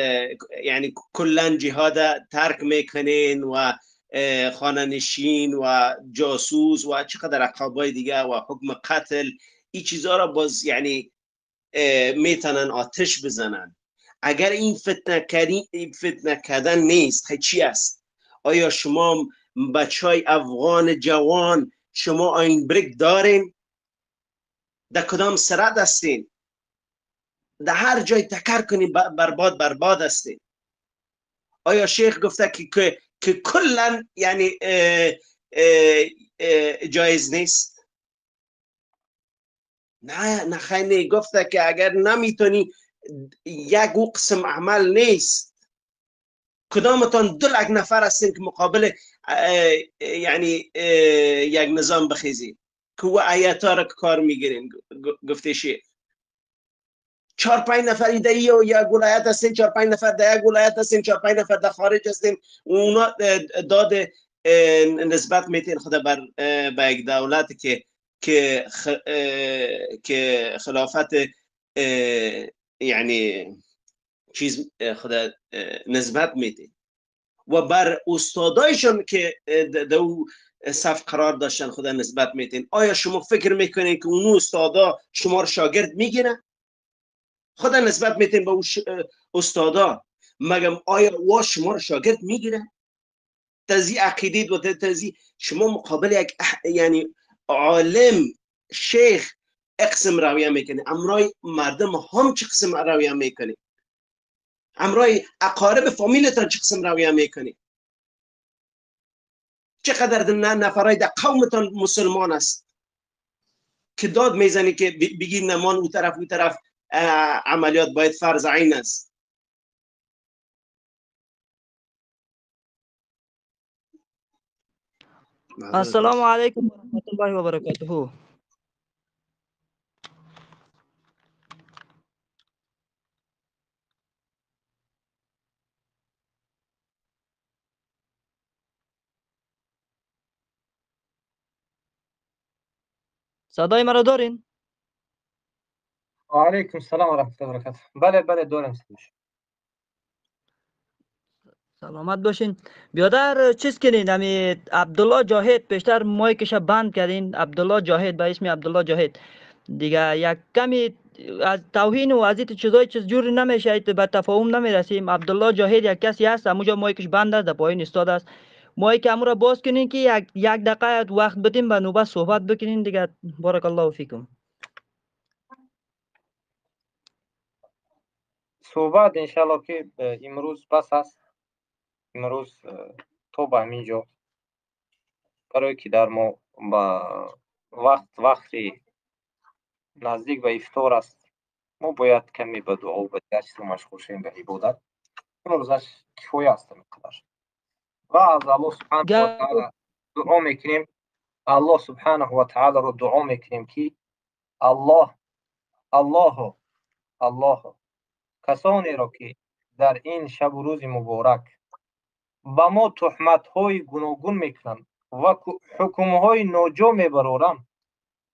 یعنی کلا جهاد ترک میکنین و خانه نشین و جاسوس و چقدر عقابای دیگه و حکم قتل، این چیزها را باز یعنی میتونن آتش بزنن. اگر این فتنه کردن نیست چی است؟ آیا شما بچهای افغان جوان شما آین بریک دارین؟ در کدام سرد هستین؟ در هر جای تکر کنین برباد هستین. آیا شیخ گفته که کلا یعنی جایز نیست؟ نه خیلی گفته که اگر نمیتونی یک قسم عمل نیست، کدامتان دو لک نفر هستین که مقابل یعنی یک نظام بخیزین که و آیاتا را کار میگیرین. گفته شیخ 4-5 نفر ایده و یک ولایت هستین، 4-5 نفر در یک ولایت هستین، 4-5 نفر در خارج هستین، اونا داد نسبت میتین خود به یک دولت که خلافت یعنی چیز خود نسبت میتین و بر استادایشون که دو صف قرار داشتن خود نسبت میتین. آیا شما فکر میکنین که اونو استادا شما رو شاگرد میگیرن؟ خدا نسبت میتین به استادا، مگم آیا وا شما رو شاگرد میگیره؟ تزی عقیدید و تزی شما مقابل یک یعنی عالم شیخ اقسم رویه میکنه، امرای مردم هم چه قسم رویه میکنه، امرای اقارب فامیلتان چه قسم رویه میکنه، چقدر نفرای در قومتان مسلمان است که داد میزنی که بگی نمان او طرف عملیات باید فرض عین است. السلام علیکم و رحمت الله و برکاته. صدای مرا دارین؟ علیکم السلام و رحمت الله و برکاته. بله دارم صداش. سلامت باشین. بیادر چیز کنین همی عبدالله جاهد پیشتر مایکش بند کردین. عبدالله جاهد به اسم عبدالله جاهد دیگه یک کمی از توهین و از این چیزای چیز جوری نمیشه، به تفاهم نمیرسیم. عبدالله جاهد یک کسی هست همونجا مایکش بند است، در پایین استاد است. مایک امو را باز کنین که یک دقیقه وقت بدیم به نوبت صحبت بکنین دیگه. بارک الله فیکم. صحبت انشالله که امروز بس است. امروز تو به همینجا برای که در ما با وقتی نزدیک به افطار است، ما باید کمی به دعا و به دیگر چیز مشغول شویم، به عبادت. امروزش کفایه است مقدار و از الله سبحانه و تعالی دعا میکنیم. الله سبحانه و تعالی رو دعا میکنیم که الله کسانی را که در این شب و روز مبارک با ما تهمت های گوناگون میکنند و حکم های ناجا میبرارند،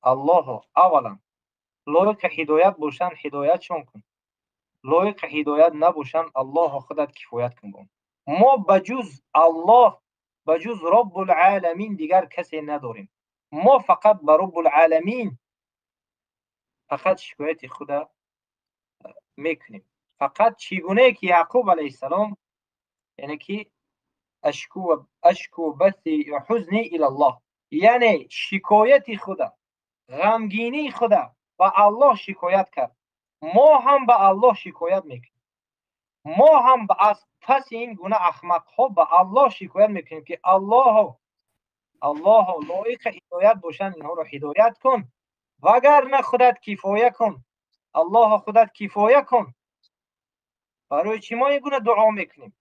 الله اولا لایق هدایت باشند هدایتشان کن، لایق هدایت نباشند الله خودت کفایت کن. ما بجز الله، بجز رب العالمین دیگر کسی نداریم. ما فقط به رب العالمین فقط شکایت خدا میکنیم. فقط چگونه که یعقوب علیه السلام یعنی که اشکو بثی و حزنی الی الله، یعنی شکایت خدا، غمگینی خدا و الله شکایت کرد. ما هم به الله شکایت میکنیم. ما هم از پس این گونه احمق ها به الله شکایت میکنیم که الله لایق هدایت باشند، اینها را هدایت کن، وگرنه خودت کفایه کن. الله خودت کفایه کن. برای چی ما این گونه دعا میکنیم؟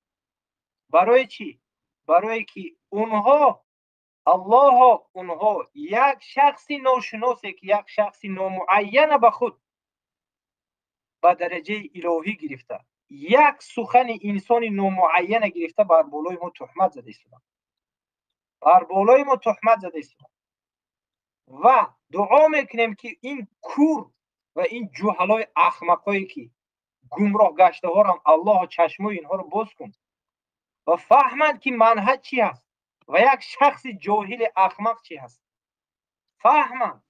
برای چی؟ برای که اونها یک شخصی ناشناسه که یک شخصی نامعین به خود به درجه الهی گرفته، یک سخن انسانی نامعین گرفته بر بالای ما تهمت زده است، بر بالای ما تهمت زده است. و دعا میکنیم که این کور و این جهلای احمقایی که گمراه گشته ها را الله چشمای اینها رو باز کن و فهمند که منهج چی است و یک شخص جاهل احمق چی است. فهمند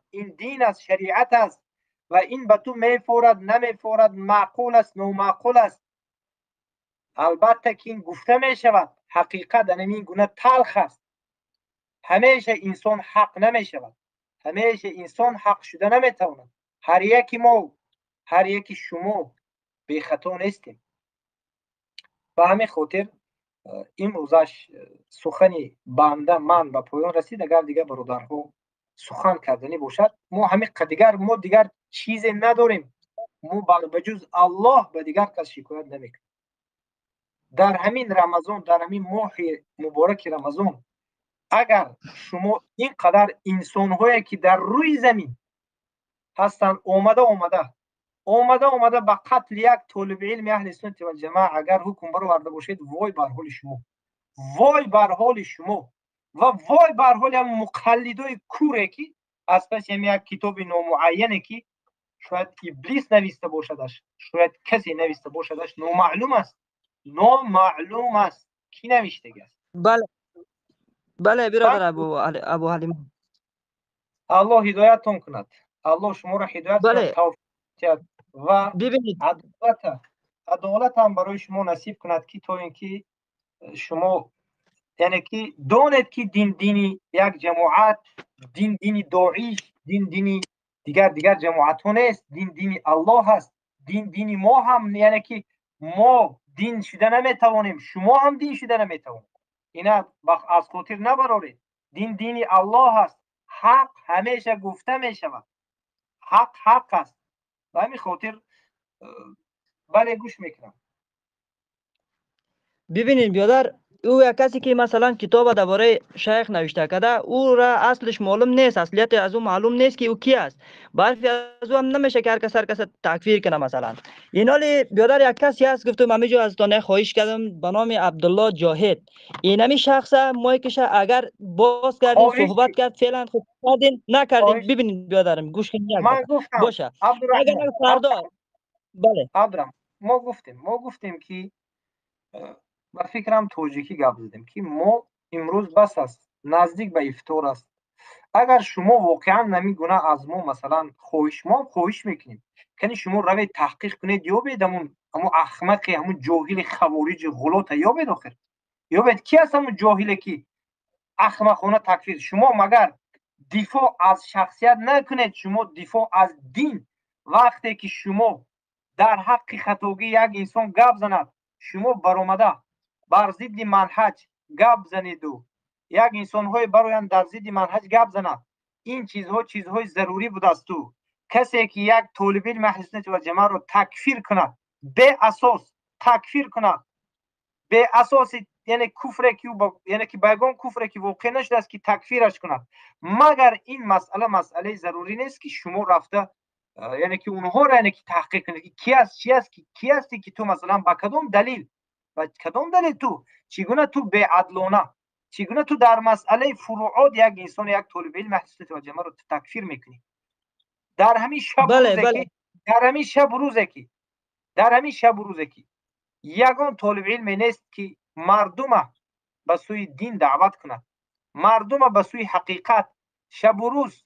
این دین است، شریعت است و این به تو میفورد نمیفورد، معقول است نامعقول است. البته که این گفته می شود حقیقت در این گونه تلخ است. همیشه انسان حق نمی شود، همیشه انسان حق شده نمی تواند. هر یکی ما، هر یکی شما بی خطا نیستیم. به همین خاطر امروزش سخنی بنده من به پایان رسید. اگر دیگه برادرها سخن کردنی باشد، ما همین ما دیگر چیزی نداریم. ما بجز الله به دیگر کس شکایت نمیکنیم. در همین رمضان، در همین ماه مبارک رمضان، اگر شما اینقدر انسان‌هایی که در روی زمین هستند اومده به قتل یک طالب علم اهل سنت و جماعت اگر حکم برآورده باشید، وای بر حال شما، وای بر حال شما و وای بر حال هم مقلدای کوره که از پس یک کتاب نامعینه که شاید ابلیس نوشته باشدش، شاید کسی نوشته باشدش، نامعلوم است کی نوشته است. بله برادر ابو حلیم، الله هدایتتون کند. الله شما را هدایت کند، توفیق و عدالت هم برای شما نصیب کند که تا اینکه شما یعنی که دانید که دینی یک جماعت، دینی داعش، دینی دیگر جماعت ها نیست. دینی الله هست. دینی ما هم، یعنی که ما دین شده نمیتوانیم، شما هم دین شده نمیتوانید. اینا از خاطر نبرارید. دینی الله هست. حق همیشه گفته می شود. حق است. و همین خاطر بله گوش میکنم. ببینید بیادر، او یک کسی که مثلا کتاب درباره شیخ نوشته کرده، او را اصلش معلوم نیست، اصلیت از او معلوم نیست که او کی است. برفی از او هم نمیشه که هر کس تکفیر کنه. مثلا اینالی بیادر یک کسی هست، گفتم همینجا از تانه خواهش کردم به نام عبدالله جاهد. اینمی شخص مایکش اگر باز کردین صحبت کرد، فعلا خود کردین نکردین. ببینید بیادرم گوش کنید باشه. اگر فردا بله عبدالرحمن ما گفتیم که با فکرم توجیکی گپ زدیم که ما امروز بس است نزدیک به افطار است. اگر شما واقعا نمیگونه از ما مثلا خواهش میکنیم کنی شما روی تحقیق کنید یا بید همون احمق همون جاهل خوارج غلط یا بید آخر یا بید کی است همون جاهله که احمقانه تکفیر شما مگر دفاع از شخصیت نکنید شما دفاع از دین وقتی که شما در حق خطاگی یک انسان گپ زند شما برآمده بر ضد منهج گپ زنید و یک انسان های براین در ضد منهج گپ زند این چیزهای ضروری بود است تو کسی که یک طالب علم اهل سنت و جماعت رو تکفیر کند به اساس تکفیر کند به اساس یعنی کفر که یعنی که بیگان کفر که واقع نشده است که تکفیرش کند مگر این مسئله ضروری نیست که شما رفته یعنی که اونها را یعنی که تحقیق کنید کی است کی هستی که تو مثلا با کدام دلیل تو چگونه تو به عدلانه چگونه تو در مسئله فروعات یک انسان یک طالب علم اهل سنت و جماعت رو تکفیر میکنی در همین شب روزی که یگان طالب علم نیست که مردم به سوی دین دعوت کند مردم به سوی حقیقت شب و روز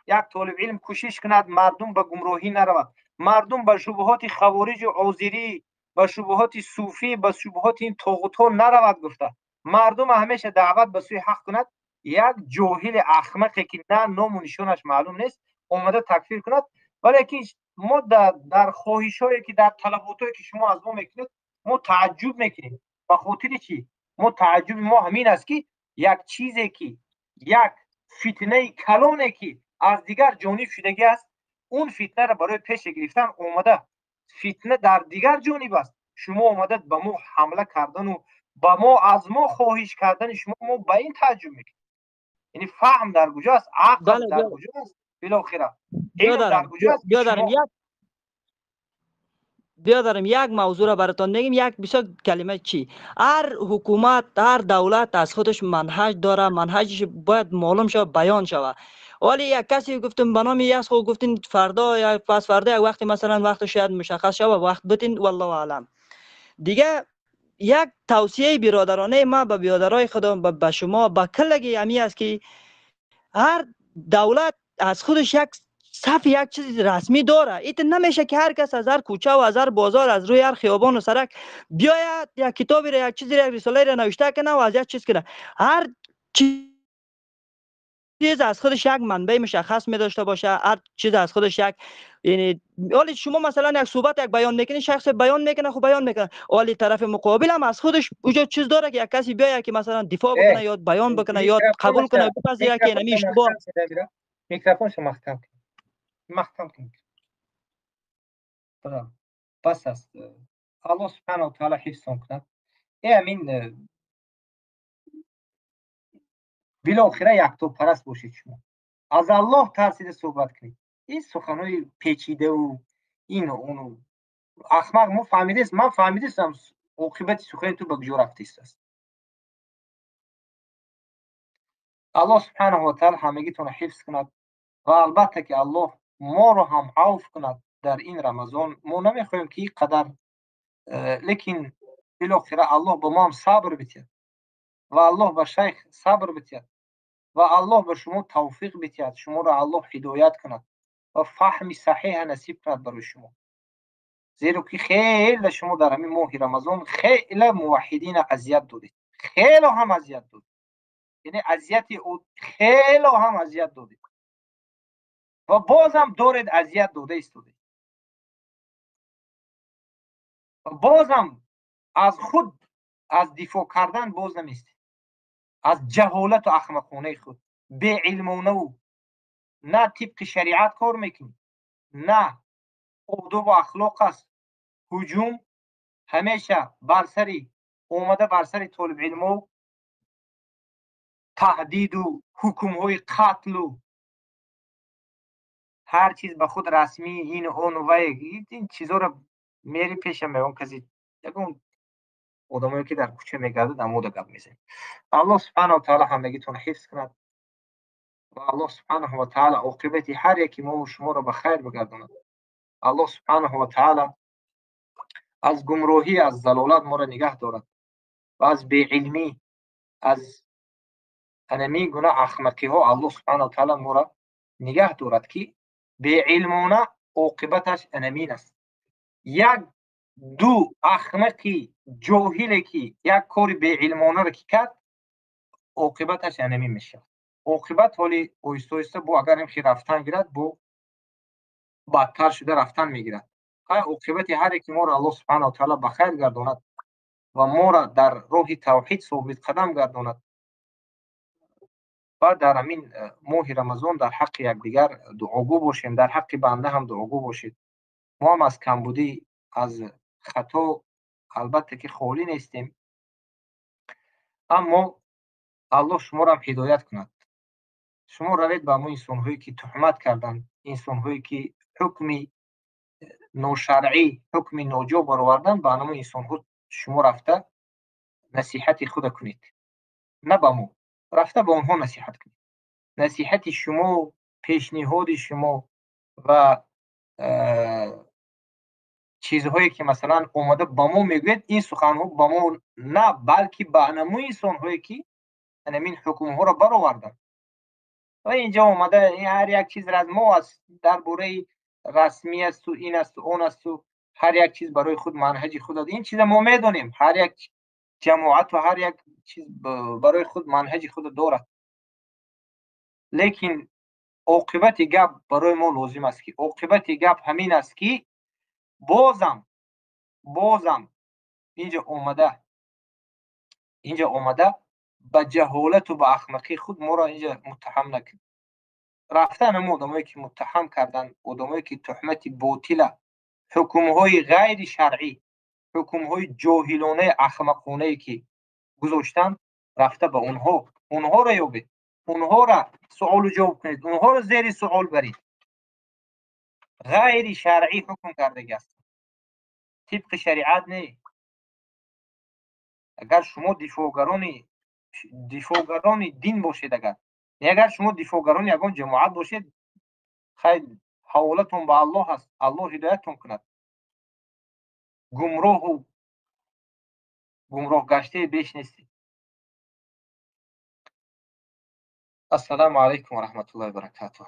یک طالب علم کوشش کند مردم به گمراهی نرود مردم به شبهات خوارج و عازری به شبهات صوفی به شبهات این طاغوت‌ها نرود گفته مردم همیشه دعوت به سوی حق کند یک جاهل احمقی که نه نام و نشانش معلوم نیست اومده تکفیر کند ولی ما در خواهشایی که در طلباتایی که شما از ما میکنید ما تعجب میکنیم به خاطر چی ما تعجب ما همین است که یک چیزی که یک فتنه کلانی که از دیگر جانب شدگی است اون فتنه را برای پیش گرفتن اومده فتنه در دیگر جانب است شما اومدید به ما حمله کردن و با ما از ما خواهش کردن شما ما به این تعجب میکنیم یعنی فهم در کجاست عقل در کجاست بالاخره علم در کجاست بیادرم یک موضوع را براتون میگیم یک بسیار کلمه چی هر حکومت هر دولت از خودش منهج داره منهجش باید معلوم شود بیان شود ولی یک کسی گفتم به نام یاس خو گفتین فردا یا پس فردا یک وقتی مثلا وقت شاید مشخص شود وقت بتین والله اعلم دیگه یک توصیه برادرانه ما به برادرای خودم به شما به کلگی امی است که هر دولت از خودش یک صف یک چیز رسمی داره ایت نمیشه که هر کس از هر کوچه و از هر بازار از روی هر خیابان و سرک بیاید یک کتابی را یک چیزی را یک رساله را نوشته کنه و از یک چیز کنه هر چیز از خودش یک منبع مشخص می داشته باشه هر چیز از خودش یک یعنی ولی شما مثلا یک صحبت یک بیان میکنی شخص بیان میکنه خب بیان میکنه ولی طرف مقابل هم از خودش وجود چیز داره که یک کسی بیاید که مثلا دفاع بکنه یا بیان بکنه یا قبول کنه بپذیره که نمی اشتباه میکروفون شما مختم کنید بس است الله سبحانه و تعالی حفظ کند همین بالاخره یک تو پرست باشید شما از الله ترسید صحبت کنید این سخنهای پیچیده و این و اونو احمق ما فهمیدیم من فهمیدم عاقبت سخن تو به کجا رفته است الله سبحانه و تعالی همگیتون حفظ کند و البته که الله ما رو هم عفو کند در این رمضان ما نمیخوایم که اینقدر لیکن بالاخره الله به ما هم صبر بتید و الله به شیخ صبر بتید و الله به شما توفیق بتید شما را الله هدایت کند و فهم صحیح نصیب کند برای شما زیرا که خیلی شما در همین ماه رمضان خیلی موحدین اذیت دادید خیلی هم اذیت دادید یعنی اذیت خیلی هم اذیت دادید و بازم دارید اذیت داده ایستادید و بازم از خود از دفاع کردن باز نمیستید از جهالت و احمقانه خود به علمانه و نه طبق شریعت کار میکنید نه آداب و اخلاق است هجوم همیشه بر سری اومده بر سری طالب علم و تهدید و حکم های قتل و هر چیز به خود رسمی این اون و این چیزا رو میری پیشم میگم کسی یکون آدمایی که در کوچه میگرده در مورد گپ میزنه الله سبحانه و تعالی همگیتون حفظ کند و الله سبحانه و تعالی عاقبت هر یکی ما و شما رو به خیر بگرداند الله سبحانه و تعالی از گمراهی، از ضلالت ما را نگه دارد و از بی‌علمی، از انمی گناه احمقی ها الله سبحانه و تعالی ما را نگه دارد که بی‌علمانه عاقبتش انمین است. یک دو احمقی جاهلی که یک کار بی‌علمانه را که کرد عاقبتش انمین میشه. عاقبت ولی آیسته آیسته بو اگر این رفتن گیرد بو بدتر شده رفتن میگیرد. عاقبت هر یک ما را الله سبحانه و تعالی بخیر گرداند و ما را در راه توحید ثابت قدم گرداند و در همین ماه رمضان در حق یکدیگر دعاگو باشیم، در حق بنده هم دعاگو باشید. ما هم از کمبودی، از خطا البته که خالی نیستیم، اما الله شما را هم هدایت کند. شما روید به همون انسان‌هایی که تهمت کردند، انسان‌هایی که حکم ناشرعی، حکم ناجا برآوردند، به همون انسان‌ها شما رفته نصیحت خود کنید. نه به ما، رفته به اونها نصیحت کنید. نصیحت شما، پیشنهاد شما و چیزهایی که مثلا اومده با ما میگوید، این سخنها با ما نه، بلکه به انموی انسان‌هایی که همین حکم‌ها را برآوردند. و اینجا اومده این هر یک چیز را از ما است، درباره رسمی است و این است و اون است و هر یک چیز برای خود منهج خود داده. این چیز ما میدونیم، هر یک جماعت و هر یک چیز برای خود منهج خود دارد، لیکن عاقبت گپ برای ما لازم است که عاقبت گپ همین است که بازم اینجا اومده به جهالت و به احمقی خود ما را اینجا متهم نکرد. رفتن ما آدمایی که متهم کردن، آدمایی که تهمت باطل، حکم‌های غیر شرعی، حکم‌های جاهلانه احمقانه که گذاشتن، رفته به اونها را یابید، اونها را سوال و جواب کنید، اونها را زیر سوال برید. غیر شرعی حکم کرده است، طبق شریعت نه. اگر شما دفاعگران دین باشید، اگر شما دفاعگران یگان جماعت باشید، خیلی حوالتون به الله است، الله هدایتتون کند. گمراه گشته بیش نیستید. السلام علیکم و رحمت الله و برکاته.